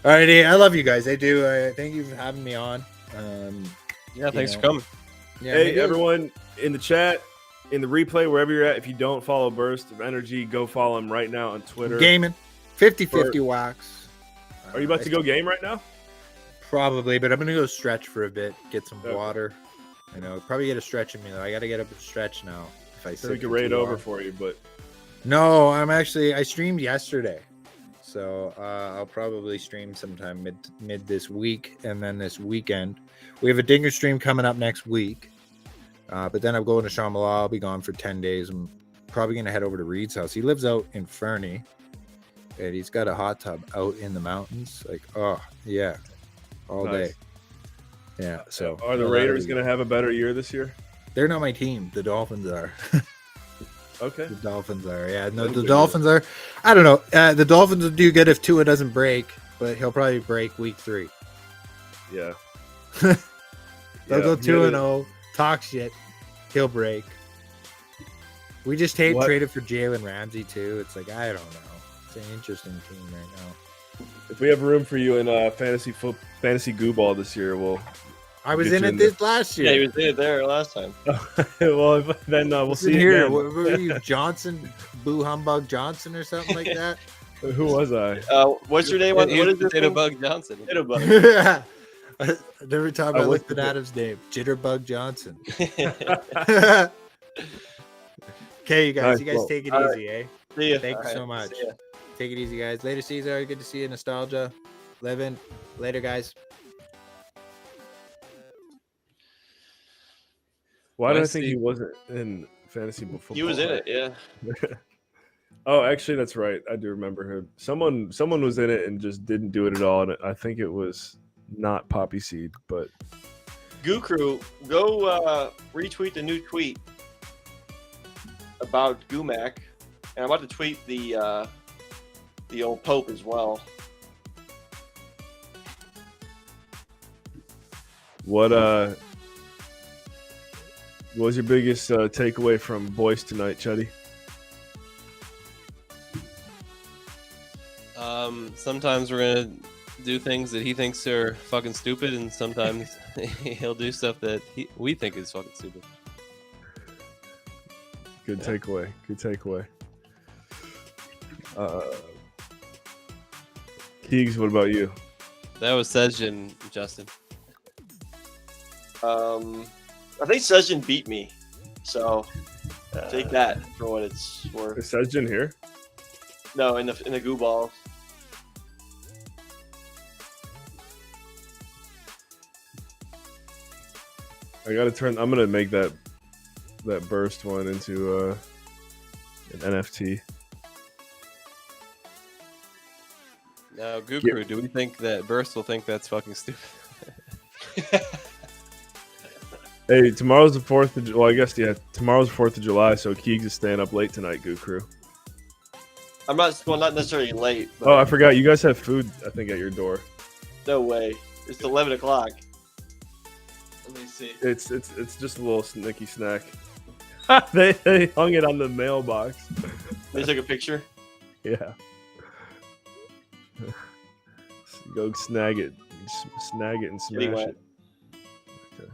Alrighty, I love you guys. I do. Thank you for having me on. Yeah, thanks for coming. Yeah, Hey, maybe everyone in the chat, in the replay, wherever you're at, if you don't follow Burst of Energy, go follow him right now on Twitter. gaming 50-50 wax. Are you about to go game right now? Probably, but I'm gonna go stretch for a bit, get some Okay. water. You know, probably get a stretch in me though. I gotta get up and stretch now. If I So sit we can for raid too over long. for you, but No, I streamed yesterday, so I'll probably stream sometime mid this week, and then this weekend we have a Dinger stream coming up next week. But then I'm going to Shambhala. I'll be gone for 10 days. I'm probably gonna head over to Reed's house. He lives out in Fernie, and he's got a hot tub out in the mountains. Like, oh yeah, all Nice. day. Yeah. So are the that'll Raiders be- going to have a better year this year? They're not my team. The Dolphins are. Okay. The Dolphins are. Yeah. No, That'll the be Dolphins are. I don't know. The Dolphins will do good if Tua doesn't break, but he'll probably break week 3. Yeah. They'll go Yeah. 2-0. Talk shit. He'll break. We just traded for Jalen Ramsey too. It's like, I don't know. It's an interesting team right now. If we have room for you in fantasy goo ball this year, we'll. I was Get in you it in this last year. Yeah, he was in it there last time. Well, then we'll What's see in you here. again. What were you, Johnson, Boo Humbug Johnson, or something like that? Who was I? What's your name? What is your name? Jitterbug Johnson. Jitterbug. Yeah. Every time I what's looked at the- Adam's name, Jitterbug Johnson. Okay, you guys. Nice. You guys Well, take it all easy, eh? See ya. Thank you All so right, much. see ya. Take it easy, guys. Later, Caesar. Good to see you. Nostalgia. Living. Later, guys. Why did I Nice think to- he wasn't in fantasy football? He was in it. Yeah. Oh, actually, that's right. I do remember him. Someone was in it and just didn't do it at all. And I think it was not Poppy Seed, but Goo Crew, go retweet the new tweet about Gumac, and I'm about to tweet the old Pope as well. what was your biggest takeaway from Boys tonight, Chuddy? Sometimes we're gonna do things that he thinks are fucking stupid, and sometimes he'll do stuff that we think is fucking stupid. Good takeaway. Good takeaway. Keegs, what about you? That was Sejin, Justin. I think Sejin beat me, so take that for what it's worth. Is Sejin here? No, in the Goo Balls. I gotta turn. I'm gonna make that burst one into an NFT. Now, Goo Crew, do we think that Burst will think that's fucking stupid? Hey, tomorrow's the 4th of July. Well, I guess, yeah, tomorrow's the 4th of July, so Keegs is staying up late tonight, Goo Crew. I'm not necessarily late. But Oh, I forgot. You guys have food, I think, at your door. no way. It's 11 o'clock. Let me see. It's just a little snicky snack. they hung it on the mailbox. They took a picture. Yeah. Go snag it. Snag it and smash Anyway. it. Okay.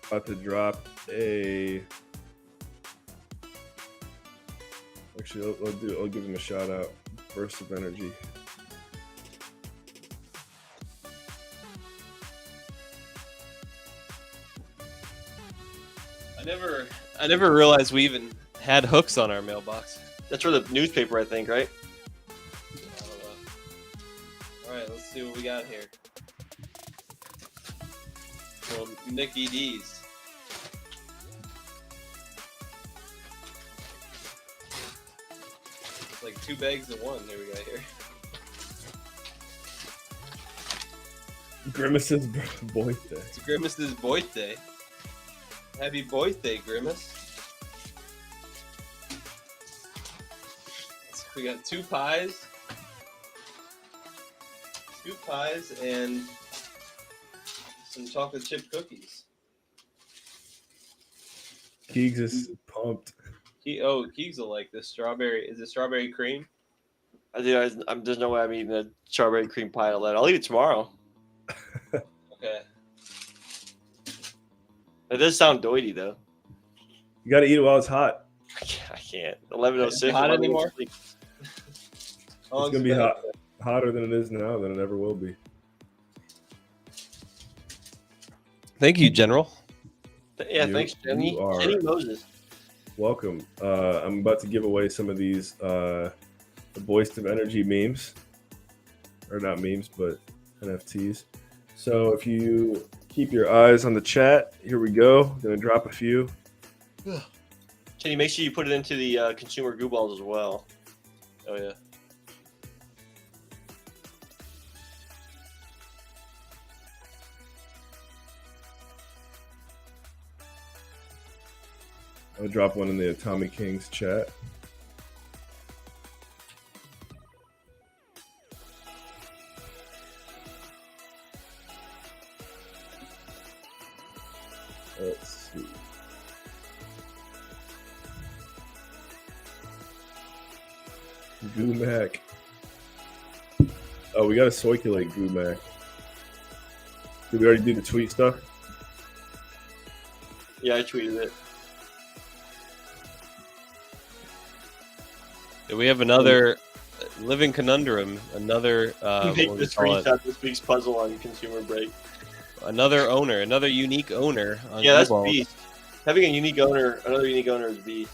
About to drop a. Actually, I'll give him a shout out. Burst of Energy. I never realized we even had hooks on our mailbox. That's for the newspaper, I think, right? I don't know. All right, let's see what we got here. Well, Mickey D's. It's like 2 bags of one. There we got here. Grimace's birthday. It's Grimace's birthday. Happy birthday, Grimace. So we got 2 pies. 2 pies and some chocolate chip cookies. Keegs is pumped. Keegs will like this strawberry. Is it strawberry cream? There's no way I'm eating a strawberry cream pie alone. I'll eat it tomorrow. Okay. It does sound doity though. You got to eat it while it's hot. I can't. 11:06. Hot anymore? It's gonna be hotter than it is now than it ever will be. Thank you, General. Yeah, thanks, Jenny. Jenny Moses. Welcome. I'm about to give away some of these the Boist of Energy memes, or not memes, but NFTs. So if you keep your eyes on the chat, here we go. Gonna drop a few. Can you make sure you put it into the consumer goo balls as well? Oh yeah. I'll drop one in the Atomic Kings chat. Let's see. Goomac. Oh, we gotta circulate Goomac. Did we already do the tweet stuff? Yeah, I tweeted it. We have another living conundrum. Another Make the screenshot this week's puzzle on Consumer Break. Another owner, another unique owner. On Yeah, that's Google. beast. Having a unique owner, another unique owner is beast.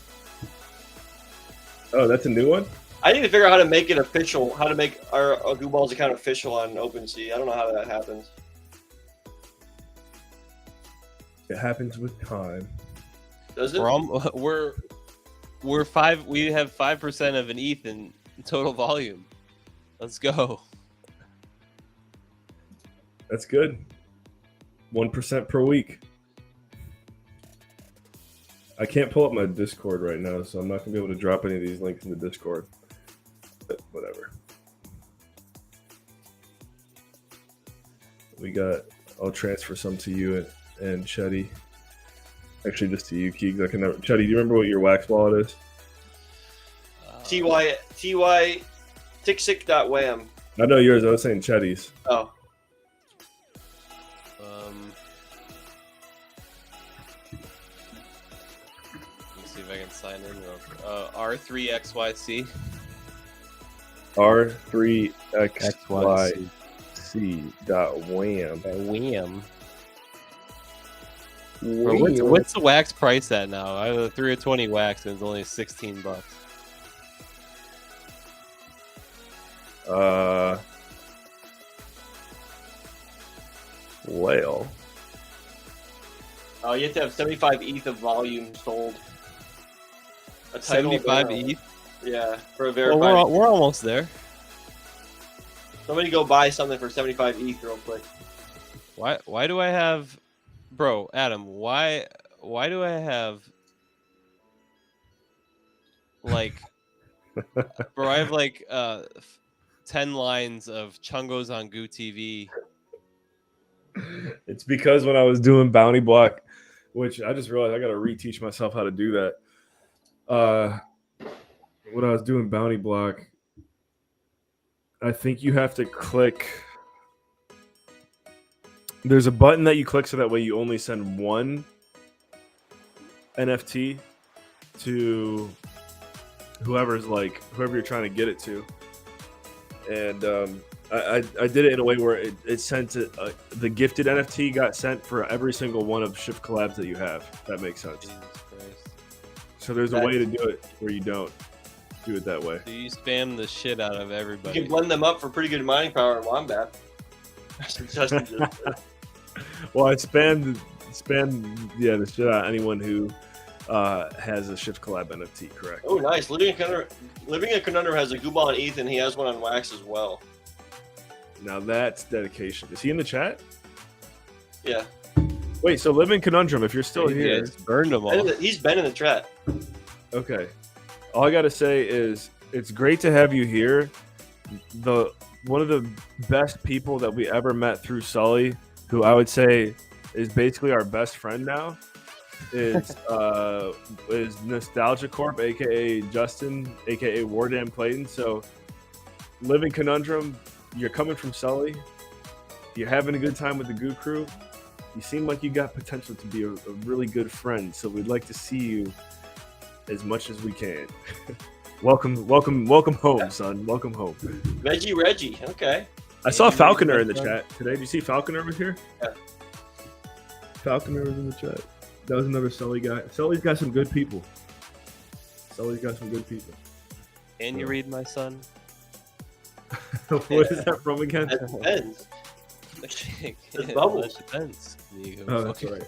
Oh, that's a new one? I need to figure out how to make it official. How to make our Goo Balls account official on OpenSea. I don't know how that happens. It happens with time. Does it? We're 5. We have 5% of an ETH in total volume. Let's go. That's good. 1% per week. I can't pull up my Discord right now, so I'm not gonna be able to drop any of these links in the Discord. But whatever. I'll transfer some to you and Chetty. Actually, just to you, Keegs. I can never. Chetty, do you remember what your wax wallet is? TY tixic.wham. I know yours. I was saying Chetty's. Oh. Let me see if I can sign in. R3XYC. R3XYC.wham. Wham. Bro, what's the wax price at now? I have a 320 wax and it's only $16. Well. Oh, you have to have 75 ETH of volume sold. 75 ETH? Yeah, for a verified. Well, we're almost there. Somebody go buy something for 75 ETH real quick. Why do I have, bro, Adam? Why do I have like, bro? I have like 10 lines of Chungos on GooTV. It's because when I was doing Bounty Block, which I just realized I got to reteach myself how to do that. When I was doing Bounty Block, I think you have to click. There's a button that you click so that way you only send one NFT to whoever you're trying to get it to. And I did it in a way where it sent it, the gifted NFT got sent for every single one of Shift collabs that you have. If that makes sense. Jesus Christ. So there's a way to do it where you don't do it that way. So you spam the shit out of everybody. You can blend them up for pretty good mining power in Wombat. Well, I spammed the shit out of anyone who has a Shift collab NFT, correct? Oh, nice. Living a Conundrum has a Goo Ball on ETH, and he has one on Wax as well. Now that's dedication. Is he in the chat? Yeah. Wait, so Living Conundrum, if you're still here. Burned them all. He's been in the chat. Okay. All I got to say is it's great to have you here. One of the best people that we ever met through Sully, who I would say is basically our best friend now, is Nostalgia Corp, aka Justin, aka Wardan Clayton. So Living Conundrum, you're coming from Sully. You're having a good time with the Goo Crew. You seem like you got potential to be a really good friend. So we'd like to see you as much as we can. welcome home, son. Welcome home. Reggie. Okay. I saw Falconer in the chat today. Did you see Falconer was here? Yeah. Falconer was in the chat. That was another Sully guy. Sully's got some good people. Can you read my son? What is that from again? That depends. It's bubbles. Depends. Oh, that's right.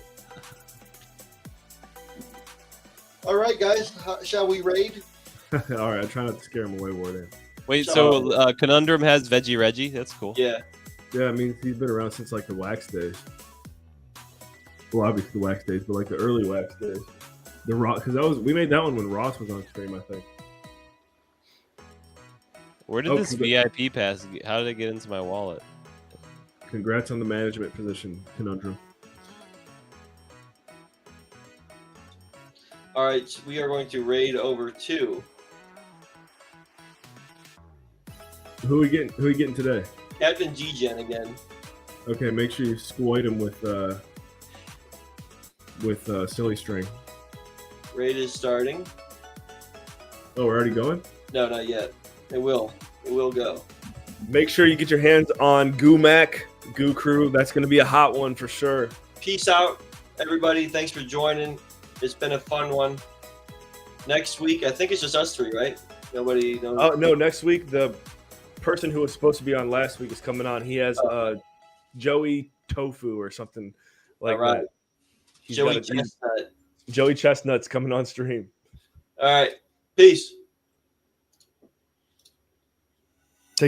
All right, guys. Shall we raid? All right, I try not to scare him away, Warden. Wait, so Conundrum has Veggie Reggie? That's cool. Yeah. Yeah, I mean, he's been around since like the Wax days. Well, obviously the Wax days, but like the early Wax days. The Ross, because we made that one when Ross was on stream, I think. Where did this VIP pass? How did it get into my wallet? Congrats on the management position, Conundrum. All right, so we are going to raid over 2. Who are we getting today? Captain G-Gen again. Okay, make sure you squoid him with Silly String. Raid is starting. Oh, we're already going? No, not yet. It will go. Make sure you get your hands on Goo Mac, Goo Crew. That's going to be a hot one for sure. Peace out, everybody. Thanks for joining. It's been a fun one. Next week, I think it's just us 3, right? Nobody knows. Oh, no, next week, the person who was supposed to be on last week is coming on. He has Joey Tofu or something like that. Joey Chestnut. Joey Chestnut's coming on stream. All right. Peace.